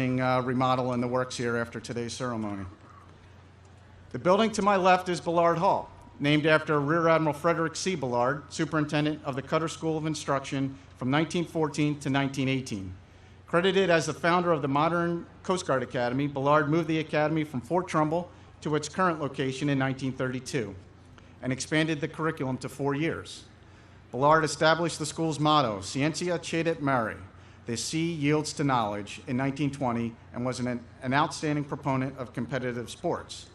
exciting remodel in the works here after today's ceremony. The building to my left is Bullard Hall, named after Rear Admiral Frederick C. Bullard, Superintendent of the Cutter School of Instruction from 1914 to 1918. Credited as the founder of the modern Coast Guard Academy, Bullard moved the academy from Fort Trumbull to its current location in 1932 and expanded the curriculum to 4 years. Bullard established the school's motto, Scientia Cedet Mare, the sea yields to knowledge, in 1920, and was an outstanding proponent of competitive sports.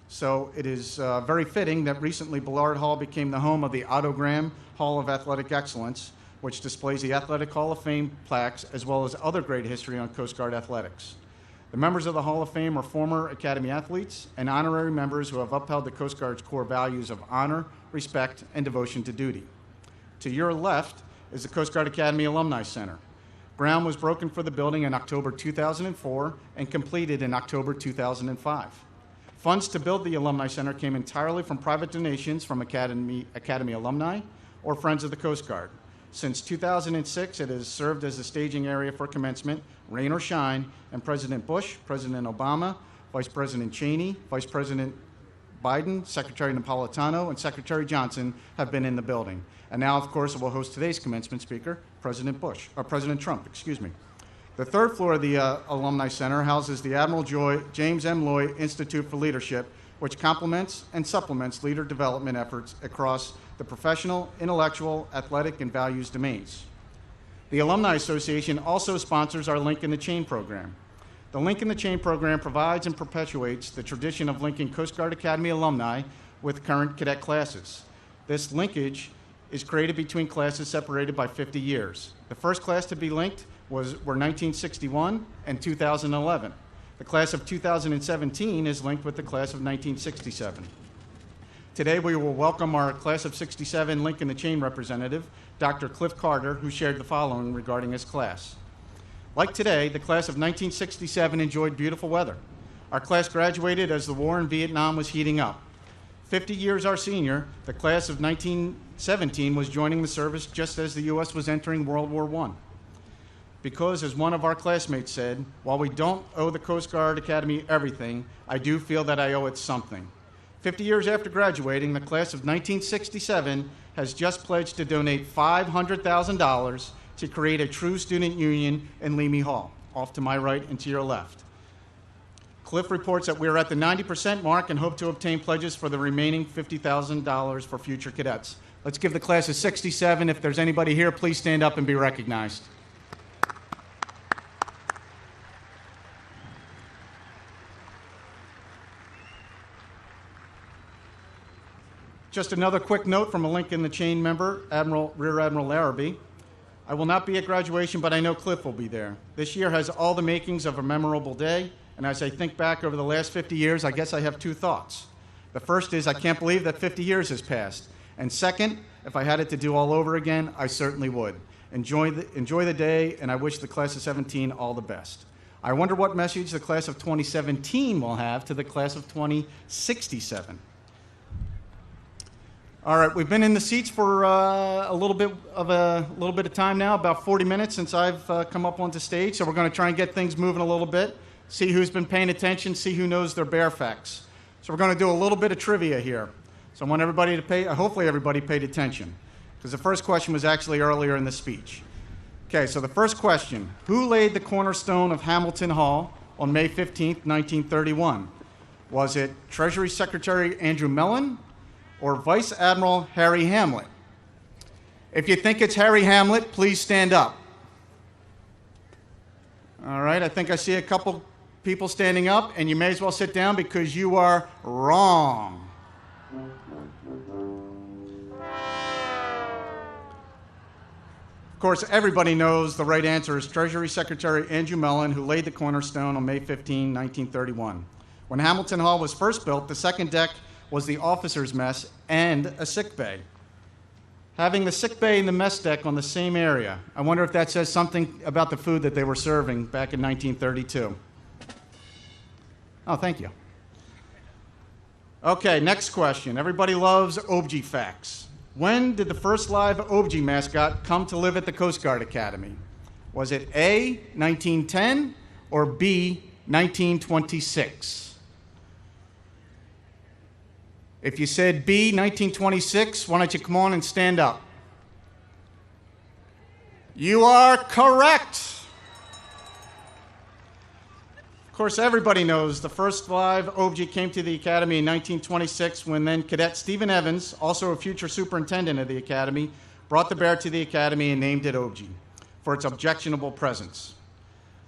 So it is very fitting that recently Bullard Hall became the home of the Otto Graham Hall of Athletic Excellence, which displays the Athletic Hall of Fame plaques as well as other great history on Coast Guard athletics. The members of the Hall of Fame are former Academy athletes and honorary members who have upheld the Coast Guard's core values of honor, respect, and devotion to duty. To your left is the Coast Guard Academy Alumni Center. Ground was broken for the building in October 2004 and completed in October 2005. Funds to build the Alumni Center came entirely from private donations from Academy alumni or Friends of the Coast Guard. Since 2006, it has served as a staging area for commencement, rain or shine, and President Bush, President Obama, Vice President Cheney, Vice President Biden, Secretary Napolitano, and Secretary Johnson have been in the building. And now, of course, we'll host today's commencement speaker, President Trump. The third floor of the Alumni Center houses the Admiral James M. Lloyd Institute for Leadership, which complements and supplements leader development efforts across the professional, intellectual, athletic, and values domains. The Alumni Association also sponsors our Link in the Chain program. The Link in the Chain program provides and perpetuates the tradition of linking Coast Guard Academy alumni with current cadet classes. This linkage is created between classes separated by 50 years. The first class to be linked were 1961 and 2011. The class of 2017 is linked with the class of 1967. Today we will welcome our class of 67 Link in the Chain representative, Dr. Cliff Carter, who shared the following regarding his class. Like today, the class of 1967 enjoyed beautiful weather. Our class graduated as the war in Vietnam was heating up. 50 years our senior, the class of 1917 was joining the service just as the U.S. was entering World War I. Because, as one of our classmates said, while we don't owe the Coast Guard Academy everything, I do feel that I owe it something. 50 years after graduating, the class of 1967 has just pledged to donate $500,000 to create a true student union in Leamy Hall, off to my right and to your left. Cliff reports that we are at the 90% mark and hope to obtain pledges for the remaining $50,000 for future cadets. Let's give the class of 67, if there's anybody here, please stand up and be recognized. Just another quick note from a Link in the Chain member, Rear Admiral Larrabee. I will not be at graduation, but I know Cliff will be there. This year has all the makings of a memorable day, and as I think back over the last 50 years, I guess I have two thoughts. The first is I can't believe that 50 years has passed. And second, if I had it to do all over again, I certainly would. Enjoy the day, and I wish the class of 17 all the best. I wonder what message the class of 2017 will have to the class of 2067. All right, we've been in the seats for a little bit of time now, about 40 minutes since I've come up onto stage. So we're going to try and get things moving a little bit, see who's been paying attention, see who knows their bear facts. So we're going to do a little bit of trivia here. So I want everybody to hopefully everybody paid attention, because the first question was actually earlier in the speech. Okay, so the first question: who laid the cornerstone of Hamilton Hall on May 15th, 1931? Was it Treasury Secretary Andrew Mellon or Vice Admiral Harry Hamlet? If you think it's Harry Hamlet, please stand up. All right, I think I see a couple people standing up, and you may as well sit down because you are wrong. Of course, everybody knows the right answer is Treasury Secretary Andrew Mellon, who laid the cornerstone on May 15, 1931. When Hamilton Hall was first built, the second deck was the officers' mess and a sick bay. Having the sick bay and the mess deck on the same area, I wonder if that says something about the food that they were serving back in 1932. Oh, thank you. Okay, next question. Everybody loves OBGY facts. When did the first live OBGY mascot come to live at the Coast Guard Academy? Was it A, 1910, or B, 1926? If you said B, 1926, why don't you come on and stand up? You are correct. Of course, everybody knows the first live OBJI came to the Academy in 1926 when then Cadet Stephen Evans, also a future superintendent of the Academy, brought the bear to the Academy and named it OBJI for its objectionable presence.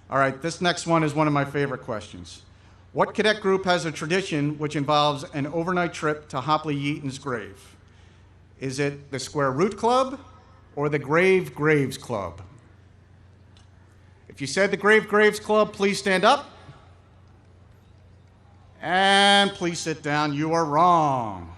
All right, this next one is one of my favorite questions. What cadet group has a tradition which involves an overnight trip to Hopley Yeaton's grave? Is it the Square Root Club or the Grave Graves Club? If you said the Grave Graves Club, please stand up. And please sit down. You are wrong.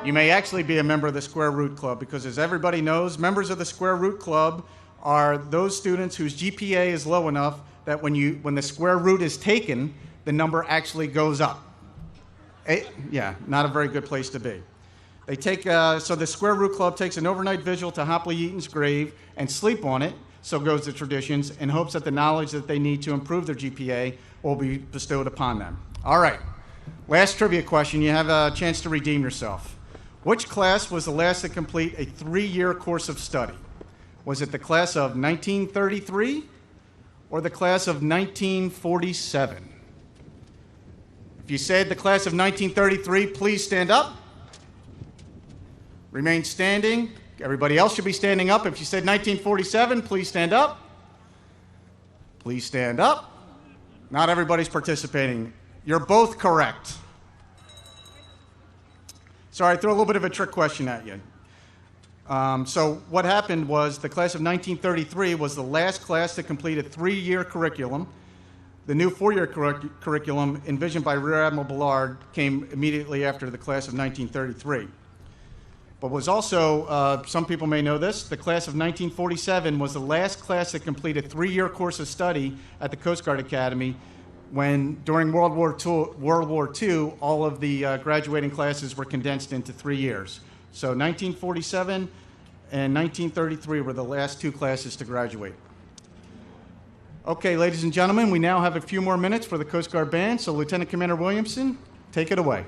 You may actually be a member of the Square Root Club because, as everybody knows, members of the Square Root Club are those students whose GPA is low enough that when the square root is taken, the number actually goes up. Yeah, not a very good place to be. They take, so the Square Root Club takes an overnight vigil to Hopley Yeaton's grave and sleep on it, so goes the traditions, in hopes that the knowledge that they need to improve their GPA will be bestowed upon them. All right, last trivia question. You have a chance to redeem yourself. Which class was the last to complete a 3-year course of study? Was it the class of 1933 or the class of 1947? If you said the class of 1933, please stand up. Remain standing. Everybody else should be standing up. If you said 1947, please stand up. Please stand up. Not everybody's participating. You're both correct. Sorry, I threw a little bit of a trick question at you. So what happened was the class of 1933 was the last class to complete a 3-year curriculum. The new 4-year curriculum envisioned by Rear Admiral Bullard came immediately after the class of 1933. But was also, some people may know this, the class of 1947 was the last class to complete a 3-year course of study at the Coast Guard Academy when, during World War II, all of the graduating classes were condensed into 3 years. So 1947 and 1933 were the last 2 classes to graduate. Okay, ladies and gentlemen, we now have a few more minutes for the Coast Guard Band, so Lieutenant Commander Williamson, take it away.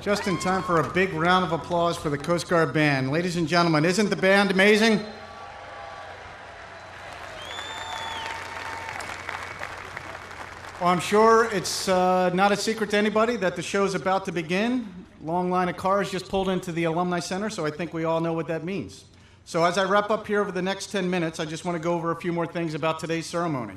Just in time for a big round of applause for the Coast Guard Band. Ladies and gentlemen, isn't the band amazing? Well, I'm sure it's not a secret to anybody that the show's about to begin. Long line of cars just pulled into the Alumni Center, so I think we all know what that means. So as I wrap up here over the next 10 minutes, I just want to go over a few more things about today's ceremony.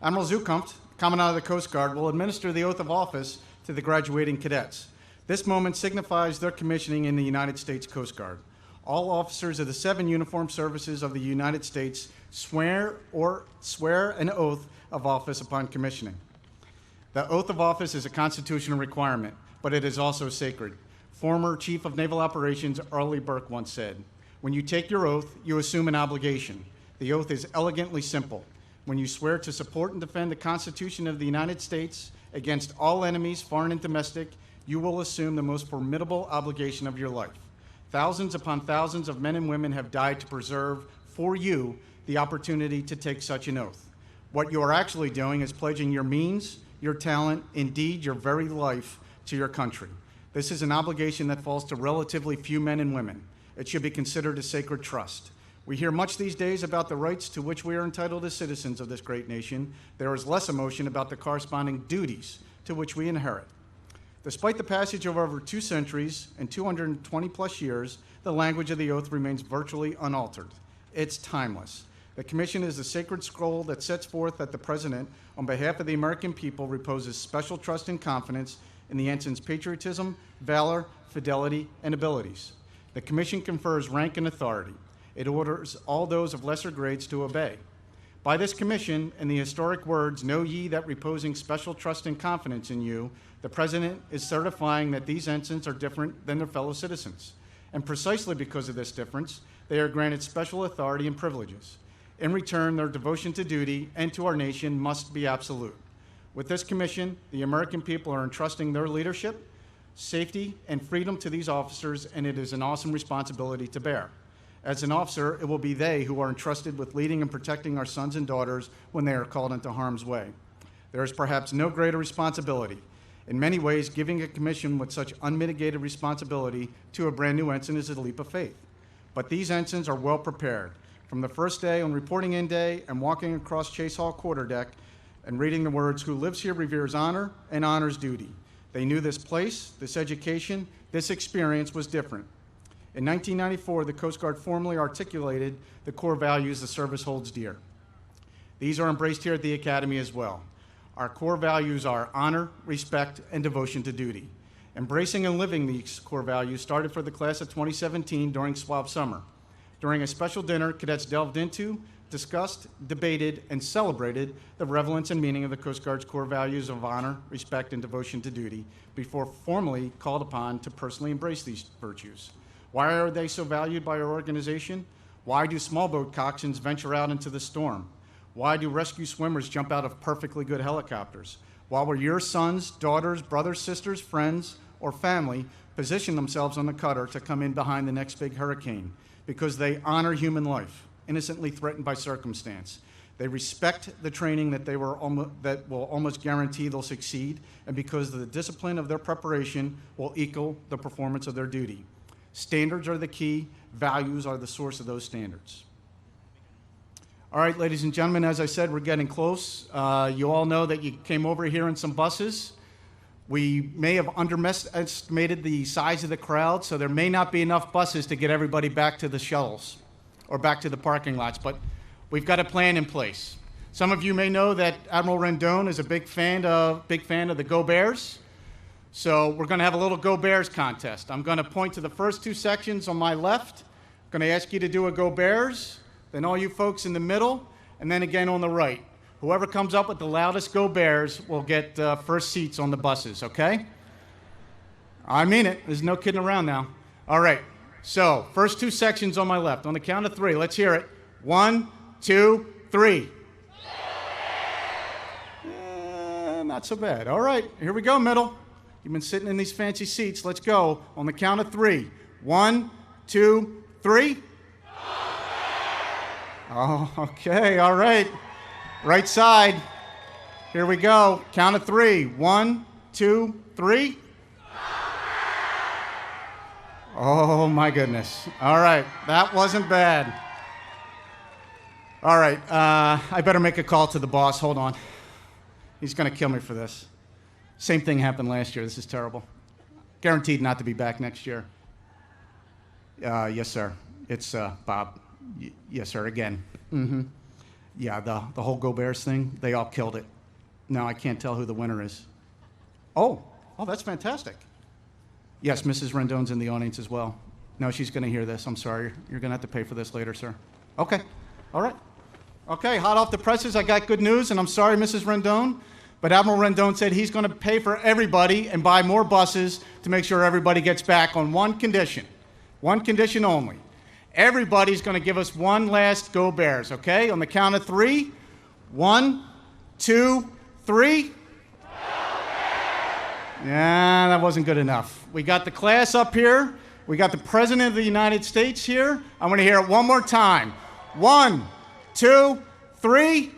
Admiral Zukunft, Commandant of the Coast Guard, will administer the oath of office to the graduating cadets. This moment signifies their commissioning in the United States Coast Guard. All officers of the 7 uniformed services of the United States swear an oath of office upon commissioning. The oath of office is a constitutional requirement, but it is also sacred. Former Chief of Naval Operations Arleigh Burke once said, "When you take your oath, you assume an obligation. The oath is elegantly simple. When you swear to support and defend the Constitution of the United States against all enemies, foreign and domestic, you will assume the most formidable obligation of your life. Thousands upon thousands of men and women have died to preserve for you the opportunity to take such an oath. What you are actually doing is pledging your means, your talent, indeed your very life to your country. This is an obligation that falls to relatively few men and women. It should be considered a sacred trust. We hear much these days about the rights to which we are entitled as citizens of this great nation. There is less emotion about the corresponding duties to which we inherit. Despite the passage of over 2 centuries and 220 plus years, the language of the oath remains virtually unaltered. It's timeless. The commission is the sacred scroll that sets forth that the President, on behalf of the American people, reposes special trust and confidence in the ensign's patriotism, valor, fidelity, and abilities. The commission confers rank and authority. It orders all those of lesser grades to obey. By this commission, and the historic words, "Know ye that reposing special trust and confidence in you," the President is certifying that these ensigns are different than their fellow citizens. And precisely because of this difference, they are granted special authority and privileges. In return, their devotion to duty and to our nation must be absolute. With this commission, the American people are entrusting their leadership, safety, and freedom to these officers, and it is an awesome responsibility to bear. As an officer, it will be they who are entrusted with leading and protecting our sons and daughters when they are called into harm's way. There is perhaps no greater responsibility. In many ways, giving a commission with such unmitigated responsibility to a brand new ensign is a leap of faith. But these ensigns are well prepared. From the first day on reporting in day and walking across Chase Hall quarterdeck and reading the words, "Who lives here reveres honor and honors duty." They knew this place, this education, this experience was different. In 1994, the Coast Guard formally articulated the core values the service holds dear. These are embraced here at the Academy as well. Our core values are honor, respect, and devotion to duty. Embracing and living these core values started for the class of 2017 during SWAB summer. During a special dinner, cadets delved into, discussed, debated, and celebrated the relevance and meaning of the Coast Guard's core values of honor, respect, and devotion to duty before formally called upon to personally embrace these virtues. Why are they so valued by our organization? Why do small boat coxswains venture out into the storm? Why do rescue swimmers jump out of perfectly good helicopters? Why will your sons, daughters, brothers, sisters, friends, or family position themselves on the cutter to come in behind the next big hurricane? Because they honor human life, innocently threatened by circumstance. They respect the training that will almost guarantee they'll succeed, and because the discipline of their preparation will equal the performance of their duty. Standards are the key. Values are the source of those standards. All right, ladies and gentlemen, as I said, we're getting close. You all know that you came over here in some buses. We may have underestimated the size of the crowd, so there may not be enough buses to get everybody back to the shuttles or back to the parking lots, but we've got a plan in place. Some of you may know that Admiral Rendon is a big fan of the Go Bears, so we're going to have a little Go Bears contest. I'm going to point to the first 2 sections on my left. I'm going to ask you to do a Go Bears, then all you folks in the middle, and then again on the right. Whoever comes up with the loudest Go Bears will get first seats on the buses, okay? I mean it. There's no kidding around now. All right. So, first 2 sections on my left. On the count of 3, let's hear it. 1, 2, 3. Not so bad. All right. Here we go, middle. You've been sitting in these fancy seats. Let's go. On the count of 3. 1, 2, 3. Oh, okay. All right. Right side. Here we go. Count of 3. 1, 2, 3. Oh, my goodness. All right, that wasn't bad. All right, I better make a call to the boss. Hold on. He's going to kill me for this. Same thing happened last year. This is terrible. Guaranteed not to be back next year. Yes, sir. It's Bob. Yes, sir, again. Yeah, the whole Go Bears thing, they all killed it. Now I can't tell who the winner is. Oh, that's fantastic. Yes, Mrs. Rendon's in the audience as well. No, she's going to hear this. I'm sorry. You're going to have to pay for this later, sir. Okay. All right. Okay, hot off the presses, I got good news, and I'm sorry, Mrs. Rendon, but Admiral Rendon said he's going to pay for everybody and buy more buses to make sure everybody gets back on one condition only. Everybody's going to give us one last Go Bears, okay? On the count of 3. 1, 2, 3. Yeah, that wasn't good enough. We got the class up here. We got the President of the United States here. I want to hear it one more time. 1, 2, 3.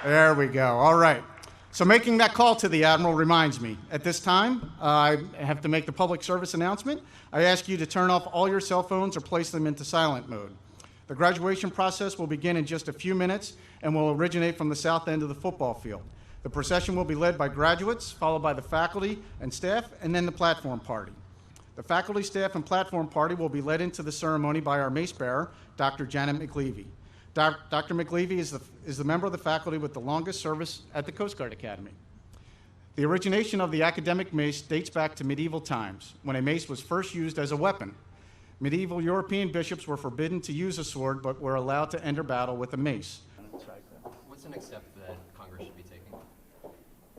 There we go. All right. So making that call to the Admiral reminds me, at this time, I have to make the public service announcement. I ask you to turn off all your cell phones or place them into silent mode. The graduation process will begin in just a few minutes and will originate from the south end of the football field. The procession will be led by graduates, followed by the faculty and staff, and then the platform party. The faculty, staff, and platform party will be led into the ceremony by our mace bearer, Dr. Janet McLeavy. Dr. McLeavy is the member of the faculty with the longest service at the Coast Guard Academy. The origination of the academic mace dates back to medieval times, when a mace was first used as a weapon. Medieval European bishops were forbidden to use a sword, but were allowed to enter battle with a mace. What's the next step that Congress should be taking?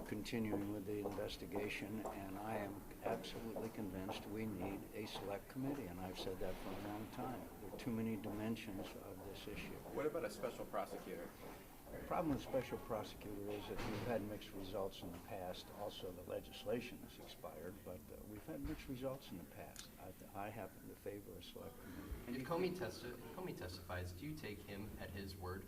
Continuing with the investigation, and I am absolutely convinced we need a select committee, and I've said that for a long time. There are too many dimensions of this issue. What about a special prosecutor? The problem with special prosecutor is that we've had mixed results in the past. Also, the legislation has expired, but we've had mixed results in the past. I happen to favor a select committee. If Comey testifies, do you take him at his word?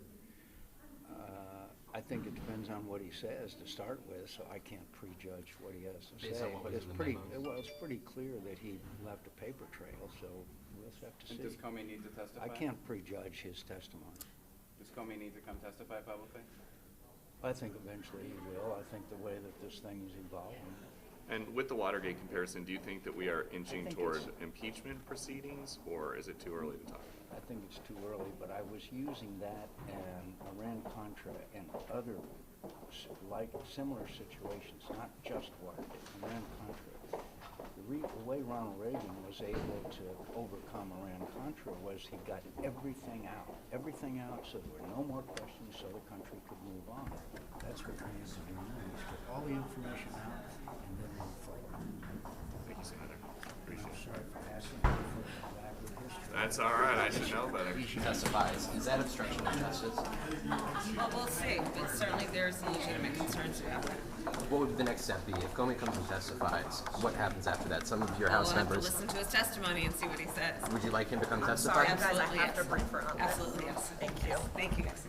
I think it depends on what he says to start with, so I can't prejudge what he has to Based say. on what But was in the memos? it's pretty clear that he left a paper trail, so we'll have to And see. does Comey need to testify? I can't prejudge his testimony. Does Comey need to come testify publicly? I think eventually he will. I think the way that this thing is evolving. And with the Watergate comparison, do you think that we are inching think toward it's- impeachment proceedings, or is it too early to talk? I think it's too early, but I was using that and Iran-Contra and other like similar situations, not just Watergate, Iran-Contra. The way Ronald Reagan was able to overcome Iran-Contra was he got everything out so there were no more questions so the country could move on. That's what we need to do now, is get all the information out and then move forward. Thank you, Senator. Appreciate I'm it. sorry for asking you for backward history. That's all right. I should know better. Testifies. Is that obstruction of justice? Well, we'll see, but certainly there's some legitimate concerns about that. What would the next step be? If Comey comes and testifies, what happens after that? Some of your House We'll have to members, listen to his testimony and see what he says. would you like him to come testify? Sorry, absolutely, Guys, I have yes. to brief her on this. Absolutely, yes. Thank you. Thank you, guys.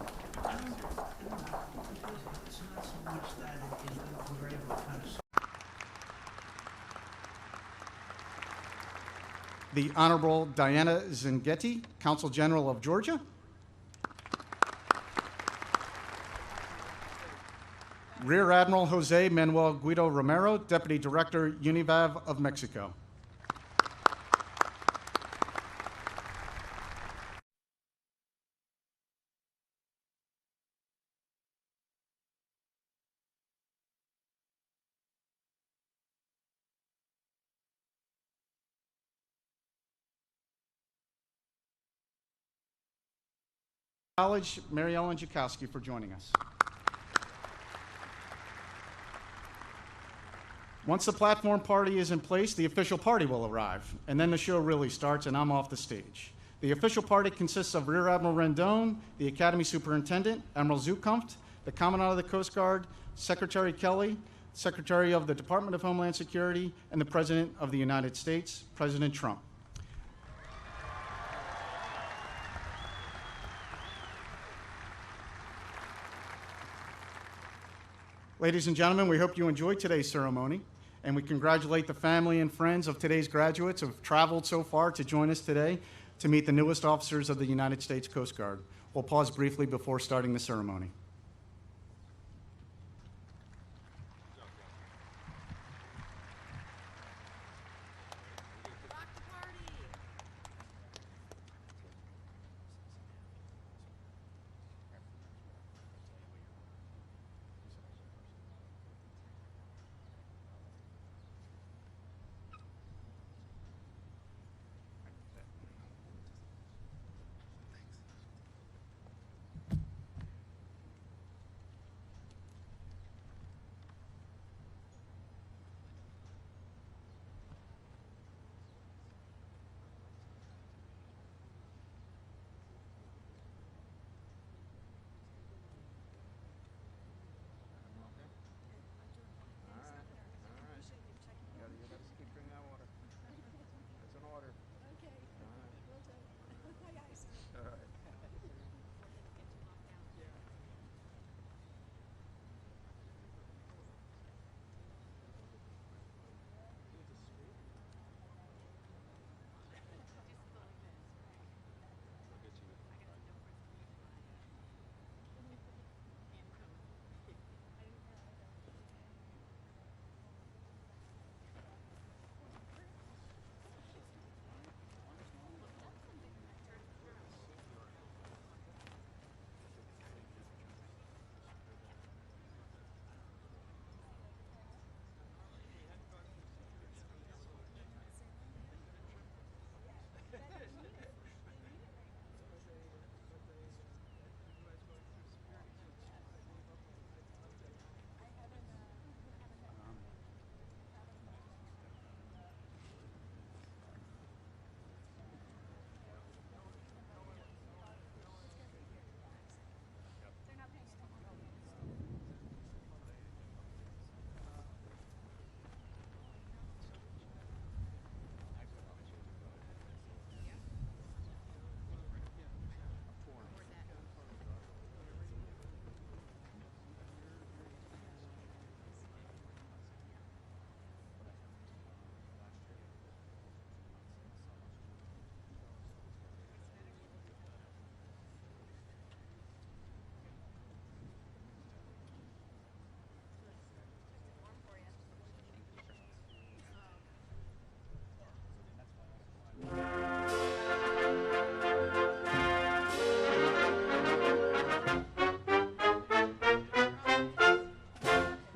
The Honorable Diana Zingetti, Consul General of Georgia. Rear Admiral Jose Manuel Guido Romero, Deputy Director, UNIVAV of Mexico. College, Mary Ellen Jukowski, for joining us. Once the platform party is in place, the official party will arrive, and then the show really starts, and I'm off the stage. The official party consists of Rear Admiral Rendon, the Academy Superintendent, Admiral Zukunft, the Commandant of the Coast Guard, Secretary Kelly, Secretary of the Department of Homeland Security, and the President of the United States, President Trump. Ladies and gentlemen, we hope you enjoyed today's ceremony. And we congratulate the family and friends of today's graduates who have traveled so far to join us today to meet the newest officers of the United States Coast Guard. We'll pause briefly before starting the ceremony.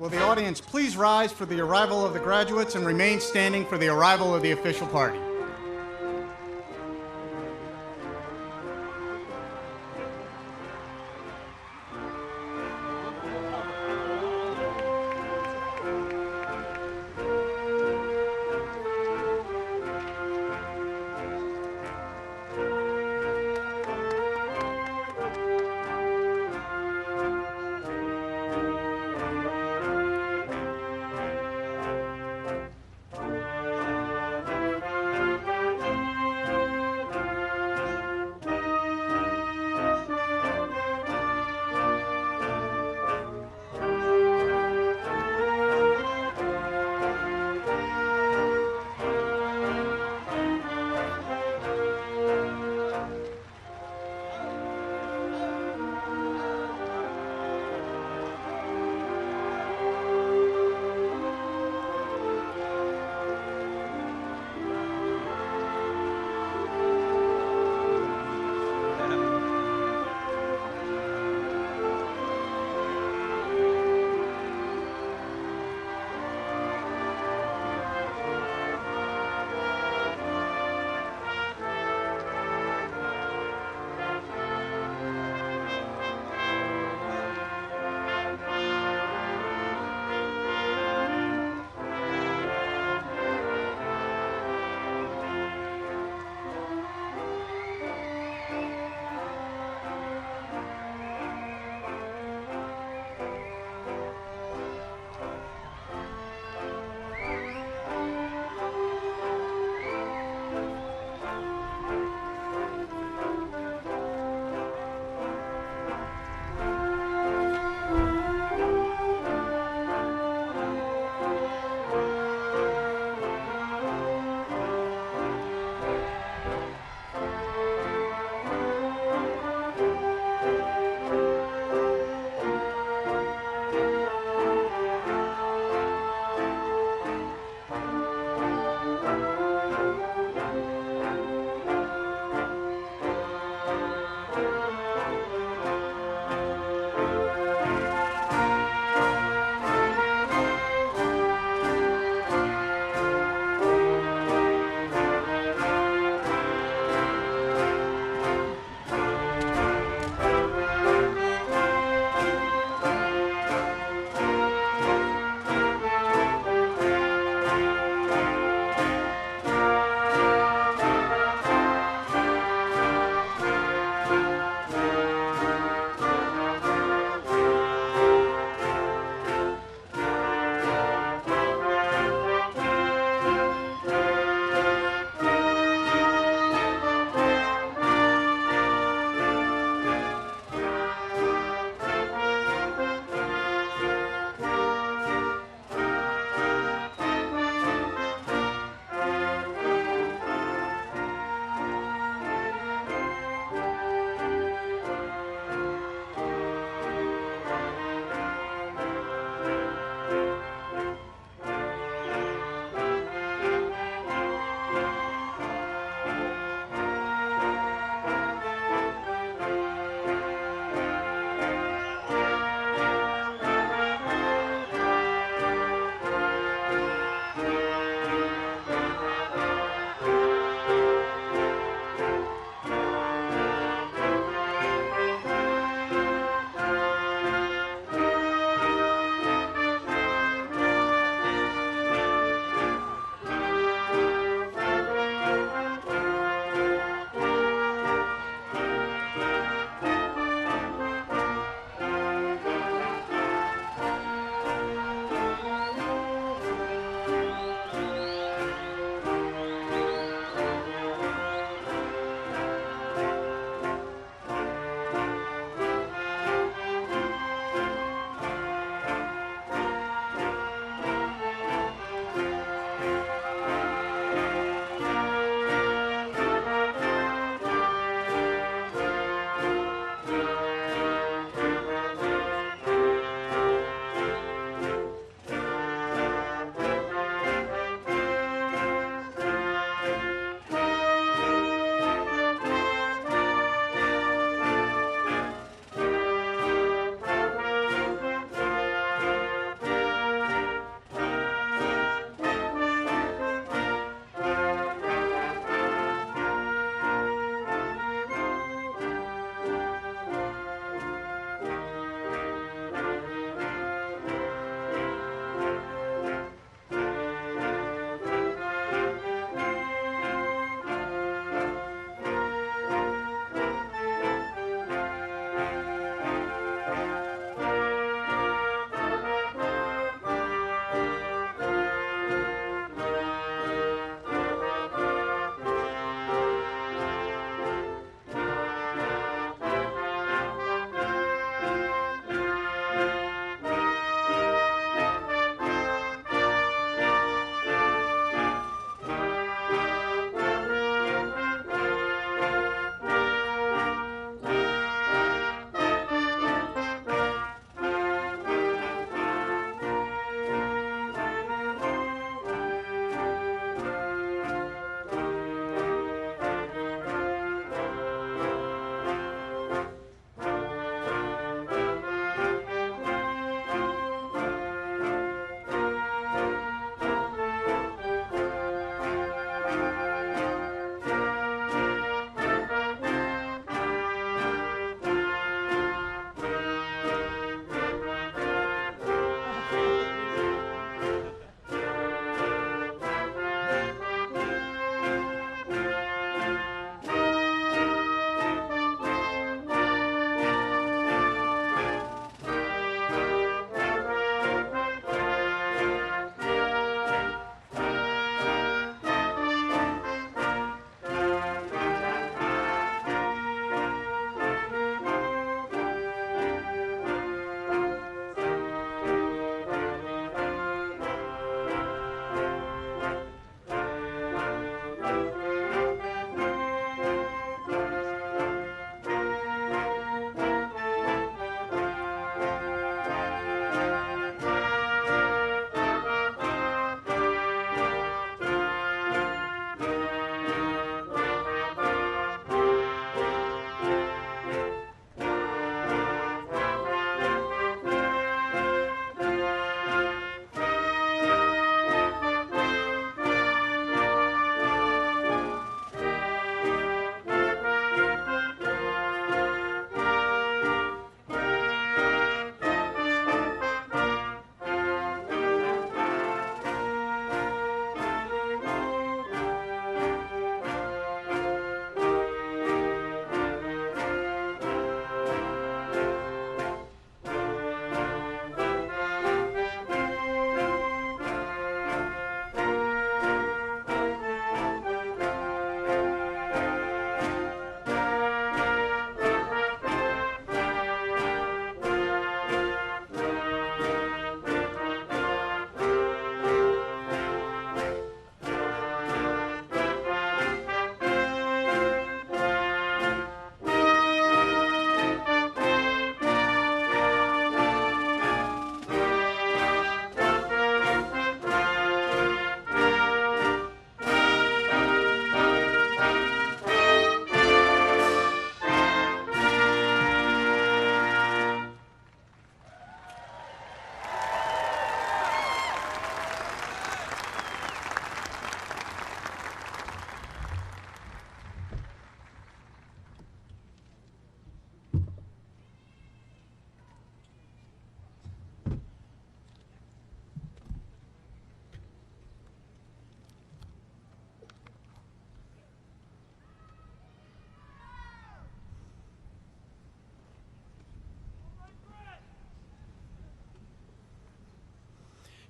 Will the audience please rise for the arrival of the graduates and remain standing for the arrival of the official party?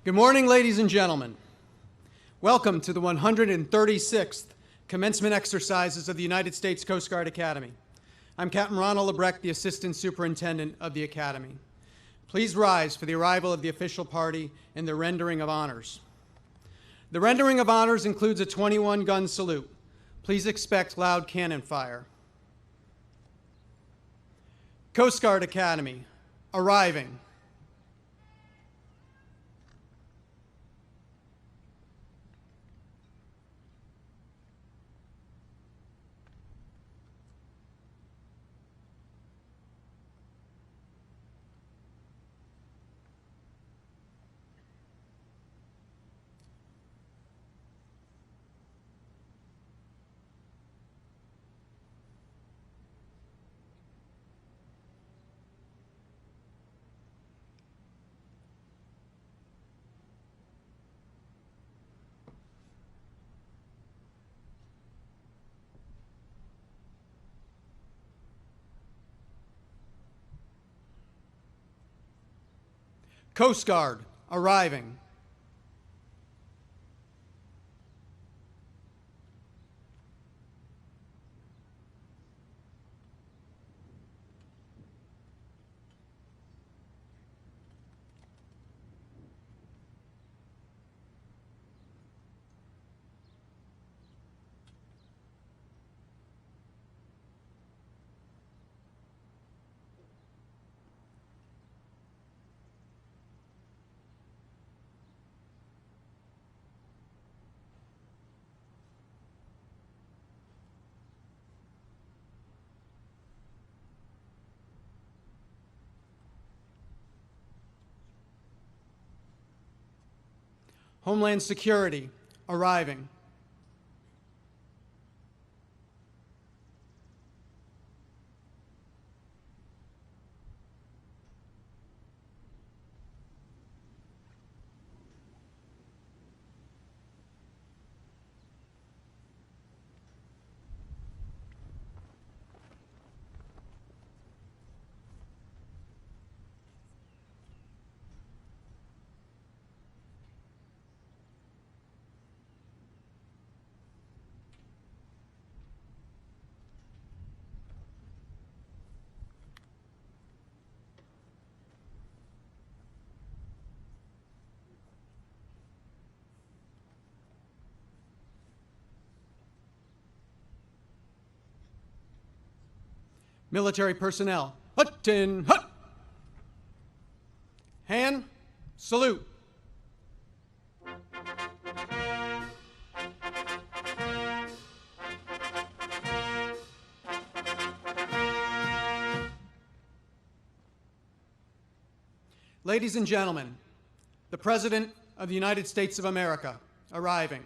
Good morning, ladies and gentlemen. Welcome to the 136th Commencement Exercises of the United States Coast Guard Academy. I'm Captain Ronald Lebrecht, the Assistant Superintendent of the Academy. Please rise for the arrival of the official party and the rendering of honors. The rendering of honors includes a 21-gun salute. Please expect loud cannon fire. Coast Guard Academy, arriving. Coast Guard, arriving. Homeland Security, arriving. Military personnel, hut-tin, hut! Hand, salute. Ladies and gentlemen, the President of the United States of America, arriving.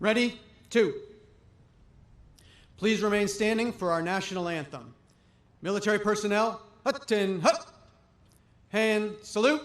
Ready? 2. Please remain standing for our national anthem. Military personnel, hut and hut. Hand salute.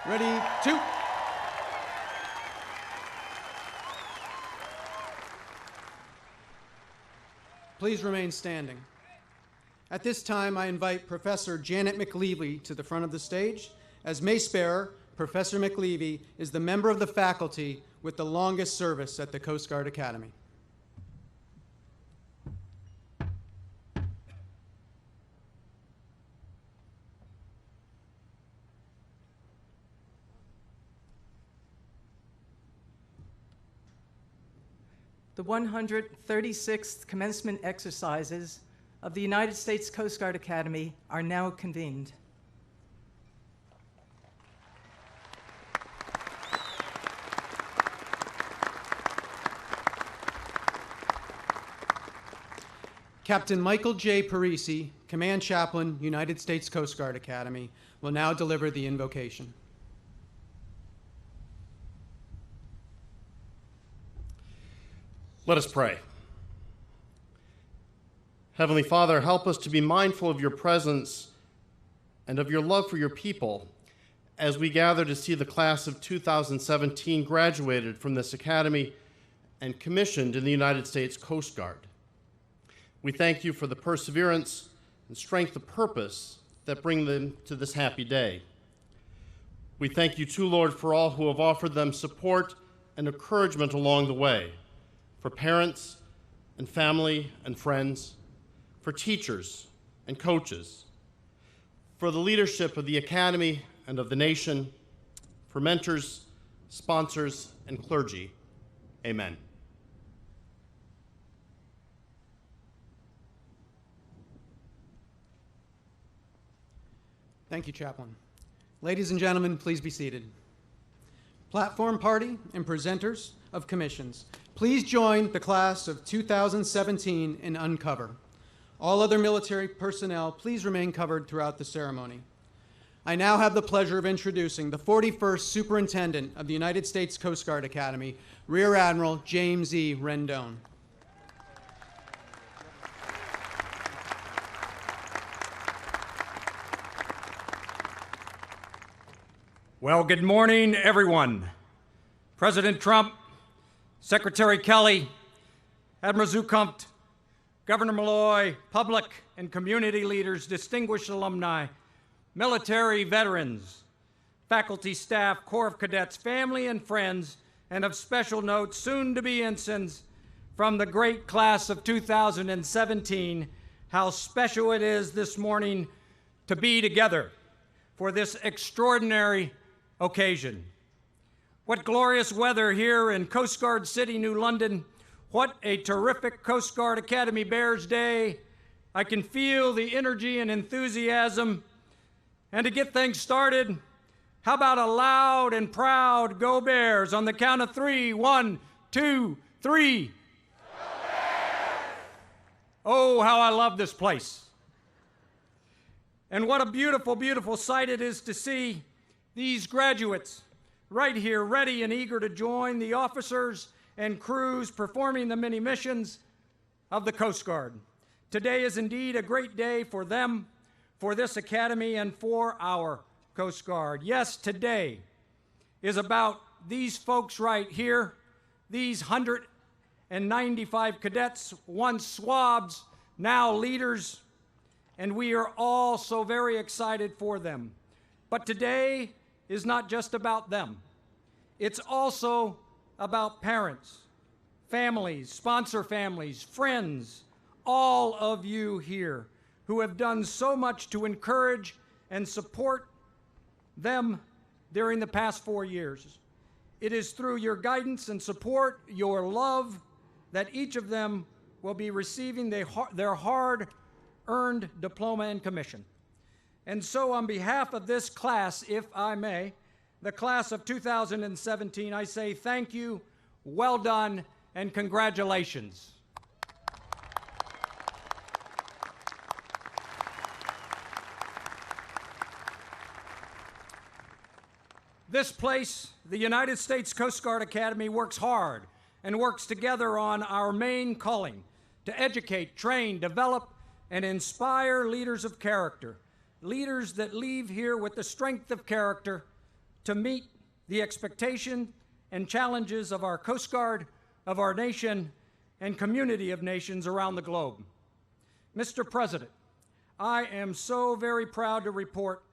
Ready? 2. Please remain standing. At this time, I invite Professor Janet McLeavy to the front of the stage. As mace bearer, Professor McLeavy is the member of the faculty with the longest service at the Coast Guard Academy. The 136th commencement exercises of the United States Coast Guard Academy are now convened. Captain Michael J. Parisi, Command Chaplain, United States Coast Guard Academy, will now deliver the invocation. Let us pray. Heavenly Father, help us to be mindful of your presence and of your love for your people as we gather to see the class of 2017 graduated from this academy and commissioned in the United States Coast Guard. We thank you for the perseverance and strength of purpose that bring them to this happy day. We thank you too, Lord, for all who have offered them support and encouragement along the way, for parents and family and friends, for teachers and coaches, for the leadership of the Academy and of the nation, for mentors, sponsors, and clergy. Amen. Thank you, Chaplain. Ladies and gentlemen, please be seated. Platform party and presenters of commissions, please join the class of 2017 in uncover. All other military personnel, please remain covered throughout the ceremony. I now have the pleasure of introducing the 41st Superintendent of the United States Coast Guard Academy, Rear Admiral James E. Rendon. Well, good morning, everyone. President Trump, Secretary Kelly, Admiral Zukunft, Governor Malloy, public and community leaders, distinguished alumni, military veterans, faculty, staff, Corps of Cadets, family and friends, and of special note, soon-to-be ensigns from the great class of 2017, how special it is this morning to be together for this extraordinary occasion. What glorious weather here in Coast Guard City, New London. What a terrific Coast Guard Academy Bears Day. I can feel the energy and enthusiasm. And to get things started, how about a loud and proud Go Bears on the count of 3? 1, 2, 3. Go Bears! Oh, how I love this place. And what a beautiful, beautiful sight it is to see these graduates right here, ready and eager to join the officers and crews performing the many missions of the Coast Guard. Today is indeed a great day for them, for this academy, and for our Coast Guard. Yes, today is about these folks right here, these 195 cadets, once swabs, now leaders, and we are all so very excited for them. But today is not just about them. It's also about parents, families, sponsor families, friends, all of you here who have done so much to encourage and support them during the past 4 years. It is through your guidance and support, your love, that each of them will be receiving their hard-earned diploma and commission. And so on behalf of this class, if I may, the class of 2017, I say thank you, well done, and congratulations. This place, the United States Coast Guard Academy, works hard and works together on our main calling to educate, train, develop, and inspire leaders of character, leaders that leave here with the strength of character to meet the expectation and challenges of our Coast Guard, of our nation, and community of nations around the globe. Mr. President, I am so very proud to report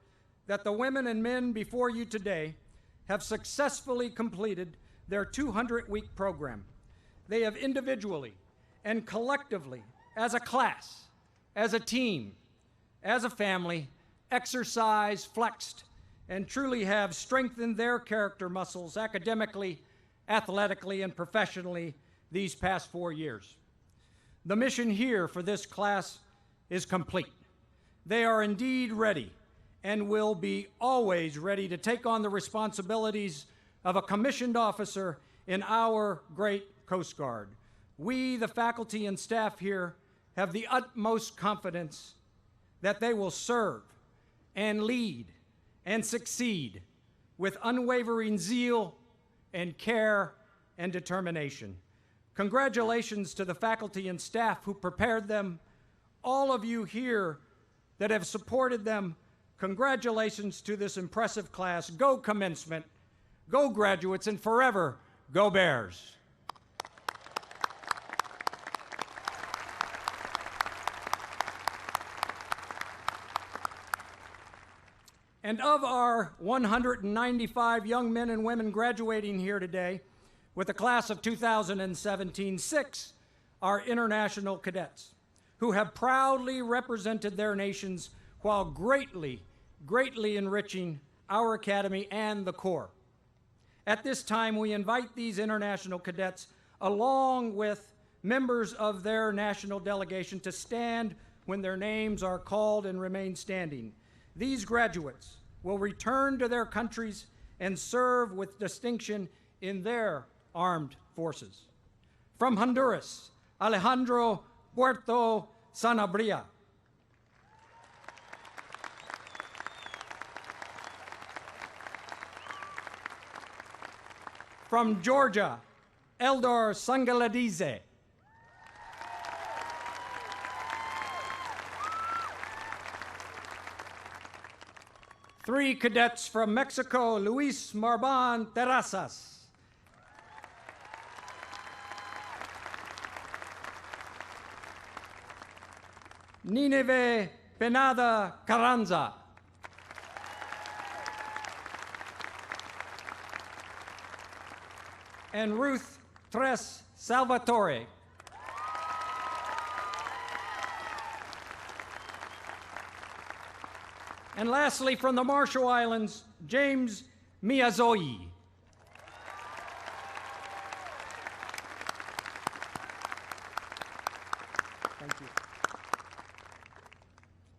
that the women and men before you today have successfully completed their 200-week program. They have individually and collectively, as a class, as a team, as a family, exercised, flexed, and truly have strengthened their character muscles academically, athletically, and professionally these past 4 years. The mission here for this class is complete. They are indeed ready and will be always ready to take on the responsibilities of a commissioned officer in our great Coast Guard. We, the faculty and staff here, have the utmost confidence that they will serve and lead and succeed with unwavering zeal and care and determination. Congratulations to the faculty and staff who prepared them, all of you here that have supported them. Congratulations to this impressive class. Go Commencement, go graduates, and forever go Bears. And of our 195 young men and women graduating here today with the class of 2017, 6 are international cadets who have proudly represented their nations while greatly enriching our academy and the Corps. At this time, we invite these international cadets, along with members of their national delegation, to stand when their names are called and remain standing. These graduates will return to their countries and serve with distinction in their armed forces. From Honduras, Alejandro Puerto Sanabria. From Georgia, Eldor Sangaladize. Three cadets from Mexico, Luis Marban Terrazas. Nineve Penada Carranza. And Ruth Tres Salvatore. And lastly, from the Marshall Islands, James Miyazoyi. Thank you.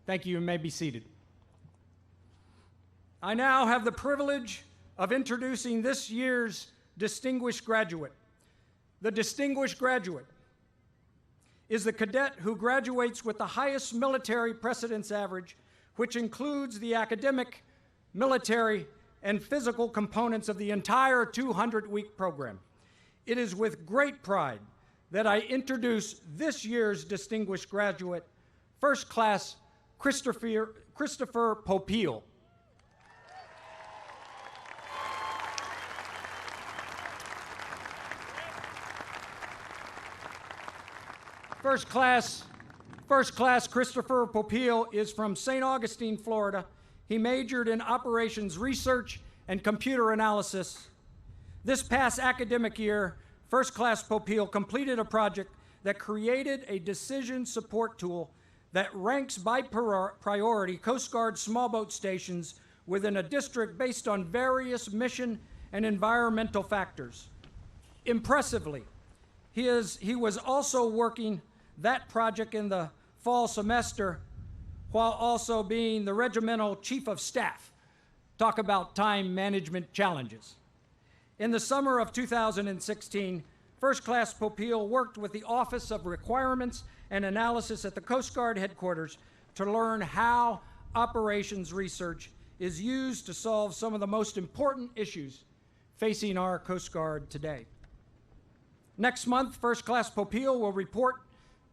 Thank you, and may be seated. I now have the privilege of introducing this year's distinguished graduate. The distinguished graduate is the cadet who graduates with the highest military precedence average, which includes the academic, military, and physical components of the entire 200-week program. It is with great pride that I introduce this year's distinguished graduate, First Class Christopher Popeil. First class Christopher Popeil is from St. Augustine, Florida. He majored in operations research and computer analysis. This past academic year, First Class Popeil completed a project that created a decision support tool that ranks by priority Coast Guard small boat stations within a district based on various mission and environmental factors. Impressively, he was also working that project in the fall semester while also being the regimental chief of staff. Talk about time management challenges. In the summer of 2016, First Class Popeil worked with the Office of Requirements and Analysis at the Coast Guard headquarters to learn how operations research is used to solve some of the most important issues facing our Coast Guard today. Next month, First Class Popeil will report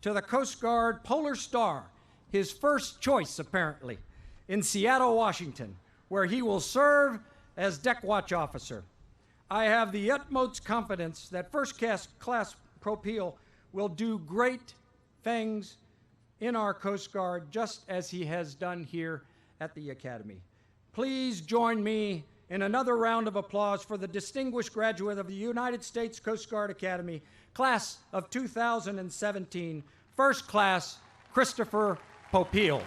to the Coast Guard Polar Star, his first choice apparently, in Seattle, Washington, where he will serve as Deck Watch Officer. I have the utmost confidence that First Class Popeil will do great things in our Coast Guard, just as he has done here at the Academy. Please join me in another round of applause for the distinguished graduate of the United States Coast Guard Academy, class of 2017, First Class Christopher Popeil.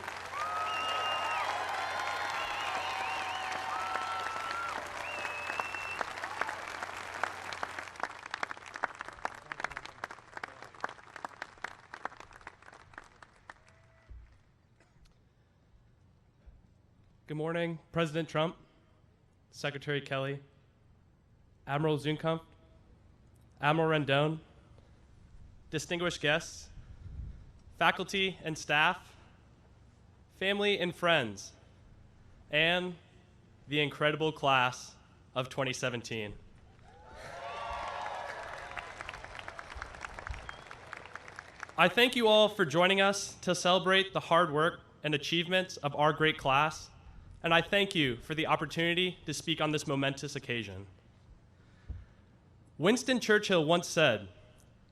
Good morning, President Trump, Secretary Kelly, Admiral Zunkamp, Admiral Rendon, distinguished guests, faculty and staff, family and friends, and the incredible class of 2017. I thank you all for joining us to celebrate the hard work and achievements of our great class, and I thank you for the opportunity to speak on this momentous occasion. Winston Churchill once said,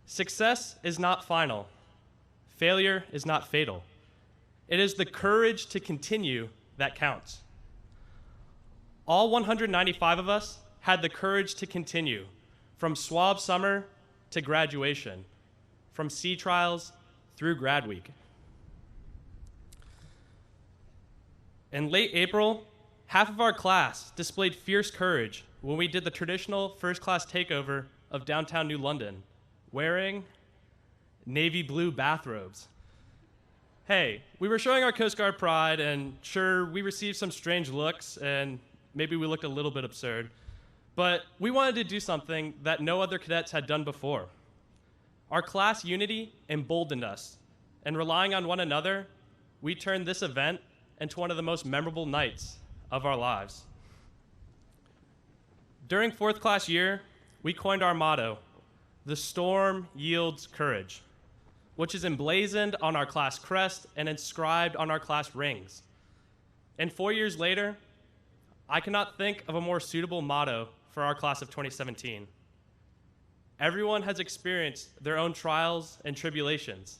"Success is not final. Failure is not fatal. It is the courage to continue that counts." All 195 of us had the courage to continue, from swab summer to graduation, from sea trials through grad week. In late April, half of our class displayed fierce courage when we did the traditional first-class takeover of downtown New London, wearing navy blue bathrobes. Hey, we were showing our Coast Guard pride, and sure, we received some strange looks, and maybe we looked a little bit absurd, but we wanted to do something that no other cadets had done before. Our class unity emboldened us, and relying on one another, we turned this event into one of the most memorable nights of our lives. During fourth class year, we coined our motto, "The storm yields courage," which is emblazoned on our class crest and inscribed on our class rings. And 4 years later, I cannot think of a more suitable motto for our class of 2017. Everyone has experienced their own trials and tribulations,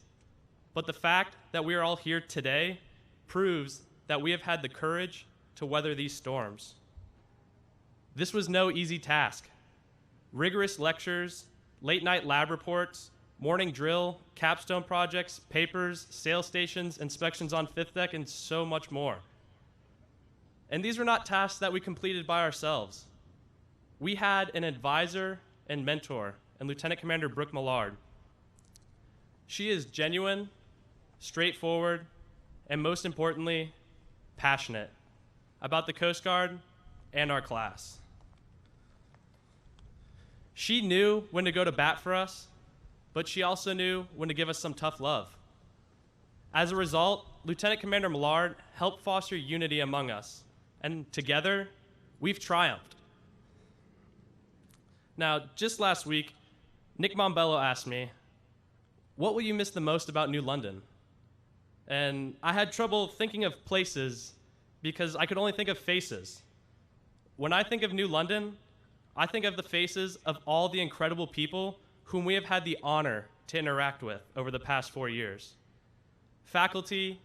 but the fact that we are all here today proves that we have had the courage to weather these storms. This was no easy task. Rigorous lectures, late-night lab reports, morning drill, capstone projects, papers, sail stations, inspections on fifth deck, and so much more. And these were not tasks that we completed by ourselves. We had an advisor and mentor in Lieutenant Commander Brooke Millard. She is genuine, straightforward, and most importantly, passionate about the Coast Guard and our class. She knew when to go to bat for us, but she also knew when to give us some tough love. As a result, Lieutenant Commander Millard helped foster unity among us, and together, we've triumphed. Now, just last week, Nick Mombello asked me, what will you miss the most about New London? And I had trouble thinking of places because I could only think of faces. When I think of New London, I think of the faces of all the incredible people whom we have had the honor to interact with over the past 4 years. Faculty,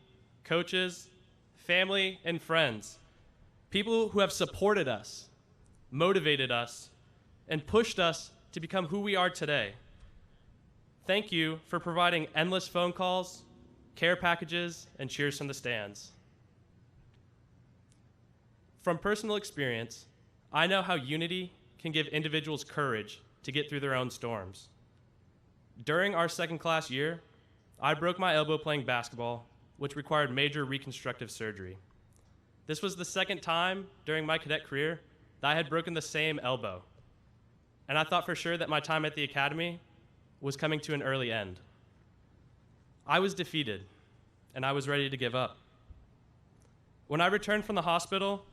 coaches, family, and friends. People who have supported us, motivated us, and pushed us to become who we are today. Thank you for providing endless phone calls, care packages, and cheers from the stands. From personal experience, I know how unity can give individuals courage to get through their own storms. During our second class year, I broke my elbow playing basketball, which required major reconstructive surgery. This was the second time during my cadet career that I had broken the same elbow, and I thought for sure that my time at the academy was coming to an early end. I was defeated, and I was ready to give up. When I returned from the hospital,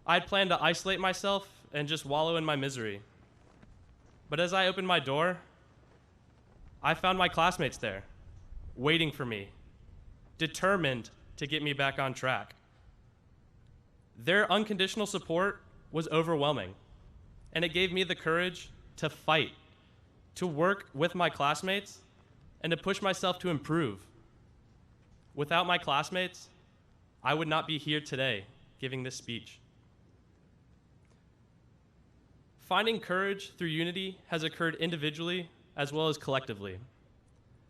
I had planned to isolate myself and just wallow in my misery. But as I opened my door, I found my classmates there, waiting for me, determined to get me back on track. Their unconditional support was overwhelming, and it gave me the courage to fight, to work with my classmates, and to push myself to improve. Without my classmates, I would not be here today giving this speech. Finding courage through unity has occurred individually as well as collectively.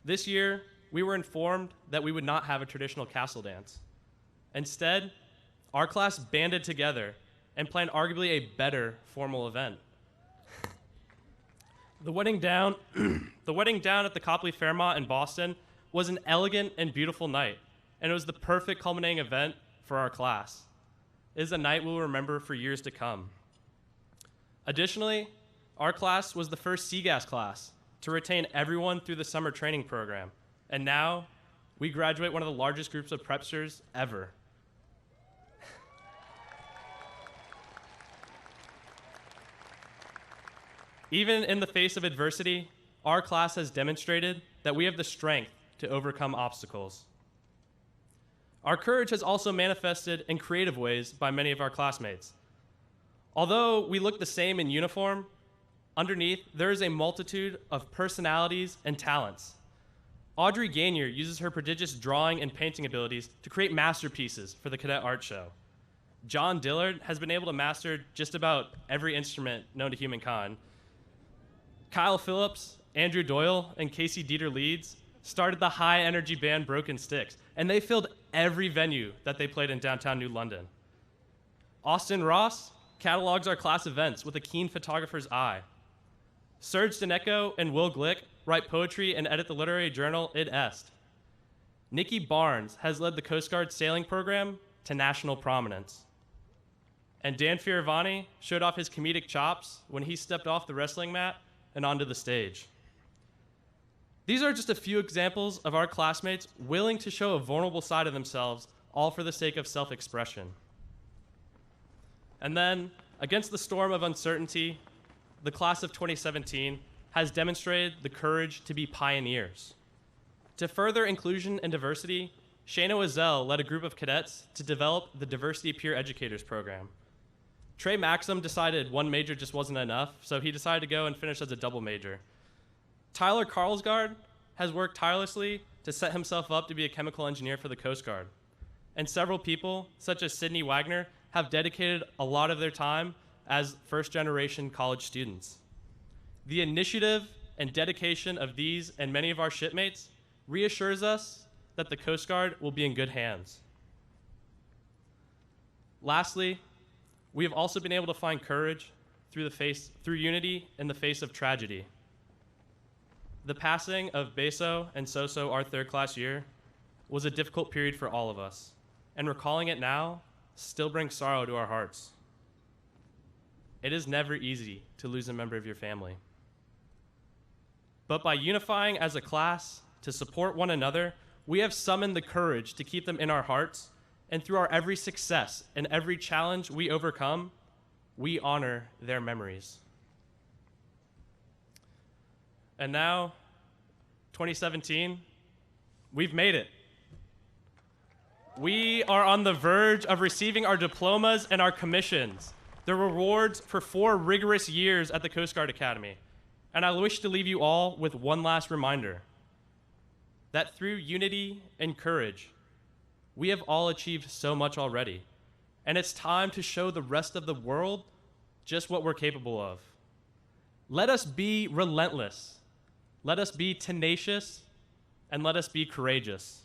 This year, we were informed that we would not have a traditional castle dance. Instead, our class banded together and planned arguably a better formal event. The wedding down at the Copley Fairmont in Boston was an elegant and beautiful night, and it was the perfect culminating event for our class. It is a night we'll remember for years to come. Additionally, our class was the first CGAS class to retain everyone through the summer training program, and now we graduate one of the largest groups of prepsters ever. Even in the face of adversity, our class has demonstrated that we have the strength to overcome obstacles. Our courage has also manifested in creative ways by many of our classmates. Although we look the same in uniform, underneath there is a multitude of personalities and talents. Audrey Gainier uses her prodigious drawing and painting abilities to create masterpieces for the Cadet Art Show. John Dillard has been able to master just about every instrument known to humankind. Kyle Phillips, Andrew Doyle, and Casey Dieter Leeds started the high-energy band Broken Sticks, and they filled every venue that they played in downtown New London. Austin Ross catalogs our class events with a keen photographer's eye. Serge Danecko and Will Glick write poetry and edit the literary journal Id Est. Nikki Barnes has led the Coast Guard sailing program to national prominence. And Dan Fioravani showed off his comedic chops when he stepped off the wrestling mat and onto the stage. These are just a few examples of our classmates willing to show a vulnerable side of themselves, all for the sake of self-expression. And then, against the storm of uncertainty, the class of 2017 has demonstrated the courage to be pioneers. To further inclusion and diversity, Shana Wazell led a group of cadets to develop the Diversity Peer Educators Program. Trey Maxim decided one major just wasn't enough, so he decided to go and finish as a double major. Tyler Carlsgaard has worked tirelessly to set himself up to be a chemical engineer for the Coast Guard. And several people, such as Sydney Wagner, have dedicated a lot of their time as first-generation college students. The initiative and dedication of these and many of our shipmates reassures us that the Coast Guard will be in good hands. Lastly, we have also been able to find courage through unity in the face of tragedy. The passing of Beso and Soso our third class year was a difficult period for all of us, and recalling it now still brings sorrow to our hearts. It is never easy to lose a member of your family. But by unifying as a class to support one another, we have summoned the courage to keep them in our hearts, and through our every success and every challenge we overcome, we honor their memories. And now, 2017, we've made it. We are on the verge of receiving our diplomas and our commissions, the rewards for 4 rigorous years at the Coast Guard Academy. And I wish to leave you all with one last reminder that through unity and courage, we have all achieved so much already. And it's time to show the rest of the world just what we're capable of. Let us be relentless. Let us be tenacious, and let us be courageous.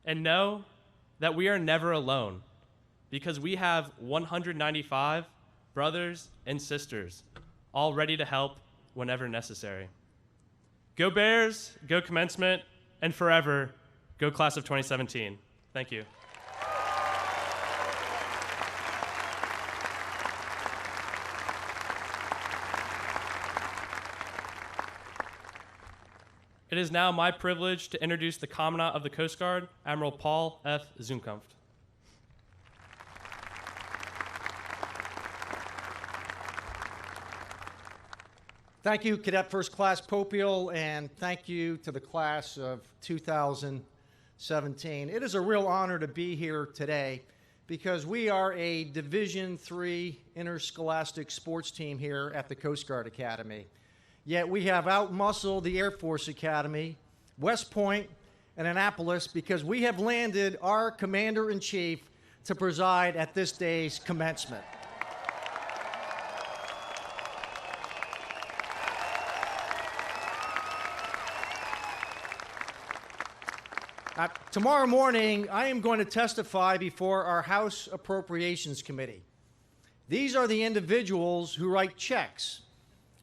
And know that we are never alone, because we have 195 brothers and sisters, all ready to help whenever necessary. Go Bears, go Commencement, and forever, go Class of 2017. Thank you. It is now my privilege to introduce the Commandant of the Coast Guard, Admiral Paul F. Zumkunft. Thank you, Cadet First Class Popiel, and thank you to the class of 2017. It is a real honor to be here today because we are a Division III interscholastic sports team here at the Coast Guard Academy. Yet we have outmuscled the Air Force Academy, West Point, and Annapolis because we have landed our Commander-in-Chief to preside at this day's commencement. Tomorrow morning, I am going to testify before our House Appropriations Committee. These are the individuals who write checks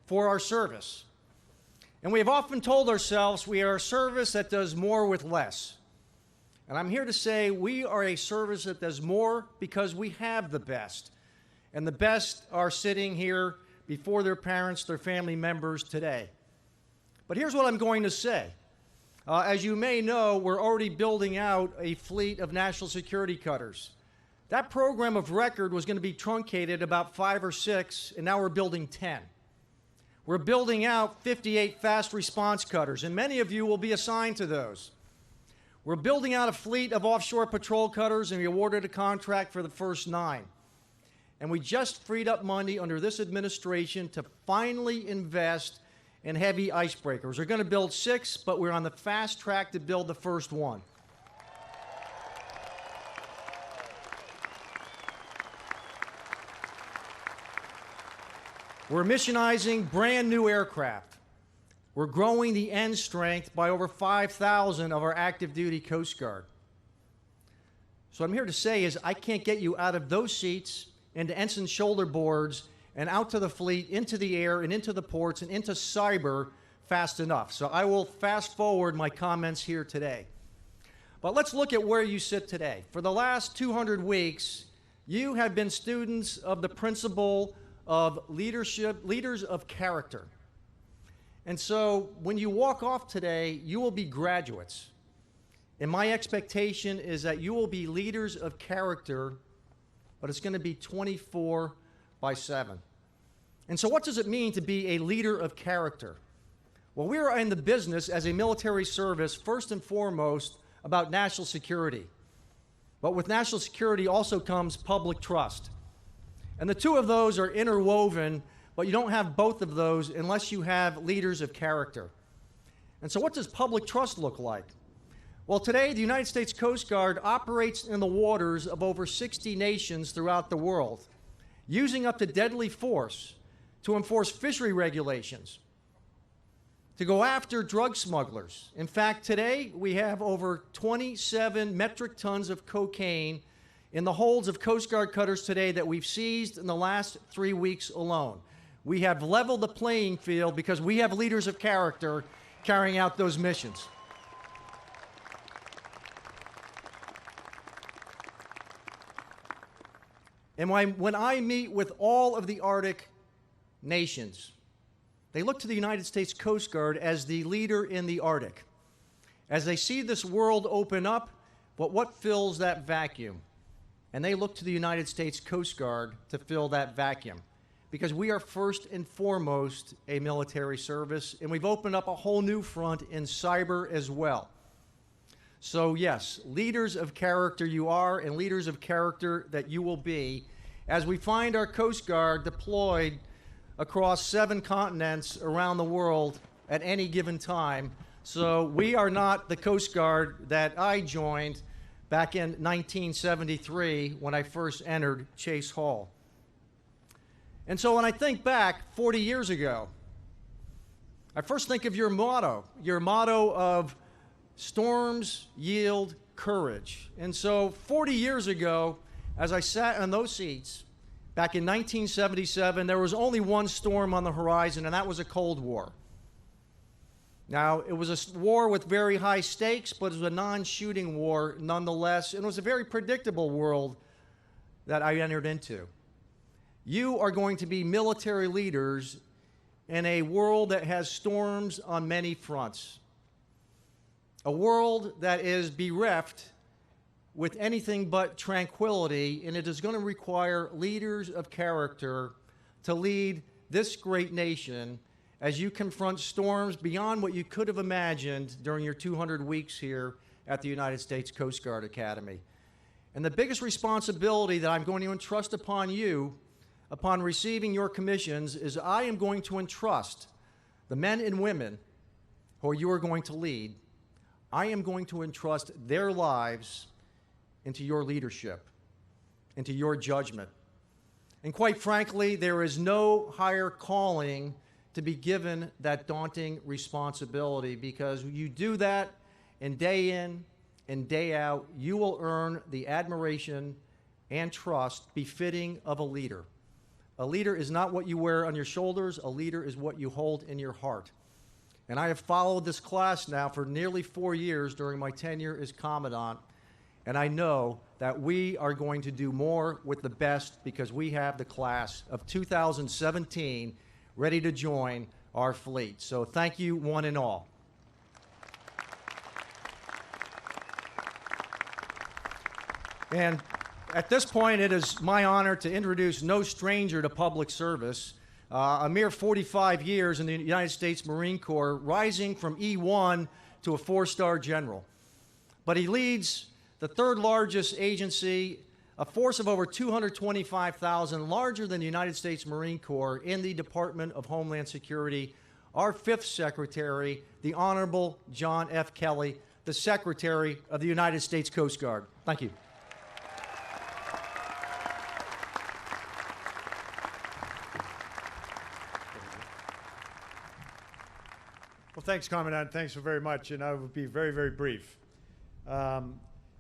for our service. And we have often told ourselves we are a service that does more with less. And I'm here to say we are a service that does more because we have the best. And the best are sitting here before their parents, their family members today. But here's what I'm going to say. As you may know, we're already building out a fleet of national security cutters. That program of record was going to be truncated about 5 or 6, and now we're building 10. We're building out 58 fast response cutters, and many of you will be assigned to those. We're building out a fleet of offshore patrol cutters, and we awarded a contract for the first 9. And we just freed up money under this administration to finally invest in heavy icebreakers. We're going to build 6, but we're on the fast track to build the first one. We're missionizing brand new aircraft. We're growing the end strength by over 5,000 of our active duty Coast Guard. So what I'm here to say is I can't get you out of those seats into ensign shoulder boards and out to the fleet, into the air and into the ports and into cyber fast enough. So I will fast forward my comments here today. But let's look at where you sit today. For the last 200 weeks, you have been students of the principle of leadership, leaders of character. And so when you walk off today, you will be graduates. And my expectation is that you will be leaders of character, but it's going to be 24/7. And so what does it mean to be a leader of character? Well, we are in the business as a military service, first and foremost, about national security. But with national security also comes public trust. And the two of those are interwoven, but you don't have both of those unless you have leaders of character. And so what does public trust look like? Well, today, the United States Coast Guard operates in the waters of over 60 nations throughout the world, using up to deadly force to enforce fishery regulations, to go after drug smugglers. In fact, today, we have over 27 metric tons of cocaine in the holds of Coast Guard cutters today that we've seized in the last 3 weeks alone. We have leveled the playing field because we have leaders of character carrying out those missions. And when I meet with all of the Arctic nations, they look to the United States Coast Guard as the leader in the Arctic. As they see this world open up, but what fills that vacuum? And they look to the United States Coast Guard to fill that vacuum. because we are first and foremost a military service, and we've opened up a whole new front in cyber as well. So yes, leaders of character you are, and leaders of character that you will be, as we find our Coast Guard deployed across 7 continents around the world at any given time. So we are not the Coast Guard that I joined back in 1973 when I first entered Chase Hall. And so when I think back 40 years ago, I first think of your motto of storms yield courage. And so 40 years ago, as I sat in those seats, back in 1977, there was only one storm on the horizon, and that was a Cold War. Now, it was a war with very high stakes, but it was a non-shooting war nonetheless, and it was a very predictable world that I entered into. You are going to be military leaders in a world that has storms on many fronts. A world that is bereft with anything but tranquility, and it is going to require leaders of character to lead this great nation as you confront storms beyond what you could have imagined during your 200 weeks here at the United States Coast Guard Academy. And the biggest responsibility that I'm going to entrust upon you upon receiving your commissions is I am going to entrust the men and women who you are going to lead. I am going to entrust their lives into your leadership, into your judgment. And quite frankly, there is no higher calling to be given that daunting responsibility, because you do that, and day in and day out, you will earn the admiration and trust befitting of a leader. A leader is not what you wear on your shoulders. A leader is what you hold in your heart. And I have followed this class now for nearly 4 years during my tenure as Commandant, and I know that we are going to do more with the best because we have the class of 2017 ready to join our fleet. So thank you, one and all. And at this point, it is my honor to introduce no stranger to public service, a mere 45 years in the United States Marine Corps, rising from E1 to a 4-star general. But he leads the 3rd largest agency, a force of over 225,000, larger than the United States Marine Corps, in the Department of Homeland Security, our 5th Secretary, the Honorable John F. Kelly, the Secretary of the United States Coast Guard. Thank you. Well, thanks, Commandant. Thanks so very much, and I will be very, very brief.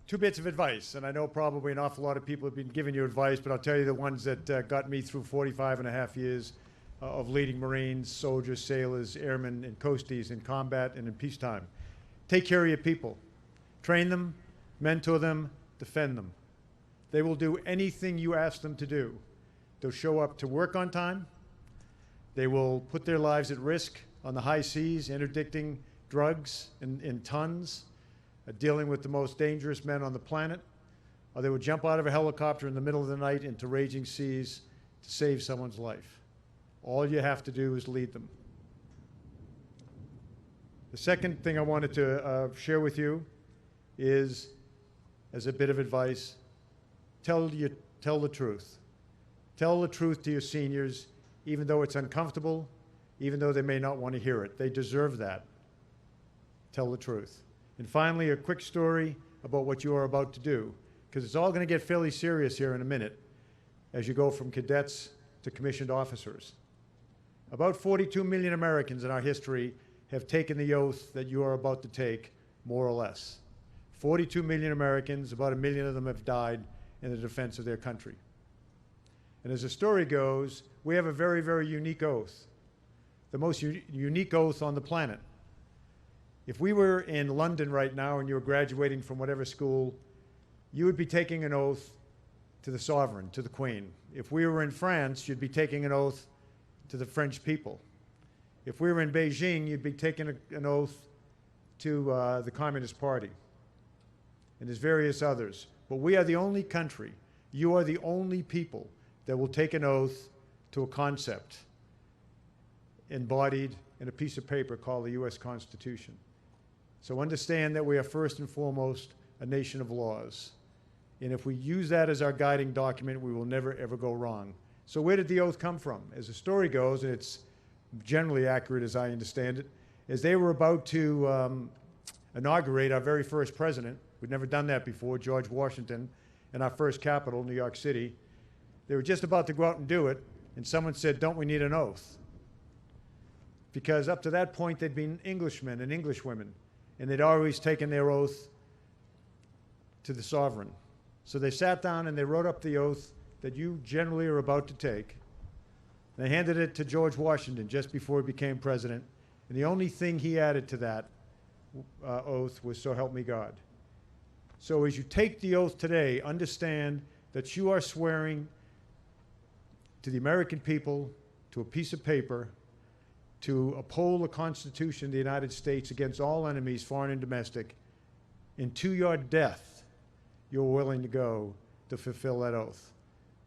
2 bits of advice, and I know probably an awful lot of people have been giving you advice, but I'll tell you the ones that got me through 45 and a half years of leading Marines, soldiers, sailors, airmen, and coasties in combat and in peacetime. Take care of your people. Train them, mentor them, defend them. They will do anything you ask them to do. They'll show up to work on time. They will put their lives at risk on the high seas, interdicting drugs in tons, dealing with the most dangerous men on the planet, or they would jump out of a helicopter in the middle of the night into raging seas to save someone's life. All you have to do is lead them. The second thing I wanted to share with you is, as a bit of advice, tell the truth. Tell the truth to your seniors, even though it's uncomfortable, even though they may not want to hear it. They deserve that. Tell the truth. And finally, a quick story about what you are about to do, because it's all going to get fairly serious here in a minute as you go from cadets to commissioned officers. About 42 million Americans in our history have taken the oath that you are about to take, more or less. 42 million Americans, about 1 million of them have died in the defense of their country. And as the story goes, we have a very, very unique oath, the most unique oath on the planet. If we were in London right now and you were graduating from whatever school, you would be taking an oath to the sovereign, to the Queen. If we were in France, you'd be taking an oath to the French people. If we were in Beijing, you'd be taking an oath to the Communist Party. And there's various others. But we are the only country, you are the only people that will take an oath to a concept embodied in a piece of paper called the U.S. Constitution. So understand that we are first and foremost a nation of laws. And if we use that as our guiding document, we will never, ever go wrong. So where did the oath come from? As the story goes, and it's generally accurate as I understand it, is they were about to inaugurate our very first president. We'd never done that before, George Washington, in our first capital, New York City. They were just about to go out and do it, and someone said, don't we need an oath? Because up to that point, they'd been Englishmen and Englishwomen, and they'd always taken their oath to the sovereign. So they sat down and they wrote up the oath that you generally are about to take. They handed it to George Washington just before he became president, and the only thing he added to that oath was, so help me God. So as you take the oath today, understand that you are swearing to the American people, to a piece of paper, to uphold the Constitution of the United States against all enemies, foreign and domestic, and to your death, you're willing to go to fulfill that oath.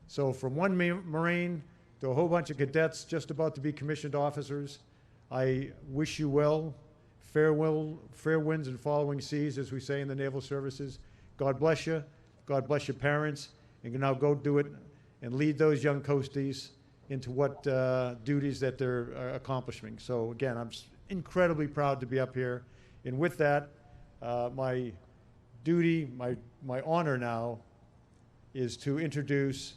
So from one Marine to a whole bunch of cadets just about to be commissioned officers, I wish you well, fair winds and following seas, as we say in the naval services. God bless you. God bless your parents. And now go do it and lead those young coasties into what duties that they're accomplishing. So again, I'm incredibly proud to be up here. And with that, my duty, my honor now is to introduce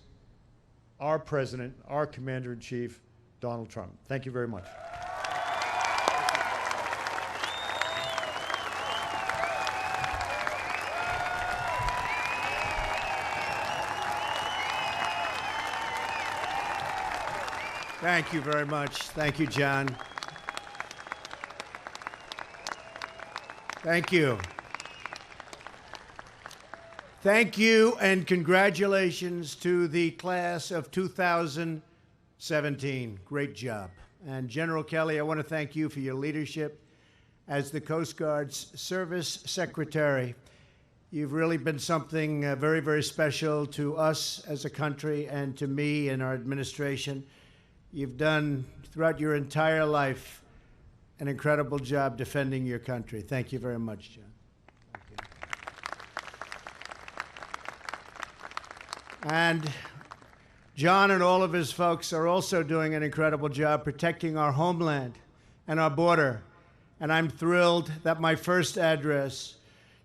our president, our commander-in-chief, Donald Trump. Thank you very much. Thank you very much. Thank you, John. Thank you. Thank you and congratulations to the class of 2017. Great job. And General Kelly, I want to thank you for your leadership as the Coast Guard's Service Secretary. You've really been something very, very special to us as a country and to me and our administration. You've done, throughout your entire life, an incredible job defending your country. Thank you very much, John. Thank you. And John and all of his folks are also doing an incredible job protecting our homeland and our border. And I'm thrilled that my first address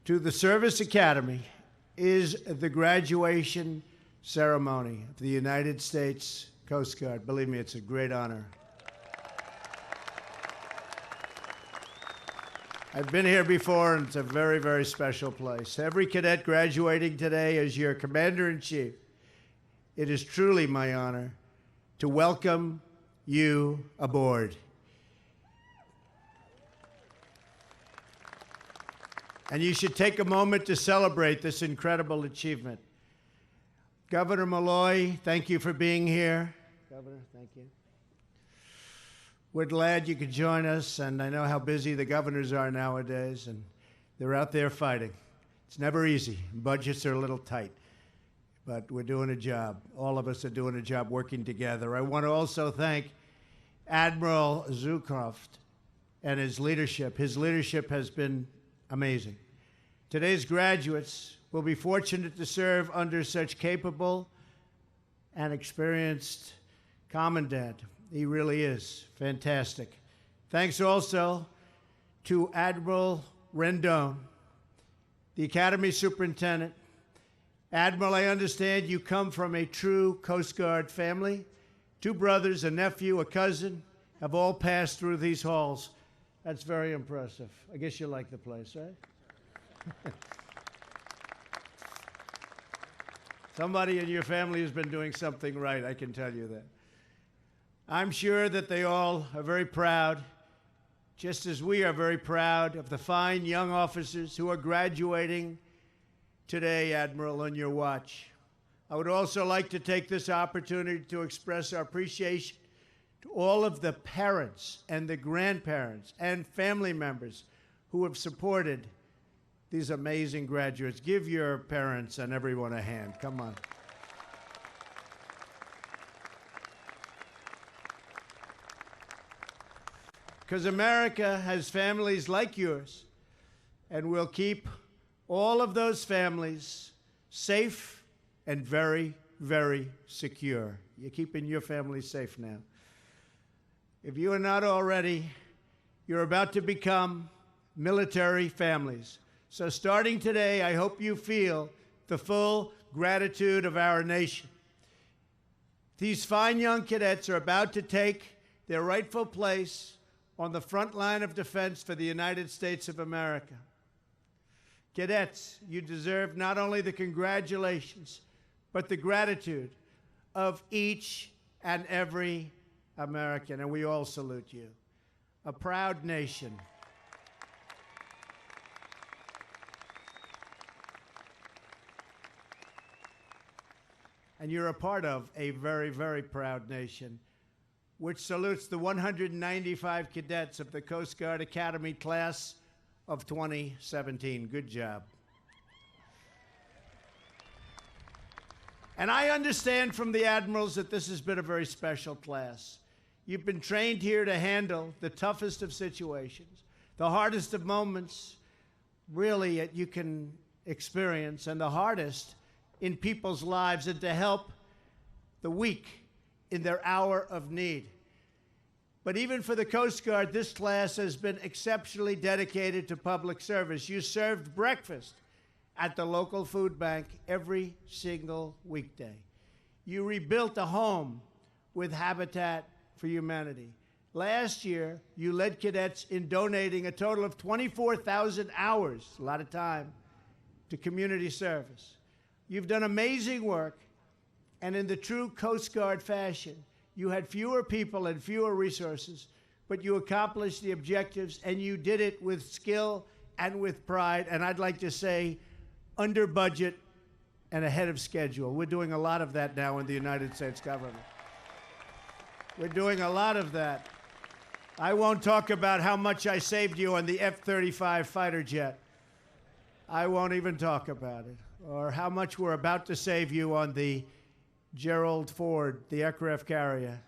to the Service Academy is the graduation ceremony of the United States Coast Guard. Believe me, it's a great honor. I've been here before, and it's a very, very special place. Every cadet graduating today as your Commander-in-Chief, it is truly my honor to welcome you aboard. And you should take a moment to celebrate this incredible achievement. Governor Malloy, thank you for being here. Governor, thank you. We're glad you could join us, and I know how busy the governors are nowadays, and they're out there fighting. It's never easy. Budgets are a little tight, but we're doing a job. All of us are doing a job working together. I want to also thank Admiral Zukroft and his leadership. His leadership has been amazing. Today's graduates will be fortunate to serve under such capable and experienced Commandant. He really is fantastic. Thanks also to Admiral Rendon, the Academy Superintendent. Admiral, I understand you come from a true Coast Guard family. 2 brothers, a nephew, a cousin, have all passed through these halls. That's very impressive. I guess you like the place, right? Somebody in your family has been doing something right, I can tell you that. I'm sure that they all are very proud, just as we are very proud of the fine young officers who are graduating today, Admiral, on your watch. I would also like to take this opportunity to express our appreciation to all of the parents and the grandparents and family members who have supported these amazing graduates. Give your parents and everyone a hand. Come on. because America has families like yours, and we'll keep all of those families safe and very, very secure. You're keeping your family safe now. If you are not already, you're about to become military families. So starting today, I hope you feel the full gratitude of our nation. These fine young cadets are about to take their rightful place on the front line of defense for the United States of America. Cadets, you deserve not only the congratulations, but the gratitude of each and every American, and we all salute you. A proud nation. And you're a part of a very, very proud nation, which salutes the 195 cadets of the Coast Guard Academy class of 2017. Good job. And I understand from the admirals that this has been a very special class. You've been trained here to handle the toughest of situations, the hardest of moments, really, that you can experience, and the hardest in people's lives, and to help the weak in their hour of need. But even for the Coast Guard, this class has been exceptionally dedicated to public service. You served breakfast at the local food bank every single weekday. You rebuilt a home with Habitat for Humanity. Last year, you led cadets in donating a total of 24,000 hours, a lot of time, to community service. You've done amazing work, and in the true Coast Guard fashion, you had fewer people and fewer resources, but you accomplished the objectives, and you did it with skill and with pride, and I'd like to say under budget and ahead of schedule. We're doing a lot of that now in the United States government. We're doing a lot of that. I won't talk about how much I saved you on the F-35 fighter jet. I won't even talk about it. Or how much we're about to save you on the Gerald Ford, the aircraft carrier.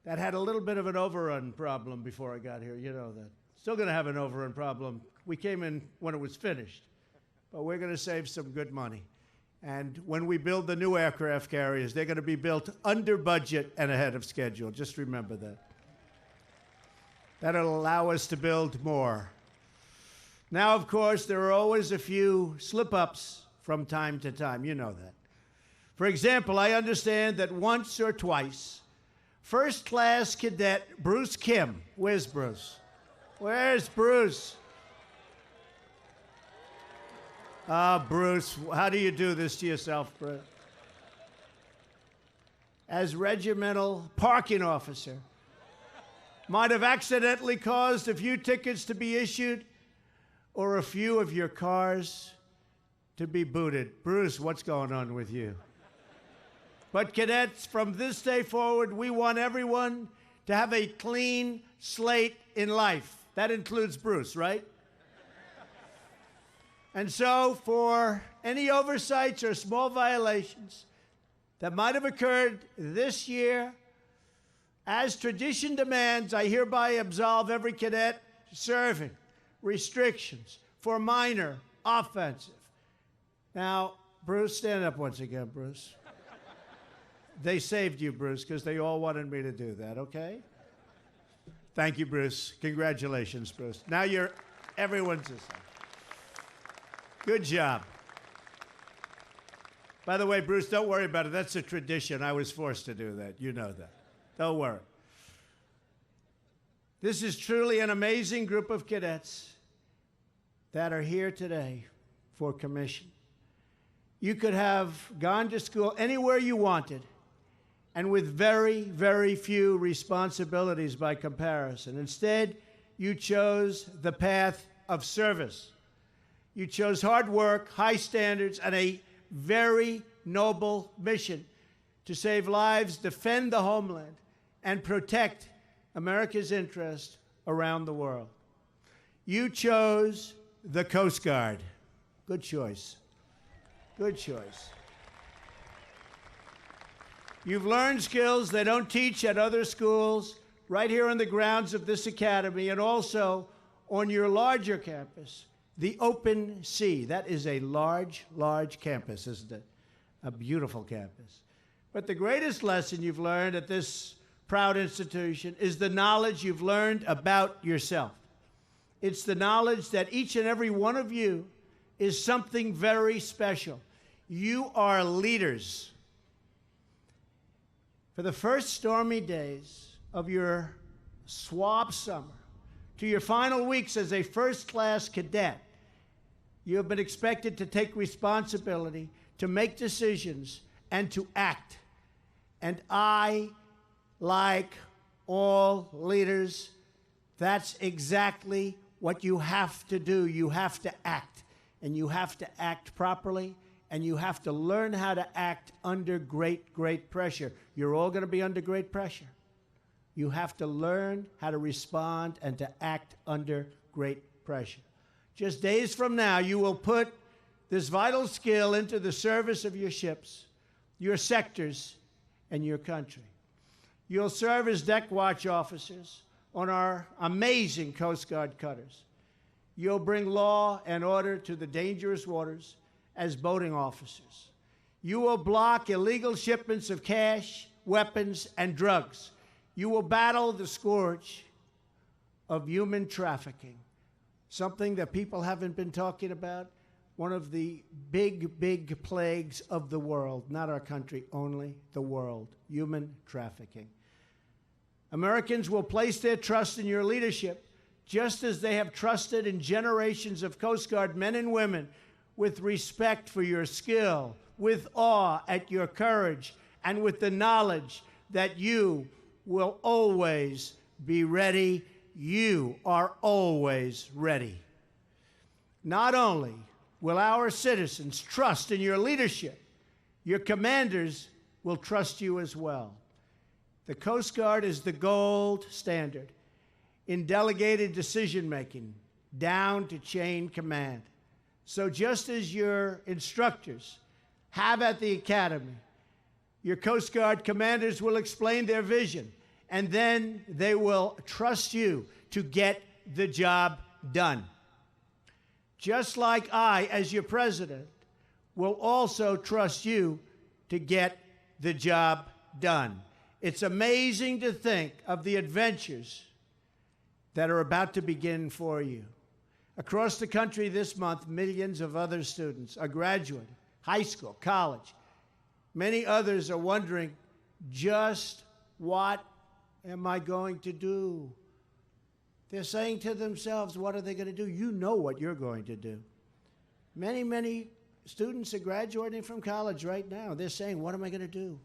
That had a little bit of an overrun problem before I got here, you know that. Still gonna have an overrun problem. We came in when it was finished, but we're gonna save some good money. And when we build the new aircraft carriers, they're gonna be built under budget and ahead of schedule. Just remember that. That'll allow us to build more. Now, of course, there are always a few slip-ups from time to time. You know that. For example, I understand that once or twice, first-class cadet Bruce Kim, where's Bruce? Where's Bruce? Bruce, how do you do this to yourself, Bruce? As regimental parking officer, might have accidentally caused a few tickets to be issued or a few of your cars to be booted. Bruce, what's going on with you? But cadets, from this day forward, we want everyone to have a clean slate in life. That includes Bruce, right? And so, for any oversights or small violations that might have occurred this year, as tradition demands, I hereby absolve every cadet serving restrictions for minor offensive. Now, Bruce, stand up once again, Bruce. They saved you, Bruce, because they all wanted me to do that, okay? Thank you, Bruce. Congratulations, Bruce. Now everyone's the same. Good job. By the way, Bruce, don't worry about it. That's a tradition. I was forced to do that. You know that. Don't worry. This is truly an amazing group of cadets that are here today for commission. You could have gone to school anywhere you wanted, and with very, very few responsibilities by comparison. Instead, you chose the path of service. You chose hard work, high standards, and a very noble mission to save lives, defend the homeland, and protect America's interest around the world. You chose the Coast Guard. Good choice. Good choice. You've learned skills they don't teach at other schools right here on the grounds of this academy and also on your larger campus, the Open Sea. That is a large, large campus, isn't it? A beautiful campus. But the greatest lesson you've learned at this proud institution is the knowledge you've learned about yourself. It's the knowledge that each and every one of you is something very special. You are leaders. For the first stormy days of your swab summer to your final weeks as a first-class cadet, you have been expected to take responsibility, to make decisions, and to act. And I, like all leaders, that's exactly what you have to do. You have to act, and you have to act properly, and you have to learn how to act under great, great pressure. You're all going to be under great pressure. You have to learn how to respond and to act under great pressure. Just days from now, you will put this vital skill into the service of your ships, your sectors, and your country. You'll serve as deck watch officers on our amazing Coast Guard cutters. You'll bring law and order to the dangerous waters as boating officers. You will block illegal shipments of cash, weapons, and drugs. You will battle the scourge of human trafficking, something that people haven't been talking about, one of the big, big plagues of the world, not our country only, the world, human trafficking. Americans will place their trust in your leadership, just as they have trusted in generations of Coast Guard men and women, with respect for your skill, with awe at your courage, and with the knowledge that you will always be ready. You are always ready. Not only will our citizens trust in your leadership, your commanders will trust you as well. The Coast Guard is the gold standard in delegated decision-making, down to chain command. So just as your instructors have at the academy, your Coast Guard commanders will explain their vision, and then they will trust you to get the job done. Just like I, as your president, will also trust you to get the job done. It's amazing to think of the adventures that are about to begin for you. Across the country this month, millions of other students are graduating, high school, college. Many others are wondering, just what am I going to do? They're saying to themselves, what are they going to do? You know what you're going to do. Many, many students are graduating from college right now. They're saying, what am I going to do?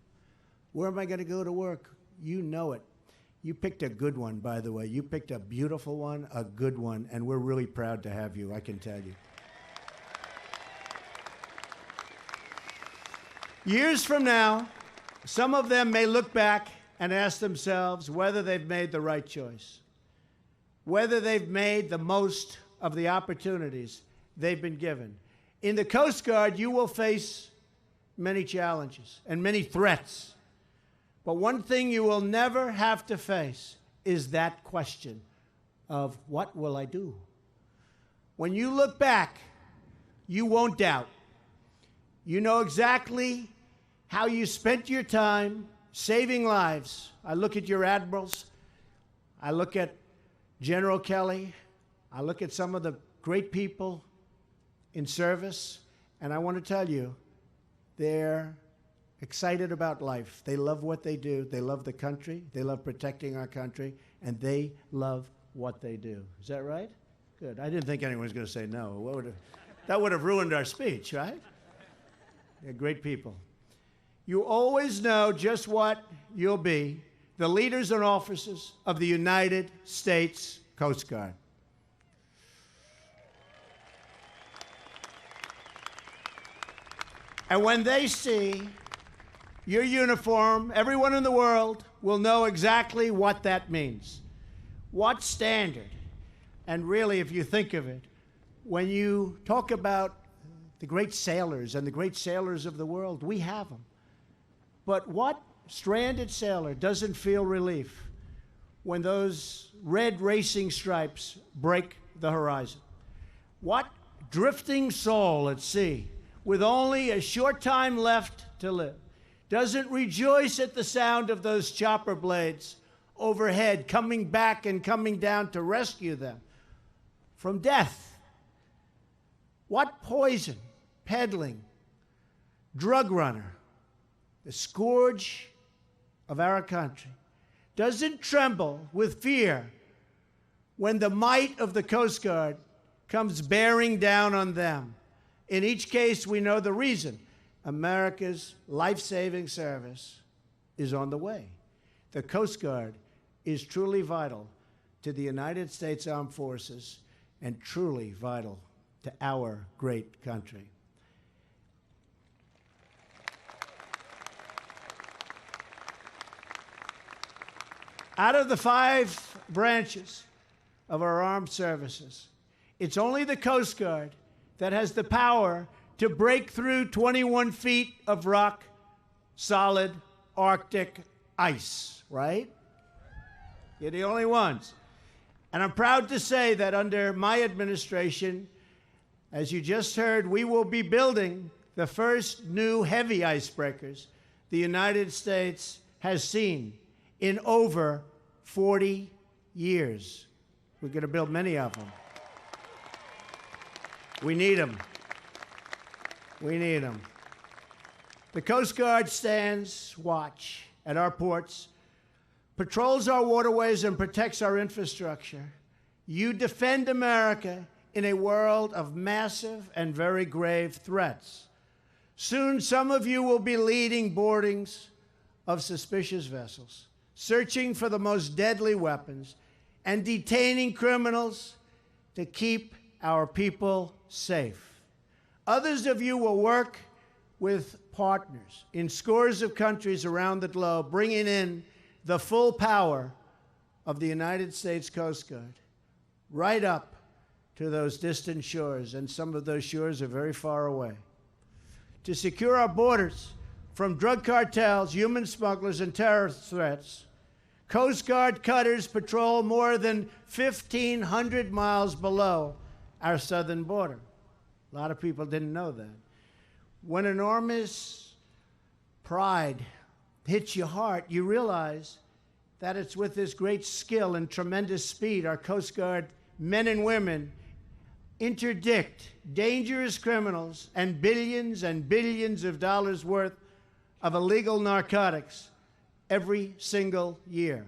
Where am I going to go to work? You know it. You picked a good one, by the way. You picked a beautiful one, a good one, and we're really proud to have you, I can tell you. Years from now, some of them may look back and ask themselves whether they've made the right choice, whether they've made the most of the opportunities they've been given. In the Coast Guard, you will face many challenges and many threats. But one thing you will never have to face is that question of, what will I do? When you look back, you won't doubt. You know exactly how you spent your time saving lives. I look at your admirals. I look at General Kelly. I look at some of the great people in service, and I want to tell you, they're excited about life. They love what they do. They love the country. They love protecting our country, and they love what they do. Is that right? Good. I didn't think anyone was going to say no. That would have ruined our speech, right? They're great people. You always know just what you'll be, the leaders and officers of the United States Coast Guard. And when they see your uniform, everyone in the world will know exactly what that means. What standard? And really, if you think of it, when you talk about the great sailors and the great sailors of the world, we have them. But what stranded sailor doesn't feel relief when those red racing stripes break the horizon? What drifting soul at sea, with only a short time left to live, doesn't rejoice at the sound of those chopper blades overhead coming back and coming down to rescue them from death? What poison peddling drug runner, the scourge of our country, doesn't tremble with fear when the might of the Coast Guard comes bearing down on them? In each case, we know the reason. America's life-saving service is on the way. The Coast Guard is truly vital to the United States Armed Forces and truly vital to our great country. Out of the 5 branches of our armed services, it's only the Coast Guard that has the power to break through 21 feet of rock, solid Arctic ice, right? You're the only ones. And I'm proud to say that under my administration, as you just heard, we will be building the first new heavy icebreakers the United States has seen in over 40 years. We're going to build many of them. We need them. We need them. The Coast Guard stands watch at our ports, patrols our waterways, and protects our infrastructure. You defend America in a world of massive and very grave threats. Soon, some of you will be leading boardings of suspicious vessels, searching for the most deadly weapons, and detaining criminals to keep our people safe. Others of you will work with partners in scores of countries around the globe, bringing in the full power of the United States Coast Guard right up to those distant shores, and some of those shores are very far away. To secure our borders from drug cartels, human smugglers, and terrorist threats, Coast Guard cutters patrol more than 1,500 miles below our southern border. A lot of people didn't know that. When enormous pride hits your heart, you realize that it's with this great skill and tremendous speed our Coast Guard men and women interdict dangerous criminals and billions of dollars worth of illegal narcotics every single year.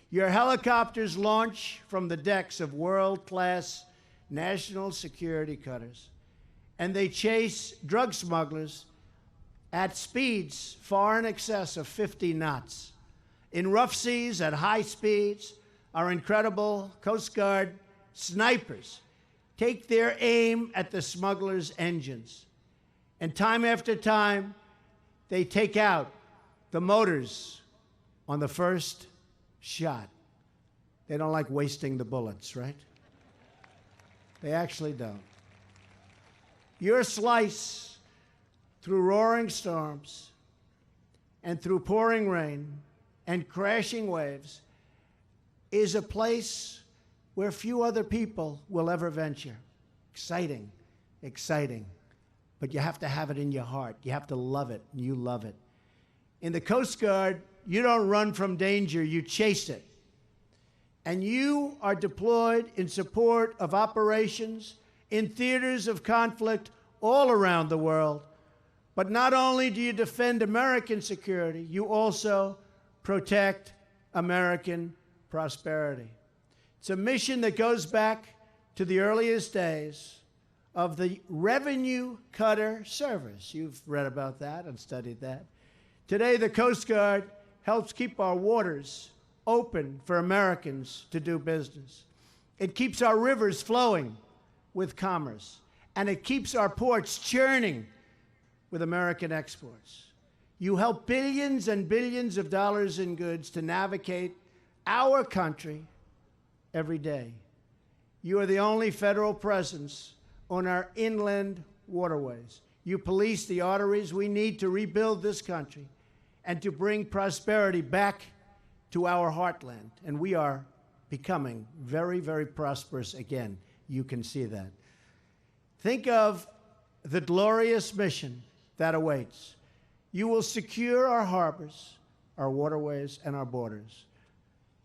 Your helicopters launch from the decks of world-class national security cutters, and they chase drug smugglers at speeds far in excess of 50 knots. In rough seas, at high speeds, our incredible Coast Guard snipers take their aim at the smugglers' engines. And time after time, they take out the motors on the first shot. They don't like wasting the bullets, right? They actually don't. Your slice through roaring storms and through pouring rain and crashing waves is a place where few other people will ever venture. Exciting, exciting. But you have to have it in your heart. You have to love it, and you love it. In the Coast Guard, you don't run from danger, you chase it. And you are deployed in support of operations in theaters of conflict all around the world. But not only do you defend American security, you also protect American prosperity. It's a mission that goes back to the earliest days of the revenue cutter service. You've read about that and studied that. Today, the Coast Guard helps keep our waters open for Americans to do business. It keeps our rivers flowing with commerce, and it keeps our ports churning with American exports. You help billions and billions of dollars in goods to navigate our country every day. You are the only federal presence on our inland waterways. You police the arteries we need to rebuild this country and to bring prosperity back to our heartland, and we are becoming very, very prosperous again. You can see that. Think of the glorious mission that awaits. You will secure our harbors, our waterways, and our borders.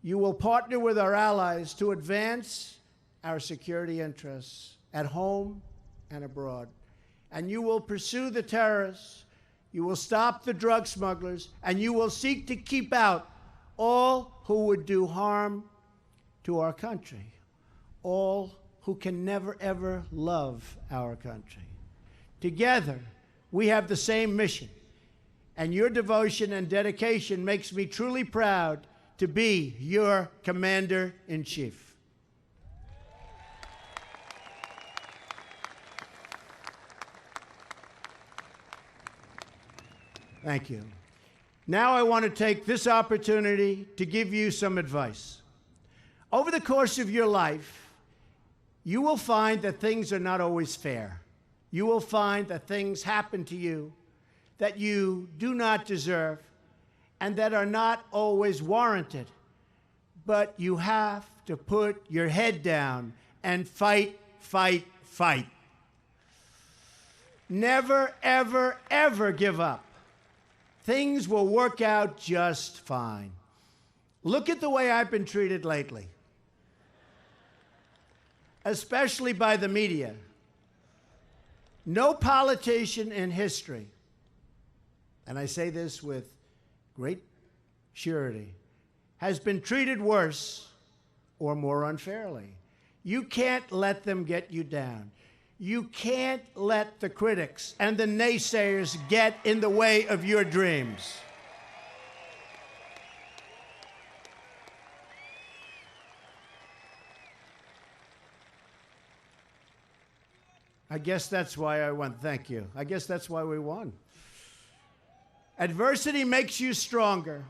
You will partner with our allies to advance our security interests at home and abroad. And you will pursue the terrorists, you will stop the drug smugglers, and you will seek to keep out all who would do harm to our country, all who can never, ever love our country. Together, we have the same mission, and your devotion and dedication makes me truly proud to be your Commander-in-Chief. Thank you. Now I want to take this opportunity to give you some advice. Over the course of your life, you will find that things are not always fair. You will find that things happen to you that you do not deserve and that are not always warranted. But you have to put your head down and fight, fight, fight. Never, ever, ever give up. Things will work out just fine. Look at the way I've been treated lately, especially by the media. No politician in history, and I say this with great surety, has been treated worse or more unfairly. You can't let them get you down. You can't let the critics and the naysayers get in the way of your dreams. I guess that's why I won. Thank you. I guess that's why we won. Adversity makes you stronger.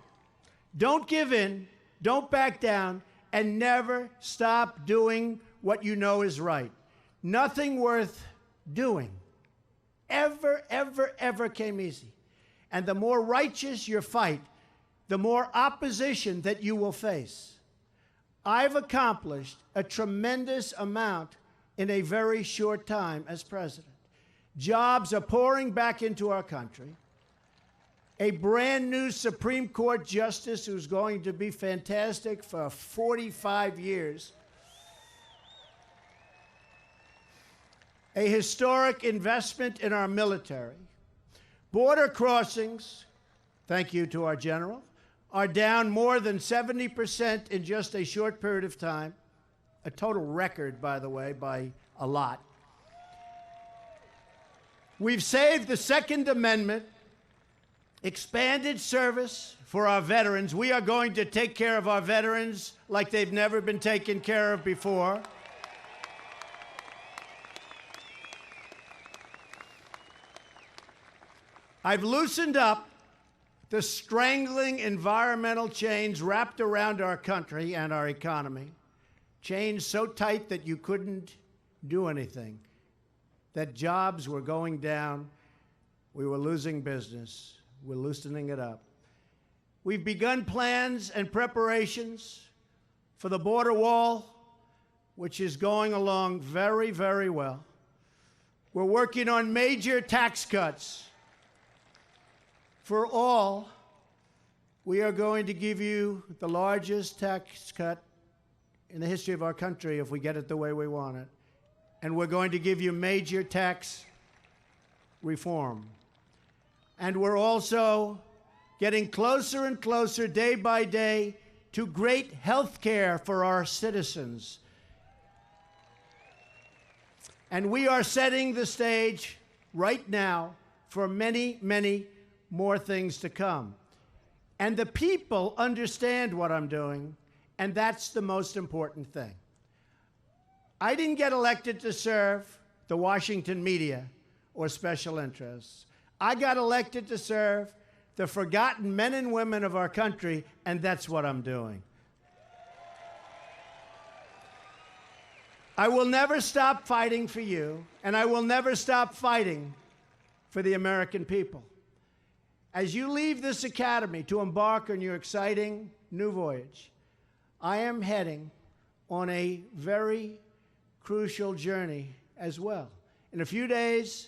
Don't give in, don't back down, and never stop doing what you know is right. Nothing worth doing ever, ever, ever came easy. And the more righteous your fight, the more opposition that you will face. I've accomplished a tremendous amount in a very short time as president. Jobs are pouring back into our country. A brand new Supreme Court justice who's going to be fantastic for 45 years. A historic investment in our military. Border crossings, thank you to our general, are down more than 70% in just a short period of time. A total record, by the way, by a lot. We've saved the Second Amendment, expanded service for our veterans. We are going to take care of our veterans like they've never been taken care of before. I've loosened up the strangling environmental chains wrapped around our country and our economy. Chains so tight that you couldn't do anything, that jobs were going down, we were losing business. We're loosening it up. We've begun plans and preparations for the border wall, which is going along very, very well. We're working on major tax cuts. For all, we are going to give you the largest tax cut in the history of our country if we get it the way we want it. And we're going to give you major tax reform. And we're also getting closer and closer day by day to great health care for our citizens. And we are setting the stage right now for many, many more things to come. And the people understand what I'm doing, and that's the most important thing. I didn't get elected to serve the Washington media or special interests. I got elected to serve the forgotten men and women of our country, and that's what I'm doing. I will never stop fighting for you, and I will never stop fighting for the American people. As you leave this academy to embark on your exciting new voyage. I am heading on a very crucial journey as well. In a few days,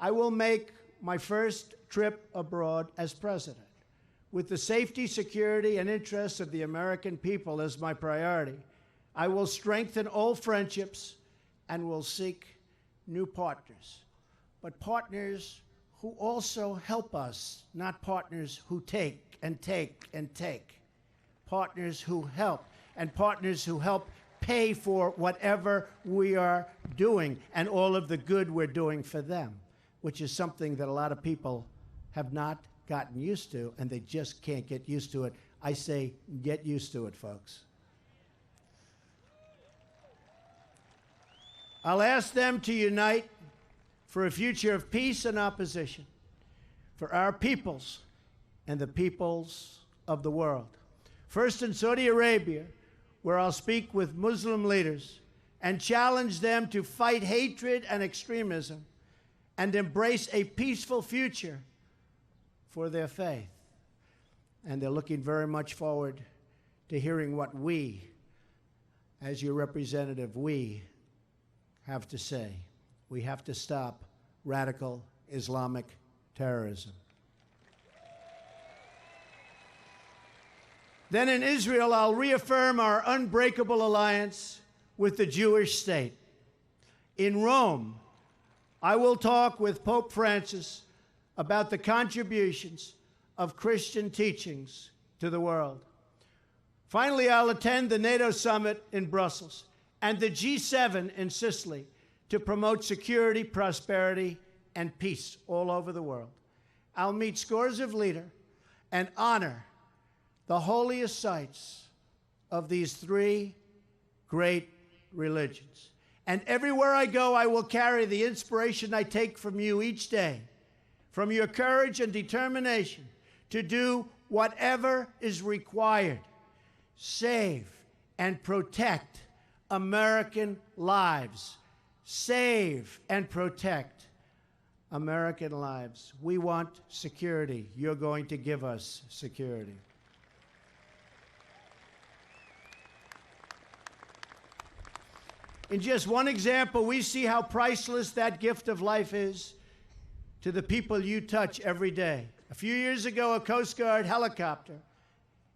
I will make my first trip abroad as president, with the safety, security, and interests of the American people as my priority. I will strengthen old friendships and will seek new partners, but partners who also help us, not partners who take and take and take. Partners who help, and partners who help pay for whatever we are doing and all of the good we're doing for them, which is something that a lot of people have not gotten used to, and they just can't get used to it. I say, get used to it, folks. I'll ask them to unite for a future of peace and opposition, for our peoples and the peoples of the world. First in Saudi Arabia, where I'll speak with Muslim leaders and challenge them to fight hatred and extremism and embrace a peaceful future for their faith. And they're looking very much forward to hearing what we, as your representative, we have to say. We have to stop radical Islamic terrorism. Then in Israel, I'll reaffirm our unbreakable alliance with the Jewish state. In Rome, I will talk with Pope Francis about the contributions of Christian teachings to the world. Finally, I'll attend the NATO summit in Brussels and the G7 in Sicily to promote security, prosperity, and peace all over the world. I'll meet scores of leaders and honor the holiest sites of these three great religions. And everywhere I go, I will carry the inspiration I take from you each day, from your courage and determination to do whatever is required. Save and protect American lives. Save and protect American lives. We want security. You're going to give us security. In just one example, we see how priceless that gift of life is to the people you touch every day. A few years ago, a Coast Guard helicopter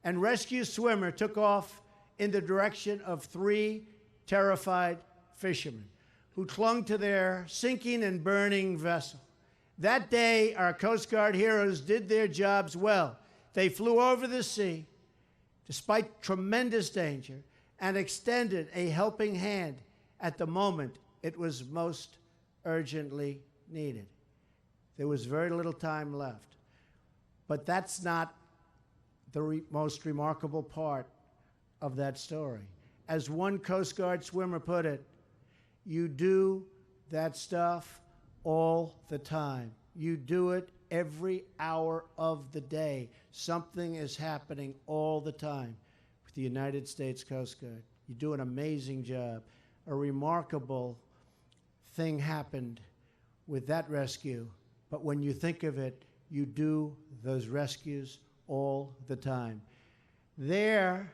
and rescue swimmer took off in the direction of 3 terrified fishermen who clung to their sinking and burning vessel. That day, our Coast Guard heroes did their jobs well. They flew over the sea, despite tremendous danger, and extended a helping hand at the moment it was most urgently needed. There was very little time left. But that's not the most remarkable part of that story. As one Coast Guard swimmer put it, you do that stuff all the time. You do it every hour of the day. Something is happening all the time with the United States Coast Guard. You do an amazing job. A remarkable thing happened with that rescue, but when you think of it, you do those rescues all the time. There,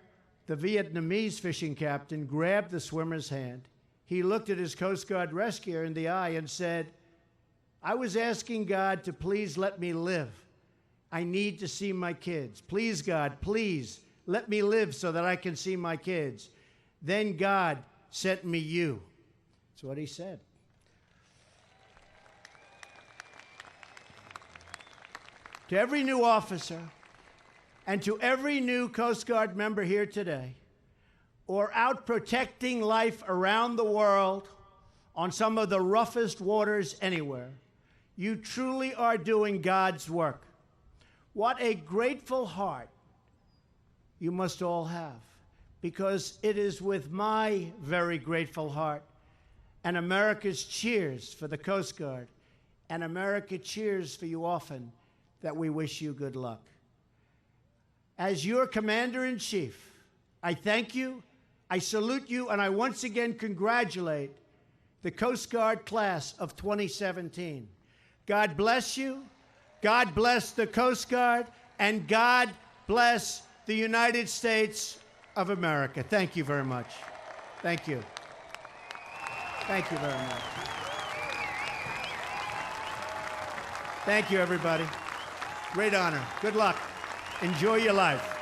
the Vietnamese fishing captain grabbed the swimmer's hand. He looked at his Coast Guard rescuer in the eye and said, "I was asking God to please let me live. I need to see my kids. Please, God, please let me live so that I can see my kids. Then God sent me you." That's what he said. To every new officer and to every new Coast Guard member here today, or out protecting life around the world on some of the roughest waters anywhere, you truly are doing God's work. What a grateful heart you must all have, because it is with my very grateful heart and America's cheers for the Coast Guard and America cheers for you often that we wish you good luck. As your Commander-in-Chief, I thank you, I salute you, and I once again congratulate the Coast Guard class of 2017. God bless you, God bless the Coast Guard, and God bless the United States of America. Thank you very much. Thank you. Thank you very much. Thank you, everybody. Great honor. Good luck. Enjoy your life.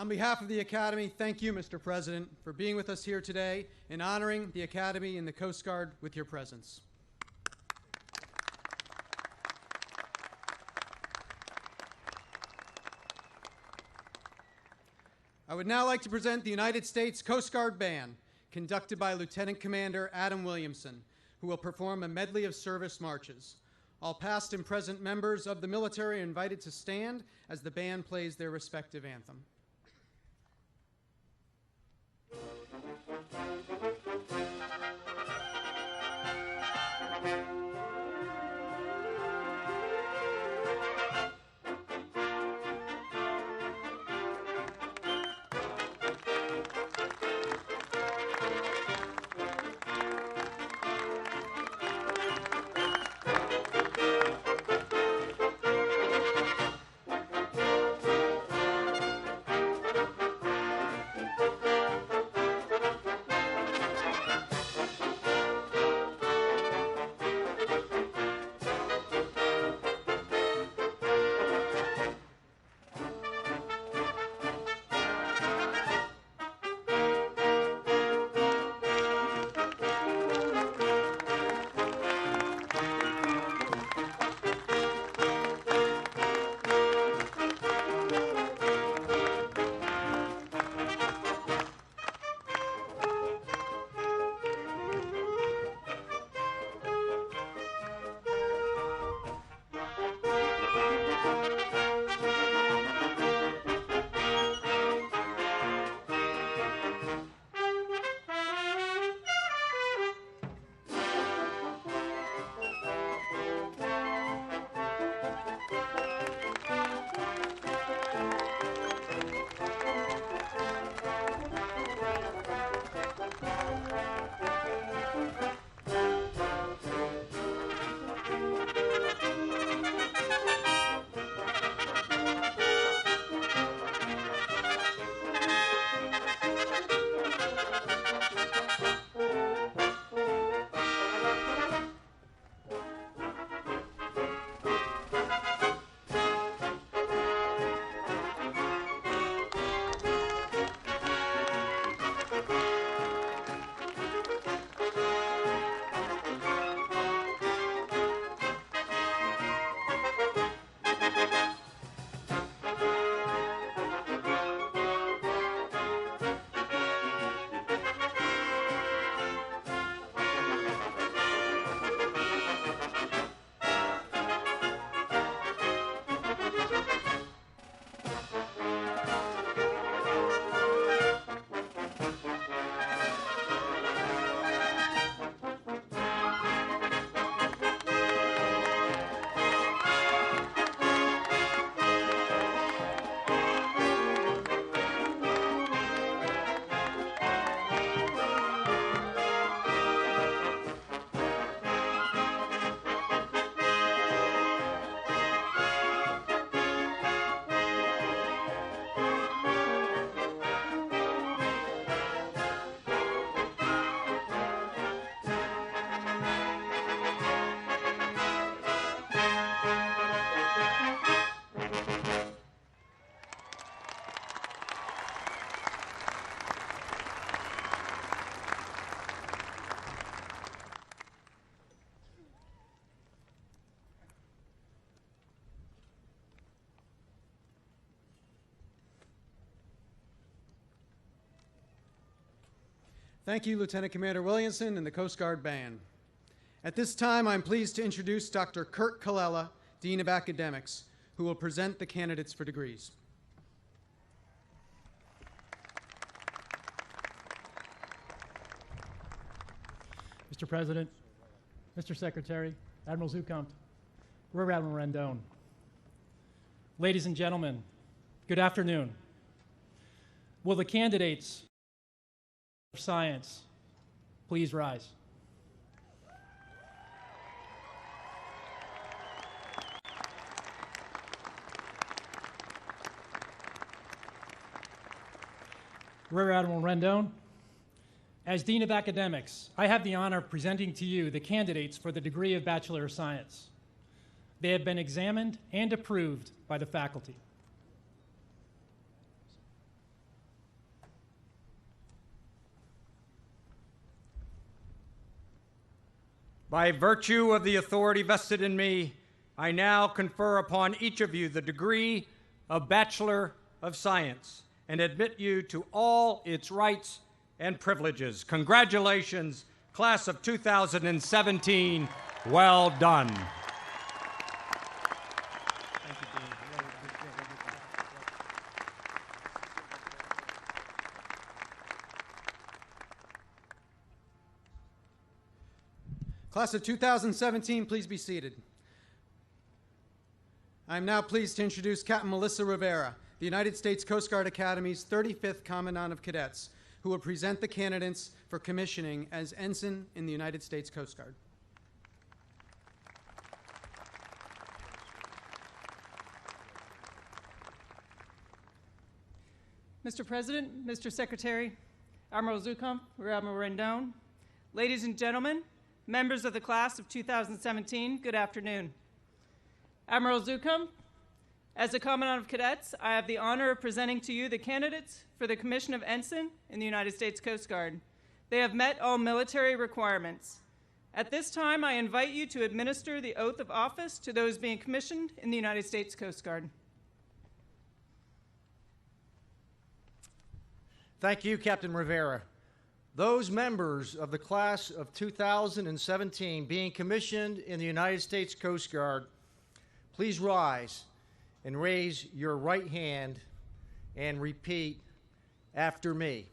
On behalf of the Academy, thank you, Mr. President, for being with us here today and honoring the Academy and the Coast Guard with your presence. I would now like to present the United States Coast Guard Band, conducted by Lieutenant Commander Adam Williamson, who will perform a medley of service marches. All past and present members of the military are invited to stand as the band plays their respective anthem. Thank you, Lieutenant Commander Williamson and the Coast Guard Band. At this time, I'm pleased to introduce Dr. Kurt Colella, Dean of Academics, who will present the candidates for degrees. Mr. President, Mr. Secretary, Admiral Zukunft, Rear Admiral Rendon. Ladies and gentlemen, good afternoon. Will the candidates for science please rise? Rear Admiral Rendon, as Dean of Academics, I have the honor of presenting to you the candidates for the degree of Bachelor of Science. They have been examined and approved by the faculty. By virtue of the authority vested in me, I now confer upon each of you the degree of Bachelor of Science and admit you to all its rights and privileges. Congratulations, class of 2017. Well done. Class of 2017, please be seated. I am now pleased to introduce Captain Melissa Rivera, the United States Coast Guard Academy's 35th Commandant of Cadets, who will present the candidates for commissioning as Ensign in the United States Coast Guard. Mr. President, Mr. Secretary, Admiral Zukunft, Rear Admiral Rendon, ladies and gentlemen, members of the class of 2017, good afternoon. Admiral Zukunft, as the Commandant of Cadets, I have the honor of presenting to you the candidates for the commission of Ensign in the United States Coast Guard. They have met all military requirements. At this time, I invite you to administer the oath of office to those being commissioned in the United States Coast Guard. Thank you, Captain Rivera. Those members of the class of 2017 being commissioned in the United States Coast Guard, please rise and raise your right hand and repeat after me.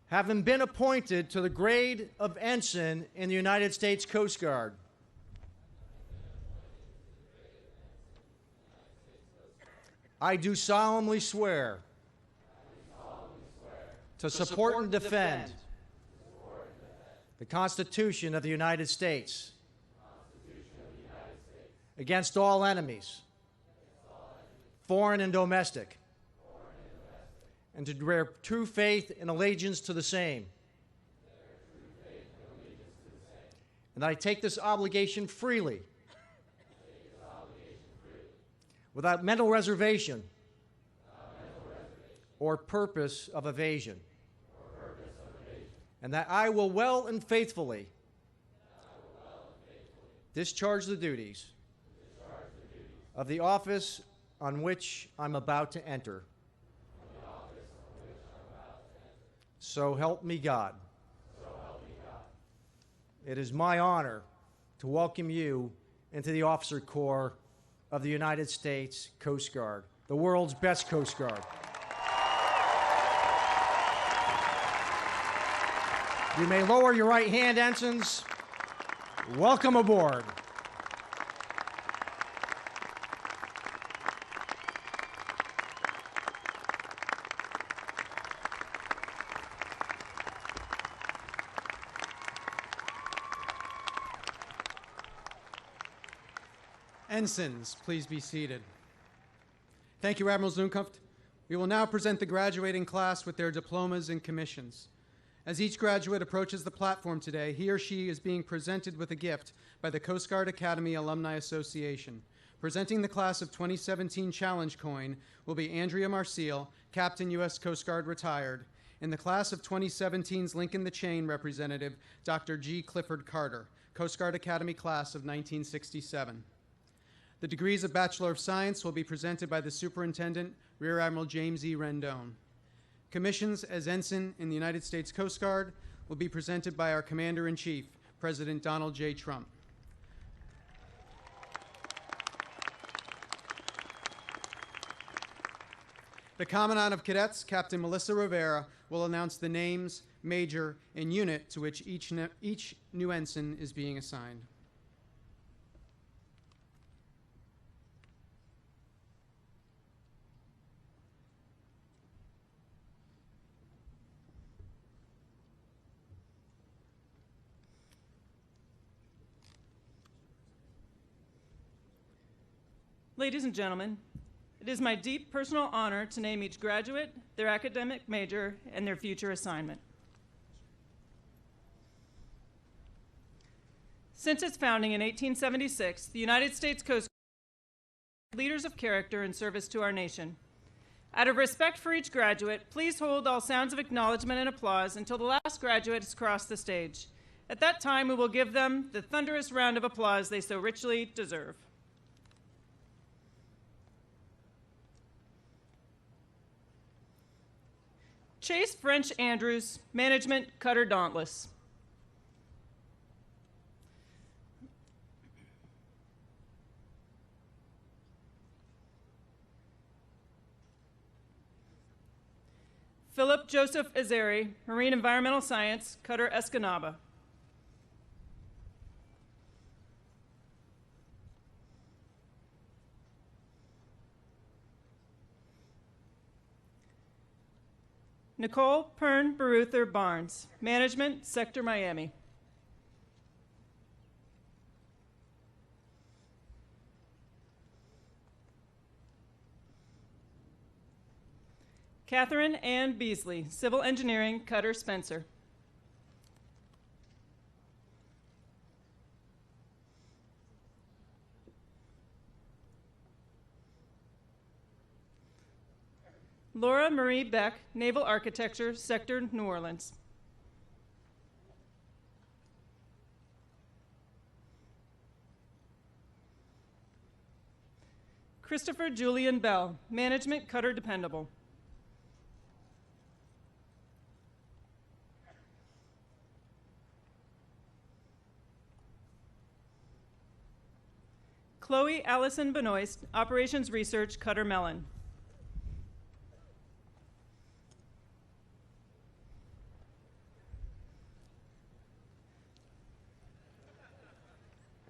Having been appointed to the grade of Ensign in the United States Coast Guard, I do solemnly swear to support and defend the Constitution of the United States against all enemies, foreign and domestic, and to bear true faith and allegiance to the same. And I take this obligation freely, without mental reservation or purpose of evasion. And that I will well and faithfully discharge the duties of the office on which I'm about to enter. So help me God. It is my honor to welcome you into the officer corps of the United States Coast Guard, the world's best Coast Guard. You may lower your right hand, ensigns. Welcome aboard. Ensigns, please be seated. Thank you, Admiral Zukunft. We will now present the graduating class with their diplomas and commissions. As each graduate approaches the platform today, he or she is being presented with a gift by the Coast Guard Academy Alumni Association. Presenting the class of 2017 Challenge Coin will be Andrea Marcial, Captain U.S. Coast Guard retired, and the class of 2017's Lincoln the Chain representative, Dr. G. Clifford Carter, Coast Guard Academy class of 1967. The degrees of Bachelor of Science will be presented by the Superintendent, Rear Admiral James E. Rendon. Commissions as Ensign in the United States Coast Guard will be presented by our Commander-in-Chief, President Donald J. Trump. The Commandant of Cadets, Captain Melissa Rivera, will announce the names, major, and unit to which each new ensign is being assigned. Ladies and gentlemen, it is my deep personal honor to name each graduate, their academic major, and their future assignment. Since its founding in 1876, the United States Coast Guard leaders of character and service to our nation. Out of respect for each graduate, please hold all sounds of acknowledgement and applause until the last graduate has crossed the stage. At that time, we will give them the thunderous round of applause they so richly deserve. Chase French Andrews, Management, Cutter Dauntless. Philip Joseph Azeri, Marine Environmental Science, Cutter Escanaba. Nicole Pern Baruther Barnes, Management, Sector Miami. Catherine Ann Beasley, Civil Engineering, Cutter Spencer. Laura Marie Beck, Naval Architecture, Sector New Orleans. Christopher Julian Bell, Management, Cutter Dependable. Chloe Allison Benoist, Operations Research, Cutter Mellon.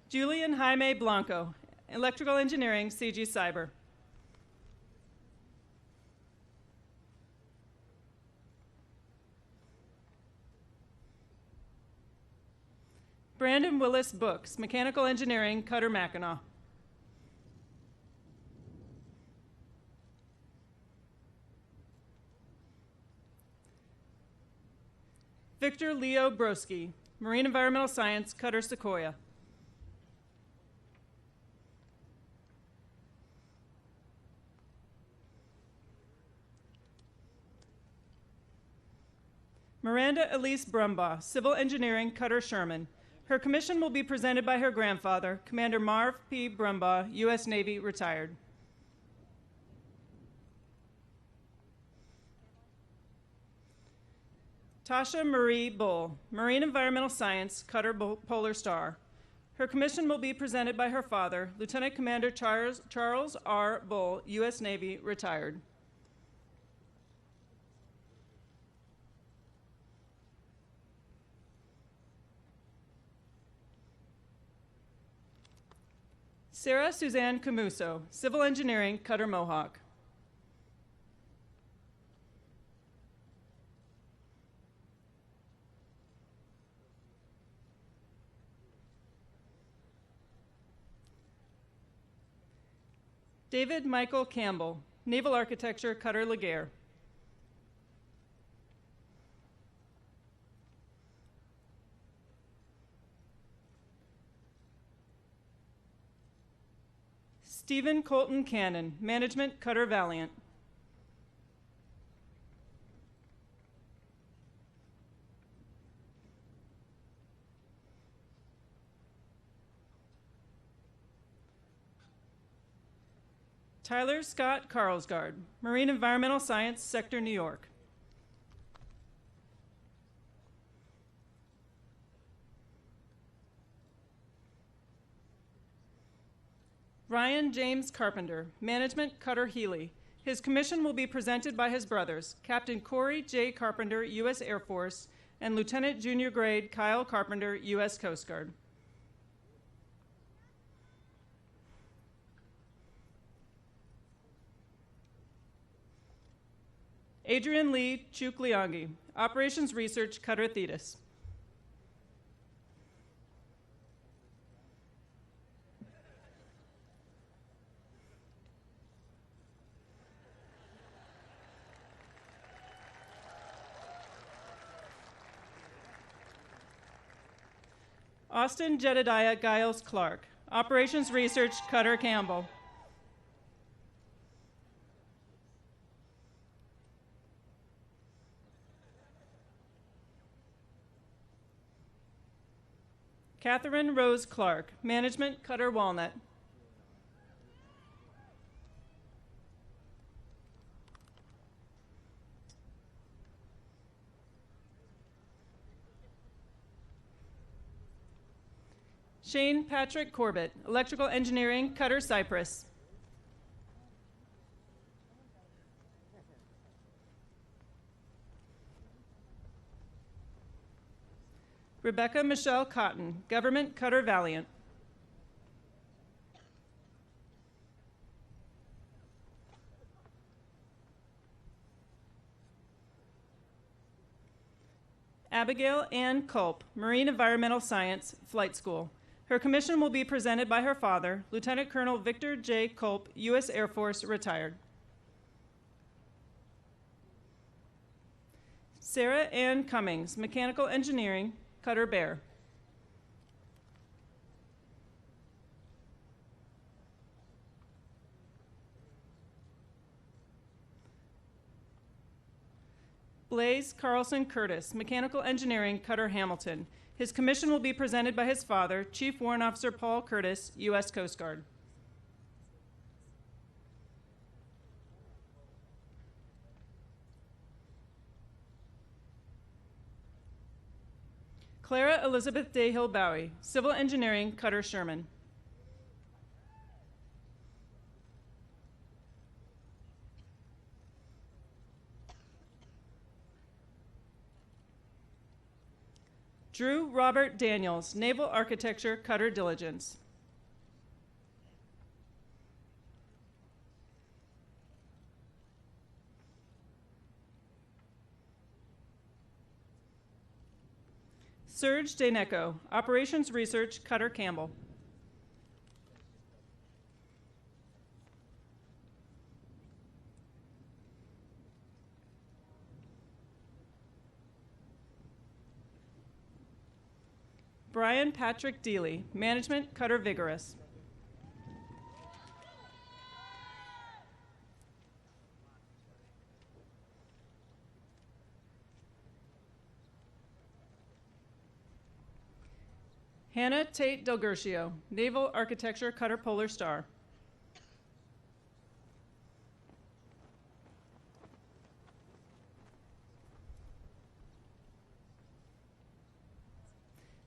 Julian Jaime Blanco, Electrical Engineering, CG Cyber. Brandon Willis Books, Mechanical Engineering, Cutter Mackinac. Victor Leo Broski, Marine Environmental Science, Cutter Sequoia. Miranda Elise Brumbaugh, Civil Engineering, Cutter Sherman. Her commission will be presented by her grandfather, Commander Marv P. Brumbaugh, U.S. Navy, retired. Tasha Marie Bull, Marine Environmental Science, Cutter Polar Star. Her commission will be presented by her father, Lieutenant Commander Charles R. Bull, U.S. Navy, retired. Sarah Suzanne Camuso, Civil Engineering, Cutter Mohawk. David Michael Campbell, Naval Architecture, Cutter Laguerre. Stephen Colton Cannon, Management, Cutter Valiant. Tyler Scott Carlsgard, Marine Environmental Science, Sector New York. Ryan James Carpenter, Management, Cutter Healy, His commission will be presented by his brothers, Captain Corey J. Carpenter, U.S. Air Force, and Lieutenant Junior Grade Kyle Carpenter, U.S. Coast Guard. Adrian Lee Chukliangi, Operations Research, Cutter Thetis. Austin Jedediah Giles Clark, Operations Research, Cutter Campbell. Catherine Rose Clark, Management, Cutter Walnut. Shane Patrick Corbett, Electrical Engineering, Cutter Cypress. Rebecca Michelle Cotton, Government, Cutter Valiant. Abigail Ann Culp, Marine Environmental Science, Flight School. Her commission will be presented by her father, Lieutenant Colonel Victor J. Culp, U.S. Air Force, retired. Sarah Ann Cummings, Mechanical Engineering, Cutter Bear. Blaze Carlson Curtis, Mechanical Engineering, Cutter Hamilton. His commission will be presented by his father, Chief Warrant Officer Paul Curtis, U.S. Coast Guard. Clara Elizabeth Dayhill Bowie, Civil Engineering, Cutter Sherman. Drew Robert Daniels, Naval Architecture, Cutter Diligence. Serge Daneco, Operations Research, Cutter Campbell. Brian Patrick Deely, Management, Cutter Vigorous. Hannah Tate Delgercio, Naval Architecture, Cutter Polar Star.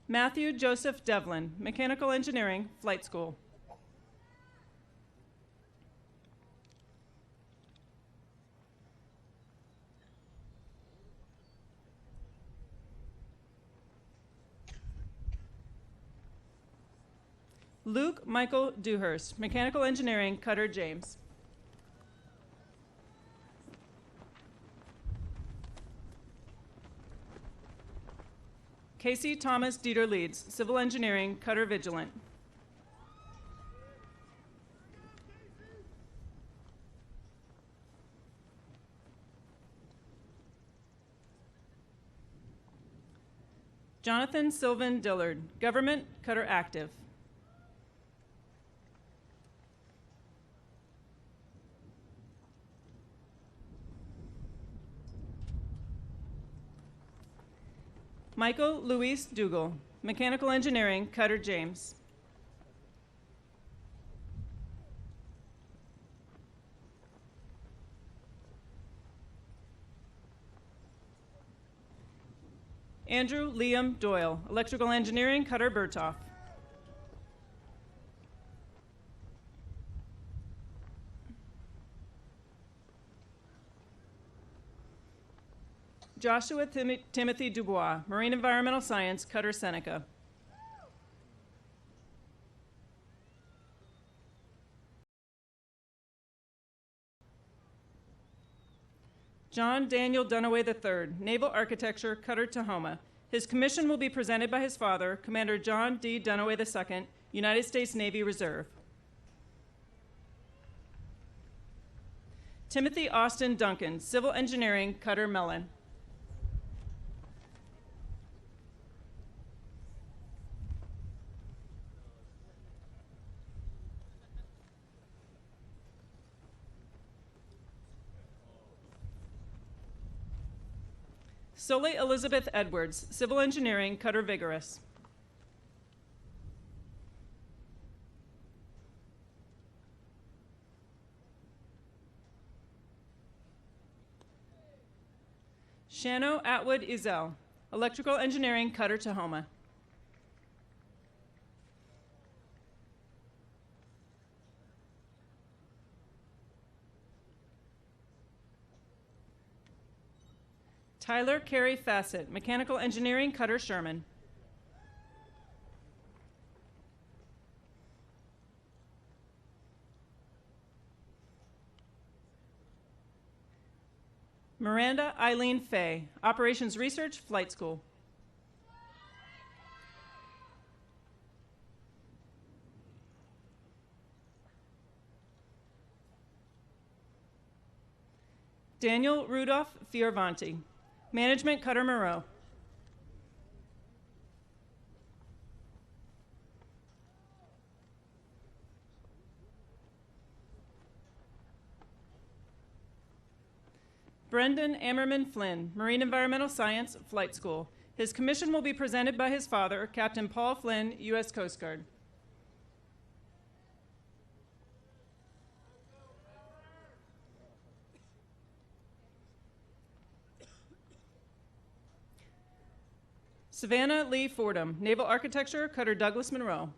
Matthew Joseph Devlin, Mechanical Engineering, Flight School. Luke Michael Dewhurst, Mechanical Engineering, Cutter James. Casey Thomas Dieter Leeds, Civil Engineering, Cutter Vigilant. Jonathan Sylvan Dillard, Government, Cutter Active. Michael Luis Dougal, Mechanical Engineering, Cutter James. Andrew Liam Doyle, Electrical Engineering, Cutter Berthoff. Joshua Timothy Dubois, Marine Environmental Science, Cutter Seneca. John Daniel Dunaway III, Naval Architecture, Cutter Tahoma. His commission will be presented by his father, Commander John D. Dunaway II, United States Navy Reserve. Timothy Austin Duncan, Civil Engineering, Cutter Mellon. Soleil Elizabeth Edwards, Civil Engineering, Cutter Vigorous. Shano Atwood Ezel, Electrical Engineering, Cutter Tahoma. Tyler Carey Fassett, Mechanical Engineering, Cutter Sherman. Miranda Eileen Fay, Operations Research, Flight School. Daniel Rudolph Fioravanti, Management, Cutter Moreau. Brendan Ammerman Flynn, Marine Environmental Science, Flight School. His commission will be presented by his father, Captain Paul Flynn, U.S. Coast Guard. Savannah Lee Fordham, Naval Architecture, Cutter Douglas Monroe.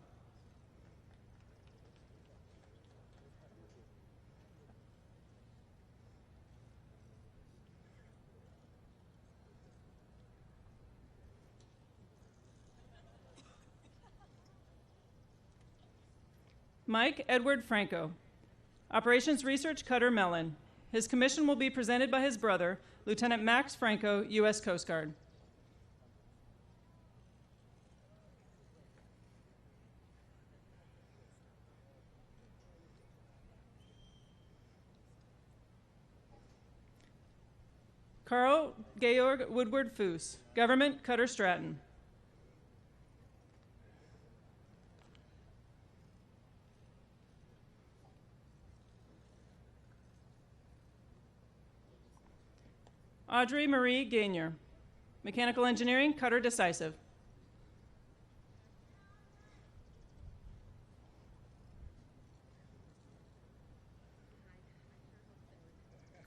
Mike Edward Franco, Operations Research, Cutter Mellon. His commission will be presented by his brother, Lieutenant Max Franco, U.S. Coast Guard. Carl Georg Woodward Foos, Government, Cutter Stratton. Audrey Marie Gainier, Mechanical Engineering, Cutter Decisive.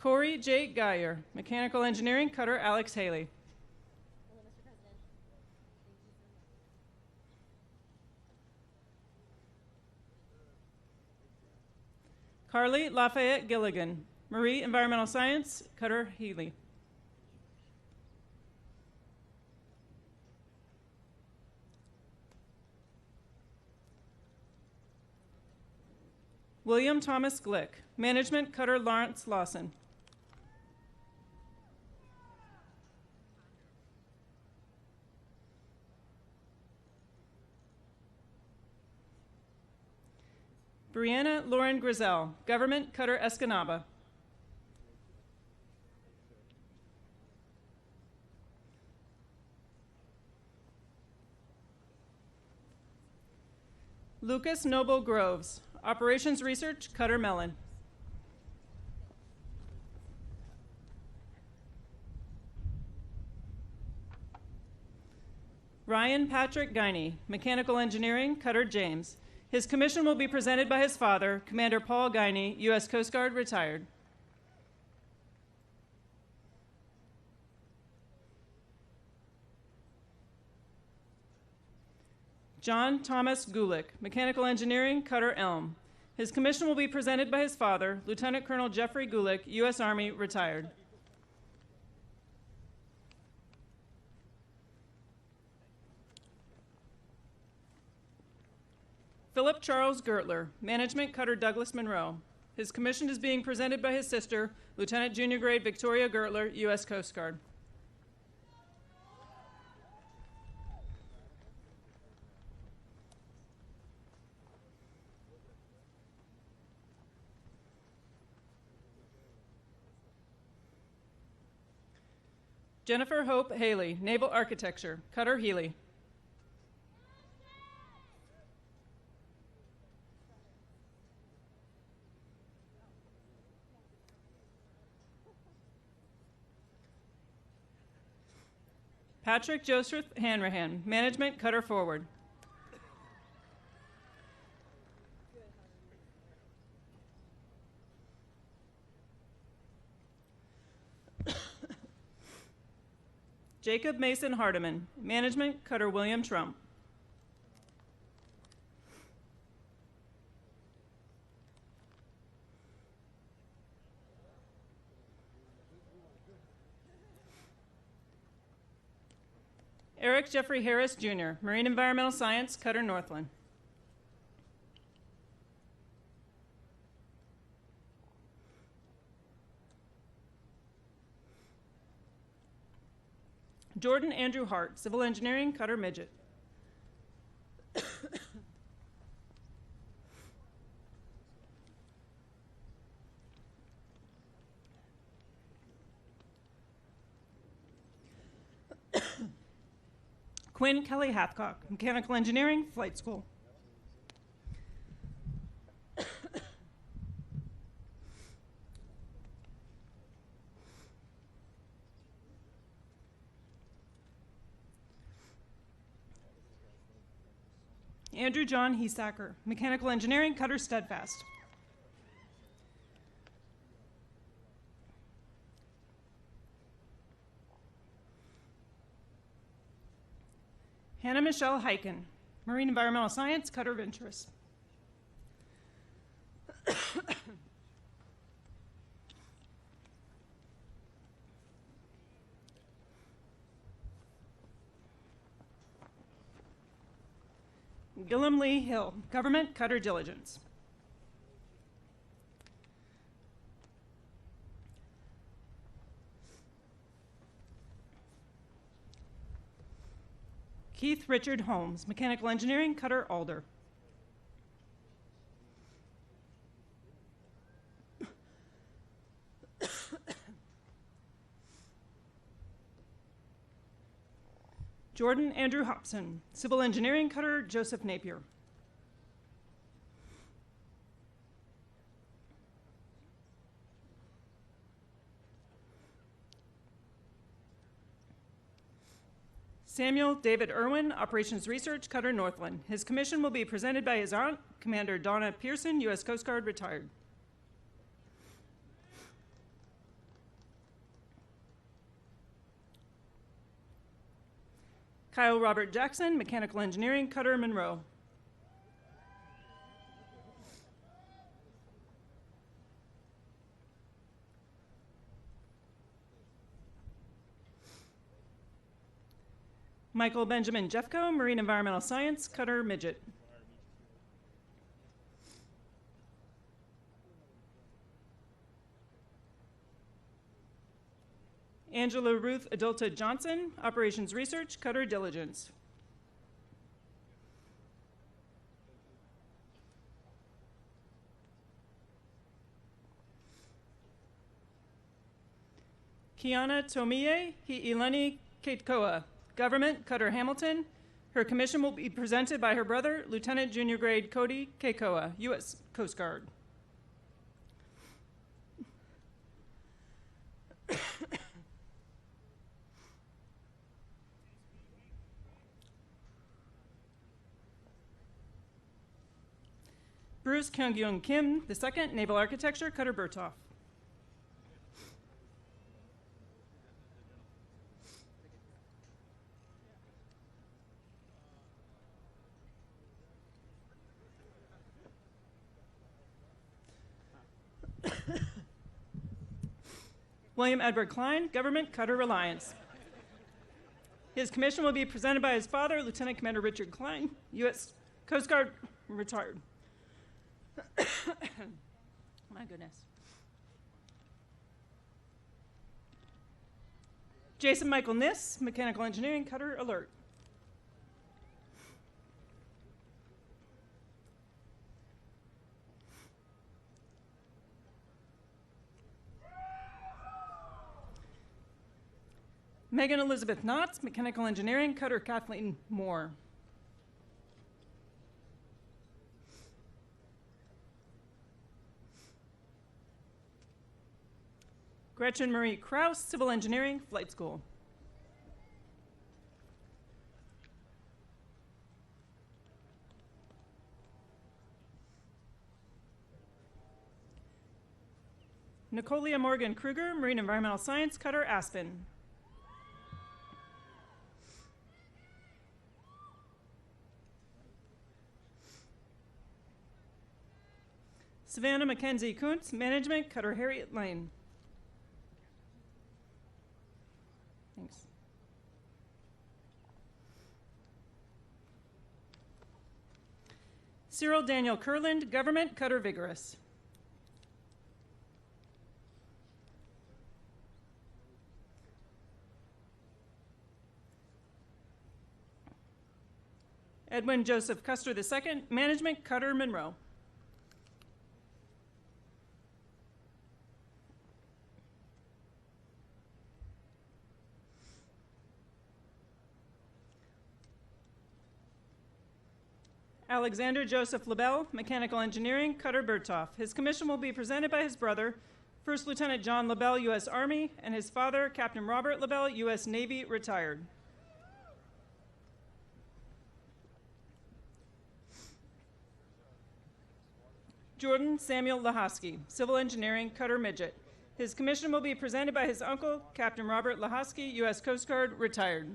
Corey J. Geyer, Mechanical Engineering, Cutter Alex Haley. Carly Lafayette Gilligan, Marine Environmental Science, Cutter Healy. William Thomas Glick, Management, Cutter Lawrence Lawson. Brianna Lauren Grizel, Government, Cutter Escanaba. Lucas Noble Groves, Operations Research, Cutter Mellon. Ryan Patrick Guiney, Mechanical Engineering, Cutter James. His commission will be presented by his father, Commander Paul Guiney, U.S. Coast Guard, retired. John Thomas Gulick, Mechanical Engineering, Cutter Elm. His commission will be presented by his father, Lieutenant Colonel Jeffrey Gulick, U.S. Army, retired. Philip Charles Gertler, Management Cutter Douglas Monroe. His commission is being presented by his sister, Lieutenant Junior Grade Victoria Gertler, U.S. Coast Guard. Jennifer Hope Haley, Naval Architecture, Cutter Healy. Patrick Joseph Hanrahan, Management Cutter Forward. Jacob Mason Hardiman, Management Cutter William Trump. Eric Jeffrey Harris, Jr., Marine Environmental Science, Cutter Northland. Jordan Andrew Hart, Civil Engineering, Cutter Midget. Quinn Kelly Hathcock, Mechanical Engineering, Flight School. Andrew John Hesacker, Mechanical Engineering, Cutter Steadfast. Hannah Michelle Heiken, Marine Environmental Science, Cutter Venturous. Gillum Lee Hill, Government, Cutter Diligence. Keith Richard Holmes, Mechanical Engineering, Cutter Alder. Jordan Andrew Hobson, Civil Engineering, Cutter Joseph Napier. Samuel David Irwin, Operations Research, Cutter Northland. His commission will be presented by his aunt, Commander Donna Pearson, U.S. Coast Guard, retired. Kyle Robert Jackson, Mechanical Engineering, Cutter Monroe. Michael Benjamin Jeffco, Marine Environmental Science, Cutter Midget. Angela Ruth Adulta Johnson, Operations Research, Cutter Diligence. Kiana Tomie Hi'ilani Keitkoa, Government, Cutter Hamilton. Her commission will be presented by her brother, Lieutenant Junior Grade Cody Keikoa, U.S. Coast Guard. Bruce Kyung-Young Kim, II, Naval Architecture, Cutter Berthoff. William Edward Klein, Government, Cutter Reliance. His commission will be presented by his father, Lieutenant Commander Richard Klein, U.S. Coast Guard retired. My goodness. Jason Michael Niss, mechanical engineering, cutter, alert. Megan Elizabeth Knotts, mechanical engineering, cutter, Kathleen Moore. Gretchen Marie Kraus, civil engineering, flight school. Nicolia Morgan Kruger, marine environmental science, cutter, Aspen. Savannah Mackenzie Kuntz, management, cutter, Harriet Lane. Thanks. Cyril Daniel Kurland, government, cutter, Vigorous. Edwin Joseph Custer II, management, cutter, Monroe. Alexander Joseph LaBelle, mechanical engineering, cutter, Berthoff. His commission will be presented by his brother, First Lieutenant John LaBelle, U.S. Army, and his father, Captain Robert LaBelle, U.S. Navy, retired. Jordan Samuel Lahosky, civil engineering, cutter, Midget. His commission will be presented by his uncle, Captain Robert Lahosky, U.S. Coast Guard, retired.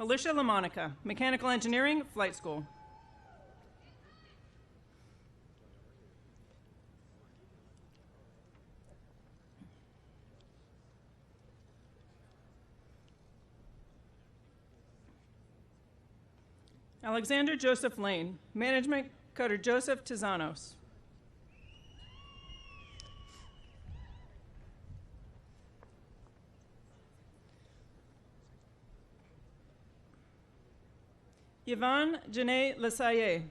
Alicia LaMonica, mechanical engineering, flight school. Alexander Joseph Lane, management, cutter, Joseph Tizanos. Yvonne Janae Lesaye,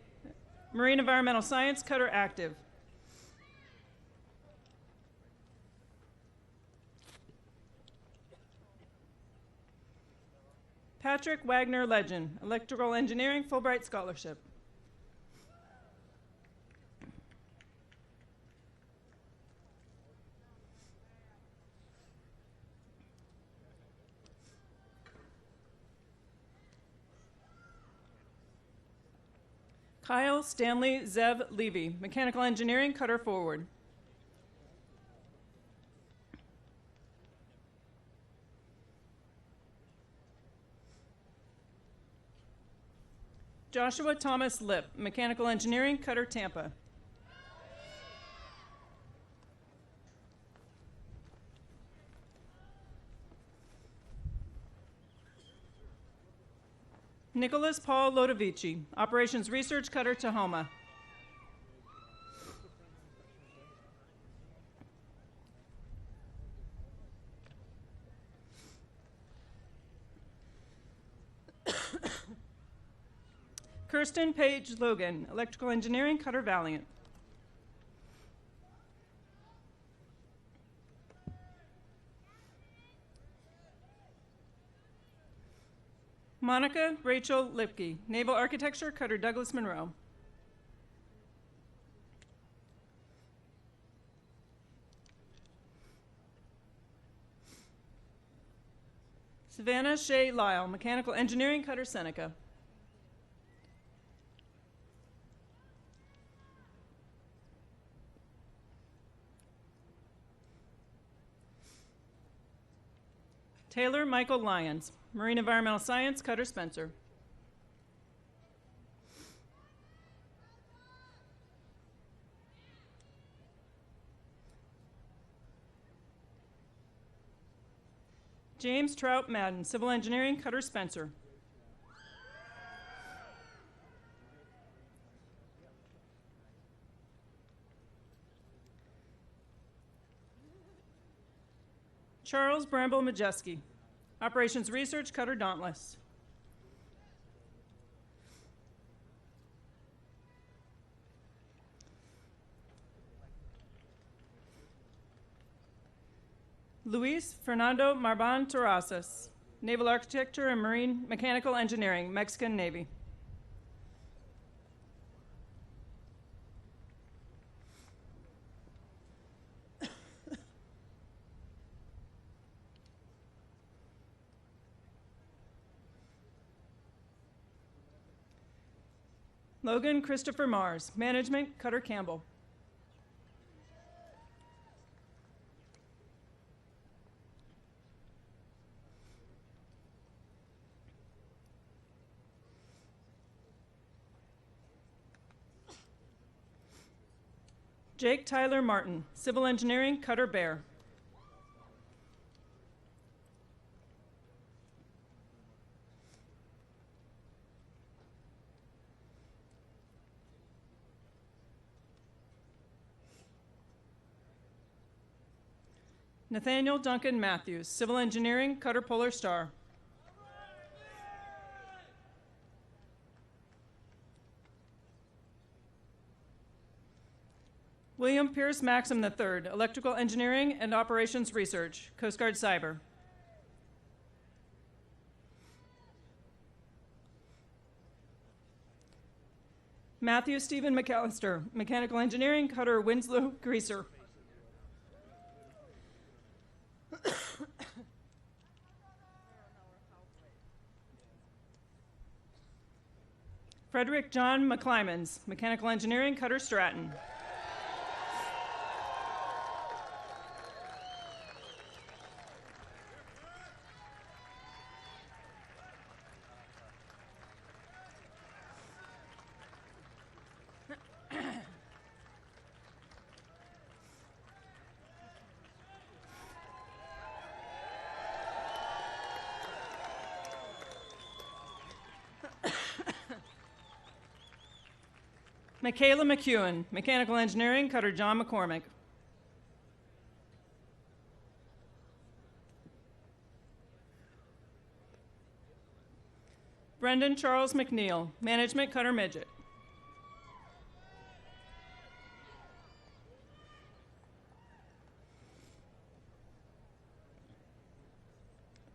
marine environmental science, cutter, Active. Patrick Wagner Legend, electrical engineering, Fulbright scholarship. Kyle Stanley Zev Levy, mechanical engineering, cutter, forward. Joshua Thomas Lip, mechanical engineering, cutter, Tampa. Nicholas Paul Lodovici, operations research, cutter, Tahoma. Kirsten Page Logan, electrical engineering, cutter, Valiant. Monica Rachel Lipke, naval architecture, cutter, Douglas Monroe. Savannah Shea Lyle, mechanical engineering, cutter, Seneca. Taylor Michael Lyons, Marine Environmental Science, Cutter Spencer. James Trout Madden, Civil Engineering, Cutter Spencer. Charles Bramble Majeski, Operations Research, Cutter Dauntless. Luis Fernando Marban Terrazas, Naval Architecture and Marine Mechanical Engineering, Mexican Navy. Logan Christopher Mars, Management, Cutter Campbell. Jake Tyler Martin, Civil Engineering, Cutter Bear. Nathaniel Duncan Matthews, Civil Engineering, Cutter Polar Star. William Pierce Maxim III, Electrical Engineering and Operations Research, Coast Guard Cyber. Matthew Stephen McAllister, Mechanical Engineering, Cutter Winslow Greaser. Frederick John McClymans, Mechanical Engineering, Cutter Stratton. Michaela McEwen, Mechanical Engineering, Cutter John McCormick. Brendan Charles McNeil, Management, Cutter Midget.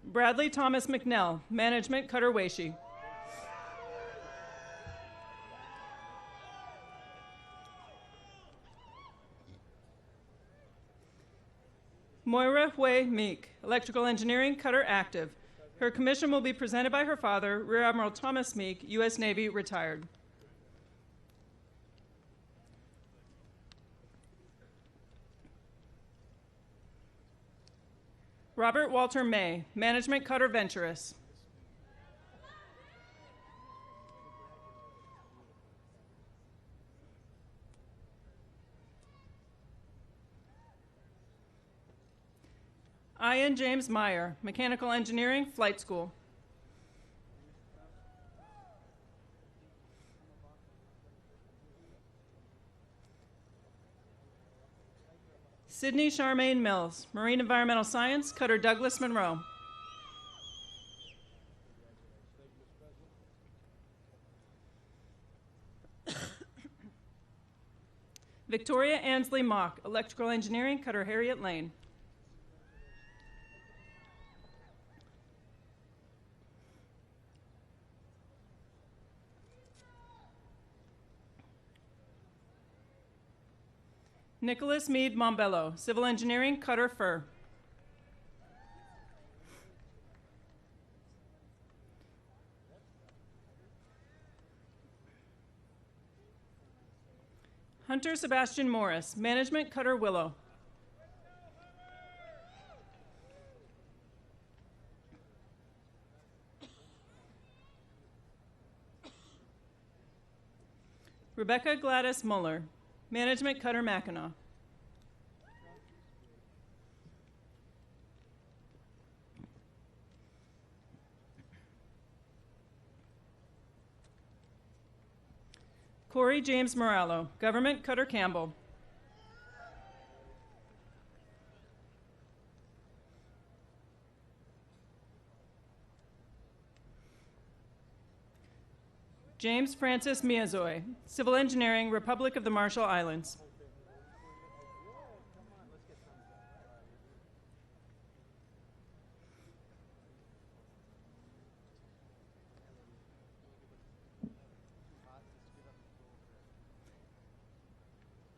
Bradley Thomas McNell, Management, Cutter Weishi. Moira Hui Meek, Electrical Engineering, Cutter Active. Her commission will be presented by her father, Rear Admiral Thomas Meek, U.S. Navy, retired. Robert Walter May, Management, Cutter Venturous. Ian James Meyer, Mechanical Engineering, Flight School. Sydney Charmaine Mills, Marine Environmental Science, Cutter Douglas Monroe. Victoria Ansley Mock, Electrical Engineering, Cutter Harriet Lane. Nicholas Meade Mombello, Civil Engineering, Cutter Fur. Hunter Sebastian Morris, Management, Cutter Willow. Rebecca Gladys Muller, Management Cutter Mackinac. Corey James Morallo, Government Cutter Campbell. James Francis Miazoy, Civil Engineering, Republic of the Marshall Islands.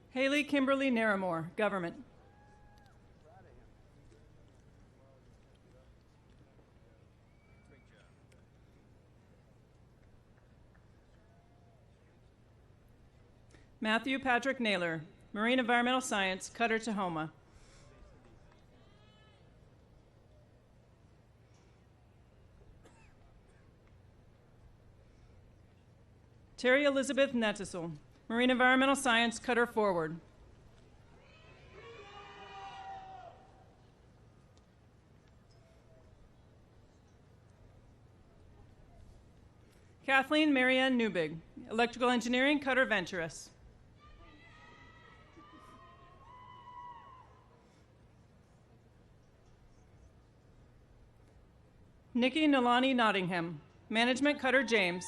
Haley Kimberly Naramore, Government. Matthew Patrick Naylor, Marine Environmental Science, Cutter Tahoma. Terry Elizabeth Nettisel, Marine Environmental Science, Cutter Forward. Kathleen Marianne Newbig, Electrical Engineering, Cutter Venturous. Nikki Nalani Nottingham, Management Cutter James.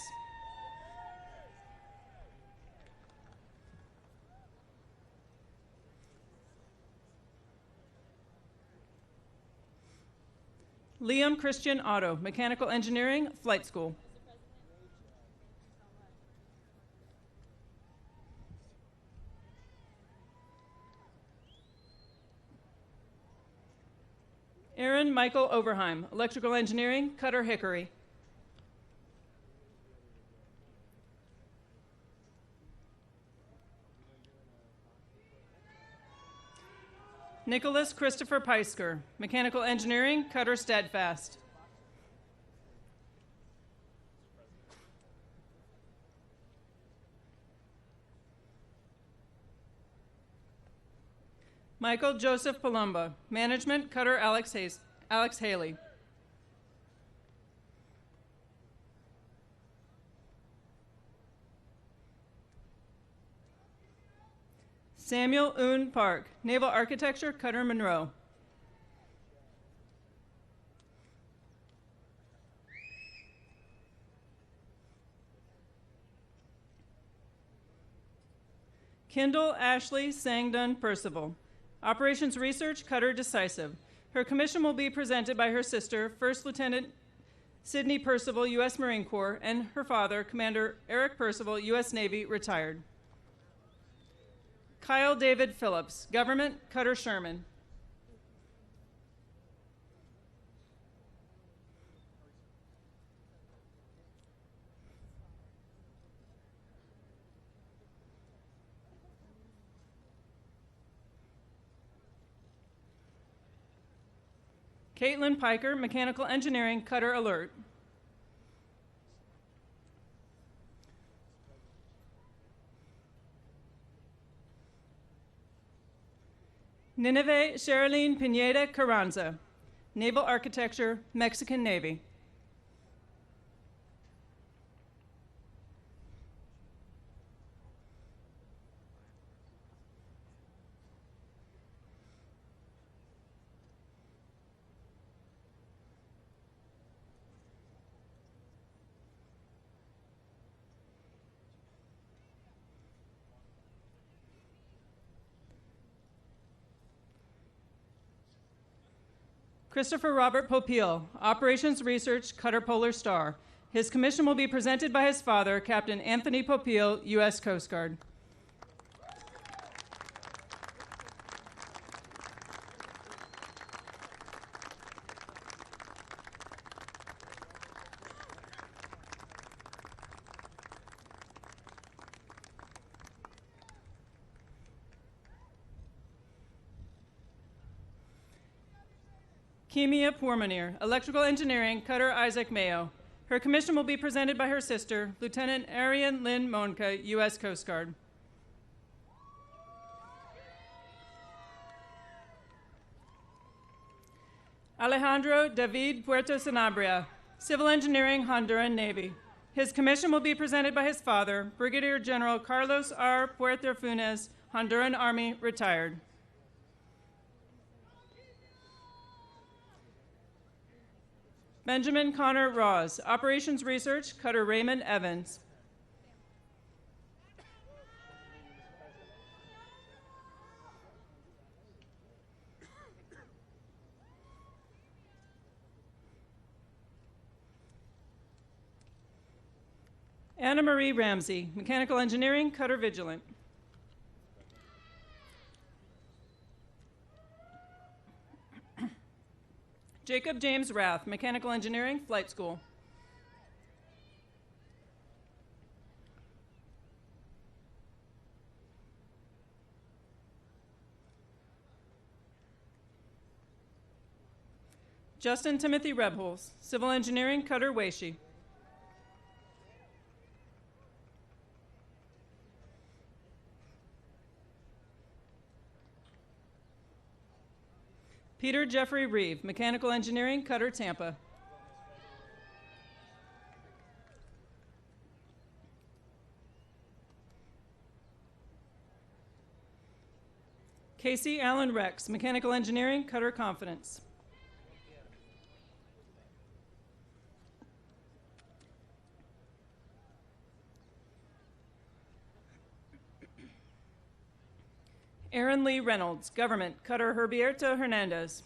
Liam Christian Otto, Mechanical Engineering, Flight School. Aaron Michael Overheim, Electrical Engineering, Cutter Hickory. Nicholas Christopher Peisker, Mechanical Engineering, Cutter Steadfast. Michael Joseph Palumba, Management, Cutter Alex Haley. Samuel Oon Park, Naval Architecture, Cutter Monroe. Kendall Ashley Sangdon Percival, Operations Research, Cutter Decisive. Her commission will be presented by her sister, First Lieutenant Sydney Percival, U.S. Marine Corps, and her father, Commander Eric Percival, U.S. Navy, retired. Kyle David Phillips, Government, Cutter Sherman. Caitlin Piker, Mechanical Engineering, Cutter Alert. Nineveh Sherilyn Pineda Carranza, Naval Architecture, Mexican Navy. Christopher Robert Popeil, Operations Research, Cutter Polar Star. His commission will be presented by his father, Captain Anthony Popeil, U.S. Coast Guard. Kimia Pormanier, Electrical Engineering, Cutter Isaac Mayo. Her commission will be presented by her sister, Lieutenant Arian Lynn Monca, U.S. Coast Guard. Alejandro David Puerto Sanabria, Civil Engineering, Honduran Navy. His commission will be presented by his father, Brigadier General Carlos R. Puerto Funes, Honduran Army, retired. Benjamin Connor Ross, Operations Research, Cutter Raymond Evans. Anna Marie Ramsey, Mechanical Engineering, Cutter Vigilant. Jacob James Rath, Mechanical Engineering, Flight School. Justin Timothy Rebholz, Civil Engineering, Cutter Weishi. Peter Jeffrey Reeve, Mechanical Engineering, Cutter Tampa. Casey Allen Rex, Mechanical Engineering, Cutter Confidence. Aaron Lee Reynolds, Government, Cutter Herberto Hernandez.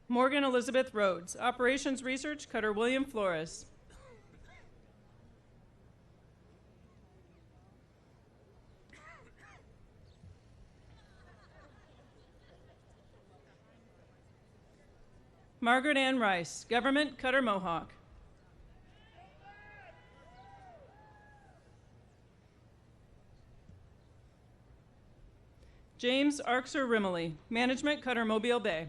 Morgan Elizabeth Rhodes, Operations Research, Cutter William Flores. Margaret Ann Rice, Government, Cutter Mohawk. James Arxer Rimley, Management, Cutter Mobile Bay.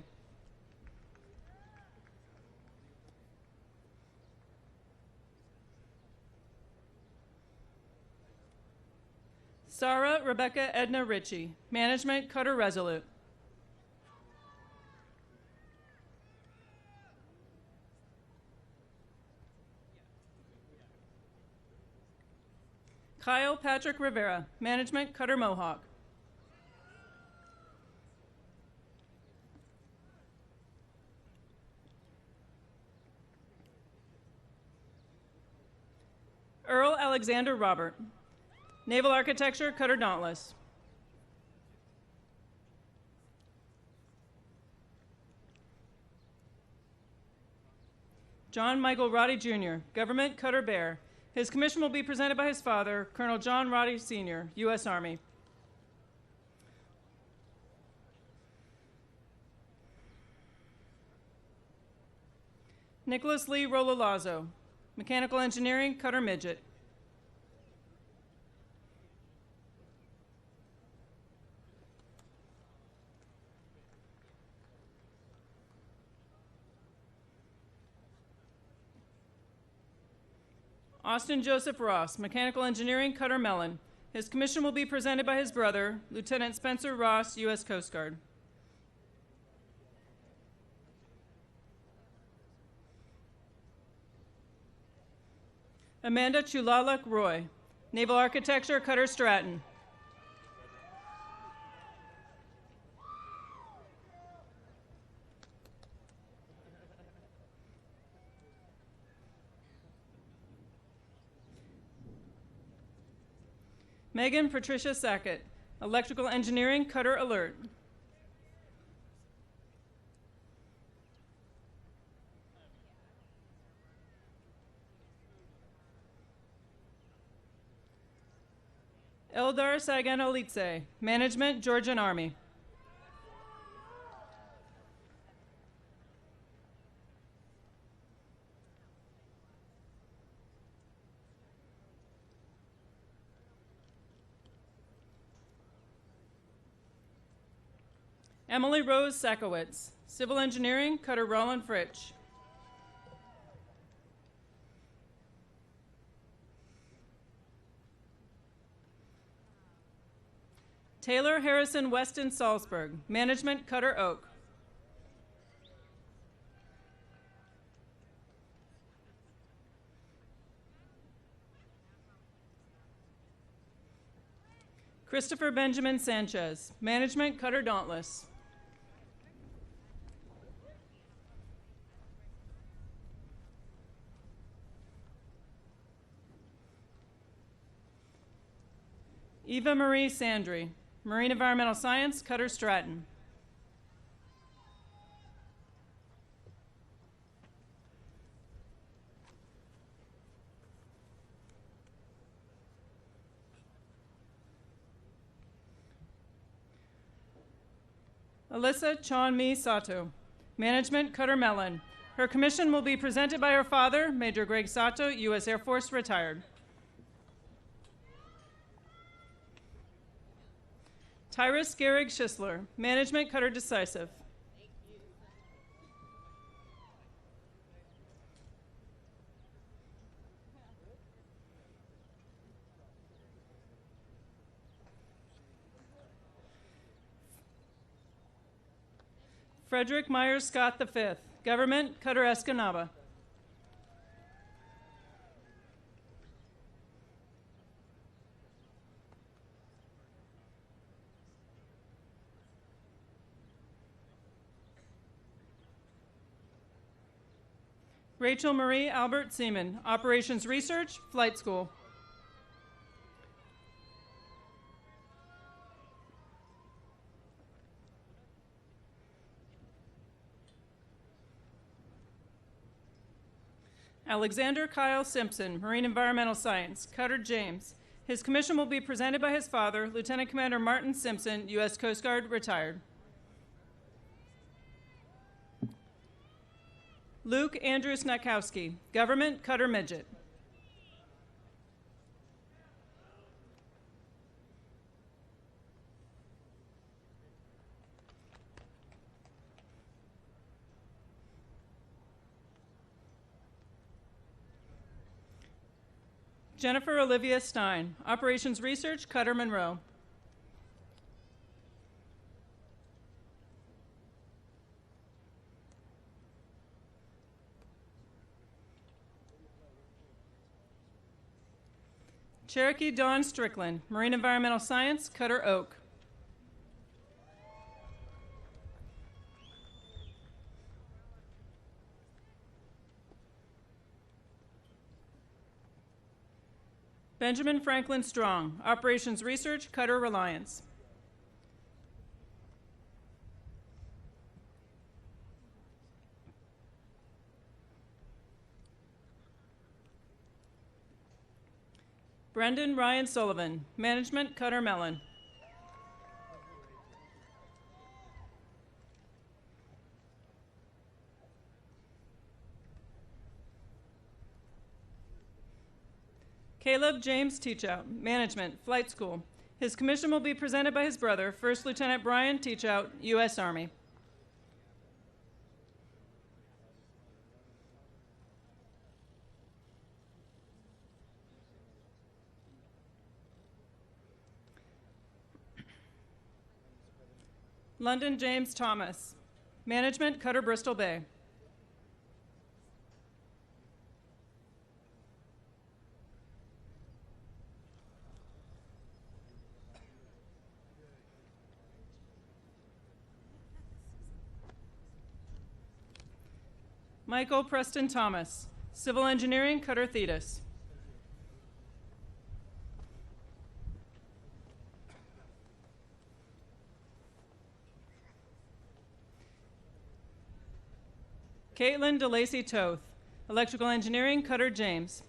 Sarah Rebecca Edna Ritchie, Management, Cutter Resolute. Kyle Patrick Rivera, Management, Cutter Mohawk. Earl Alexander Robert, Naval Architecture, Cutter Dauntless. John Michael Roddy Jr., Government, Cutter Bear. His commission will be presented by his father, Colonel John Roddy Sr., U.S. Army. Nicholas Lee Rololazzo, Mechanical Engineering, Cutter Midget. Austin Joseph Ross, Mechanical Engineering, Cutter Mellon. His commission will be presented by his brother, Lieutenant Spencer Ross, U.S. Coast Guard. Amanda Chulaluk Roy, Naval Architecture, Cutter Stratton. Megan Patricia Sackett, Electrical Engineering, Cutter Alert. Eldar Saganolitse, Management, Georgian Army. Emily Rose Sakowitz, Civil Engineering, Cutter Roland Fritsch. Taylor Harrison Weston Salzburg, Management, Cutter Oak. Christopher Benjamin Sanchez, Management, Cutter Dauntless. Eva Marie Sandry, Marine Environmental Science, Cutter Stratton. Alyssa Chon-Mi Sato, Management, Cutter Mellon. Her commission will be presented by her father, Major Greg Sato, U.S. Air Force, retired. Tyrus Gehrig Schisler, Management, Cutter Decisive. Frederick Myers Scott V, Government, Cutter Escanaba. Rachel Marie Albert Seaman, Operations Research, Flight School. Alexander Kyle Simpson, Marine Environmental Science, Cutter James. His commission will be presented by his father, Lieutenant Commander Martin Simpson, U.S. Coast Guard, retired. Luke Andrew Snakowski, Government, Cutter Midget. Jennifer Olivia Stein, Operations Research, Cutter Monroe. Cherokee Dawn Strickland, Marine Environmental Science, Cutter Oak. Benjamin Franklin Strong, Operations Research, Cutter Reliance. Brendan Ryan Sullivan, Management, Cutter Mellon. Caleb James Teachout, Management, Flight School. His commission will be presented by his brother, First Lieutenant Brian Teachout, U.S. Army. London James Thomas, Management, Cutter Bristol Bay. Michael Preston Thomas, Civil Engineering, Cutter Thetis. Caitlin DeLacy Toth, Electrical Engineering, Cutter James.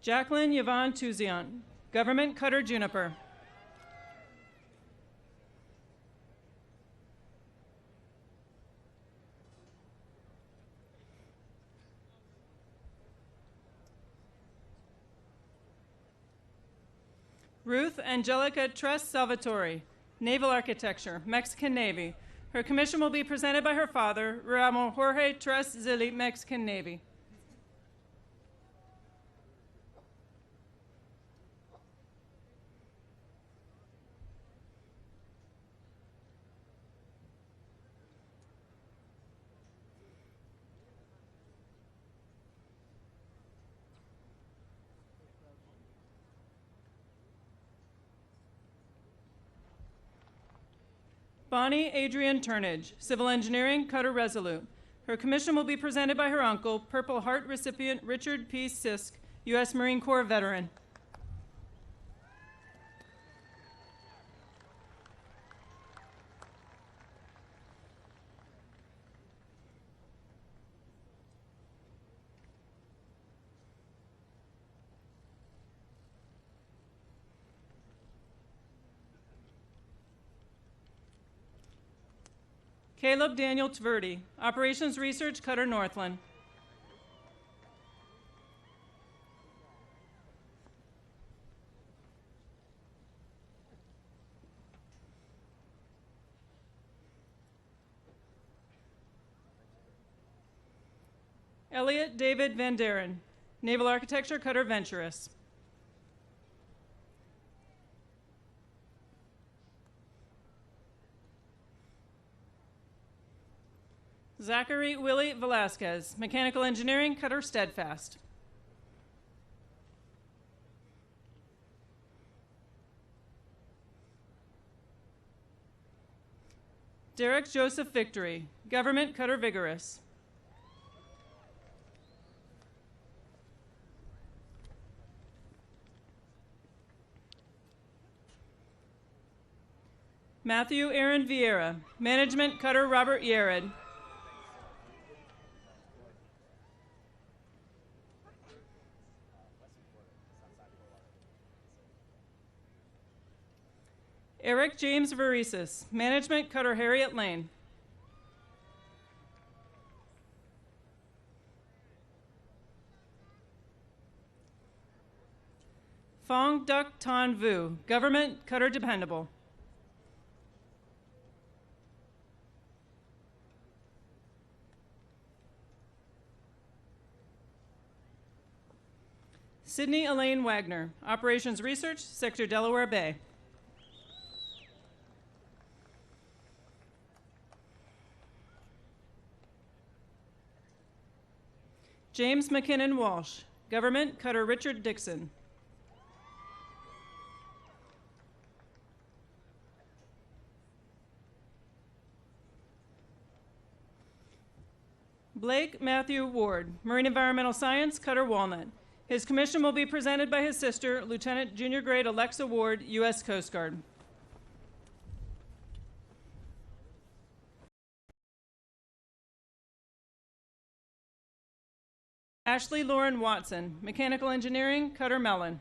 Jacqueline Yvonne Touziant, Government, Cutter Juniper. Ruth Angelica Tres Salvatore, Naval Architecture, Mexican Navy. Her commission will be presented by her father, Rear Admiral Jorge Tres Zilli, Mexican Navy. Bonnie Adrian Turnage, Civil Engineering, Cutter Resolute. Her commission will be presented by her uncle, Purple Heart recipient Richard P. Sisk, U.S. Marine Corps veteran. Caleb Daniel Tverdi, Operations Research, Cutter Northland. Elliot David Van Deren, Naval Architecture, Cutter Venturous. Zachary Willie Velasquez, Mechanical Engineering, Cutter Steadfast. Derek Joseph Victory, Government, Cutter Vigorous. Matthew Aaron Vieira, Management, Cutter Robert Yared. Eric James Varisis, Management, Cutter Harriet Lane. Fong Duc Tan Vu, Government, Cutter Dependable. Sydney Elaine Wagner, Operations Research, Sector Delaware Bay. James McKinnon Walsh, Government, Cutter Richard Dixon. Blake Matthew Ward, Marine Environmental Science, Cutter Walnut. His commission will be presented by his sister, Lieutenant Junior Grade Alexa Ward, U.S. Coast Guard. Ashley Lauren Watson, Mechanical Engineering, Cutter Mellon.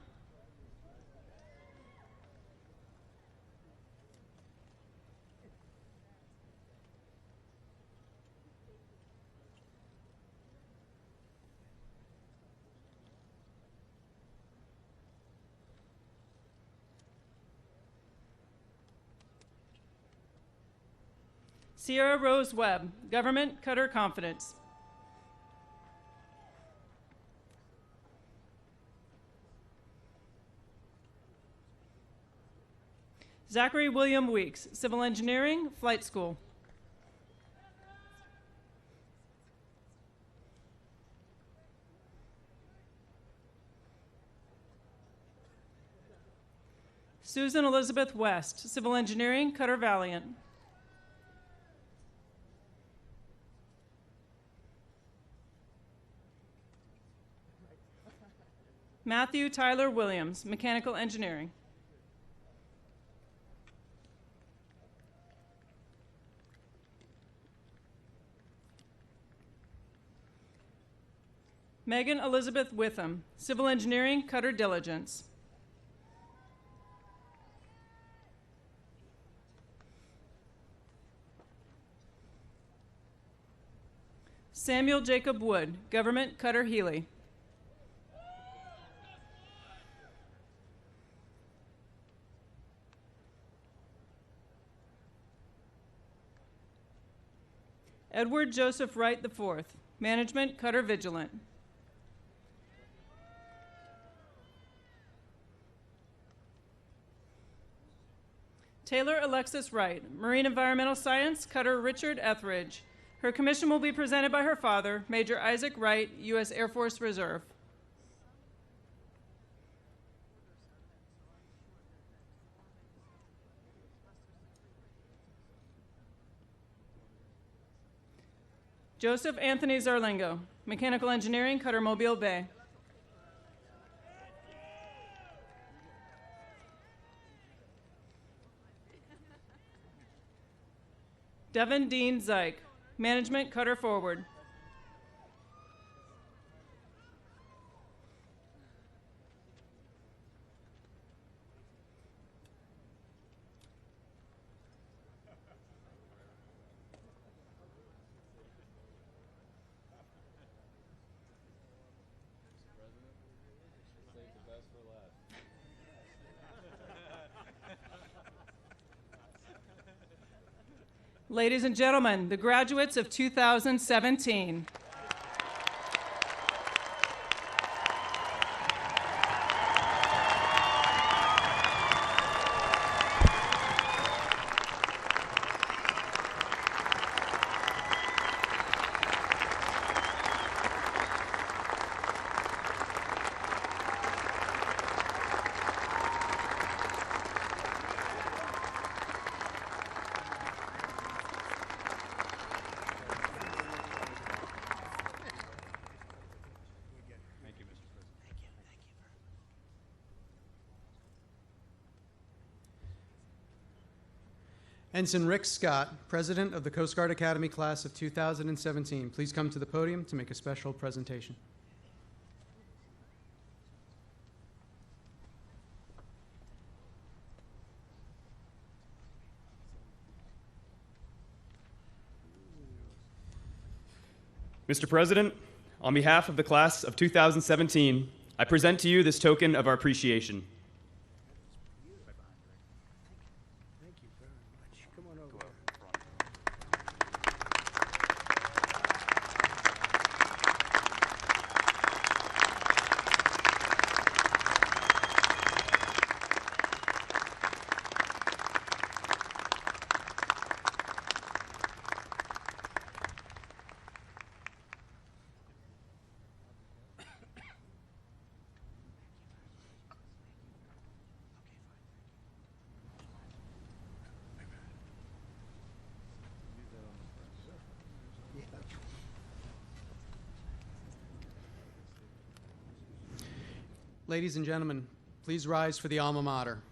Sierra Rose Webb, Government, Cutter Confidence. Zachary William Weeks, Civil Engineering, Flight School. Susan Elizabeth West, Civil Engineering, Cutter Valiant. Matthew Tyler Williams, Mechanical Engineering. Megan Elizabeth Witham, Civil Engineering, Cutter Diligence. Samuel Jacob Wood, Government, Cutter Healy. 。Edward Joseph Wright IV, Management, Cutter Vigilant. Taylor Alexis Wright, Marine Environmental Science, Cutter Richard Etheridge. Her commission will be presented by her father, Major Isaac Wright, U.S. Air Force Reserve. Joseph Anthony Zarlingo, Mechanical Engineering, Cutter Mobile Bay. Devin Dean Zeich, Management, Cutter Forward. Ladies and gentlemen, the graduates of 2017. Ensign Rick Scott, President of the Coast Guard Academy Class of 2017, please come to the podium to make a special presentation. Mr. President, on behalf of the Class of 2017, I present to you this token of our appreciation. Ladies and gentlemen, please rise for the alma mater.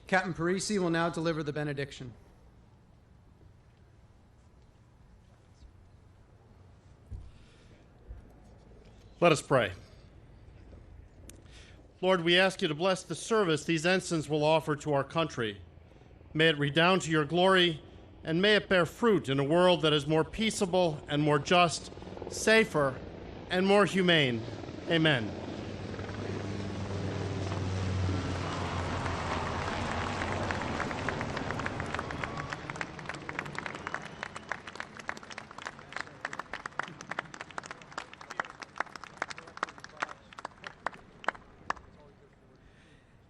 Captain Parisi will now deliver the benediction. Let us pray. Lord, we ask you to bless the service these ensigns will offer to our country. May it redound to your glory, and may it bear fruit in a world that is more peaceable and more just, safer, and more humane. Amen.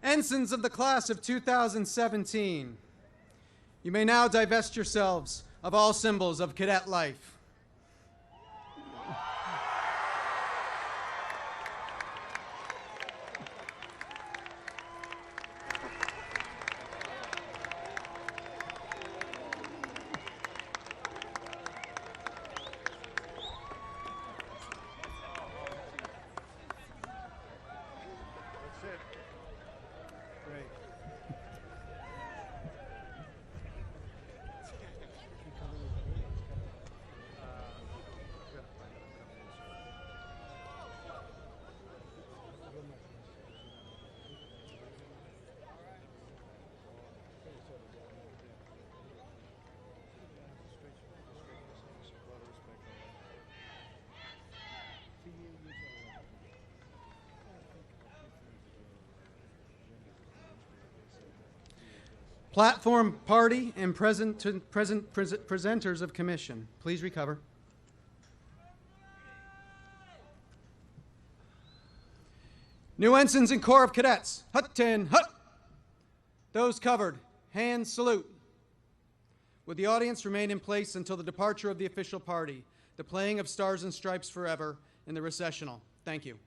Ensigns of the class of 2017, you may now divest yourselves of all symbols of cadet life. Platform, party, and presenters of commission, please recover. New ensigns and corps of cadets, hut 10, hut. Those covered, hands salute. Would the audience remain in place until the departure of the official party, the playing of Stars and Stripes Forever, and the recessional? Thank you.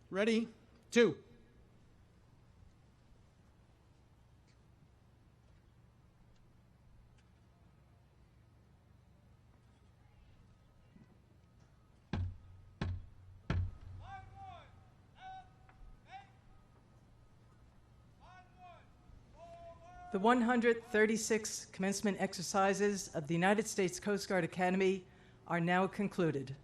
Ready? 2. The 136th commencement exercises of the United States Coast Guard Academy are now concluded.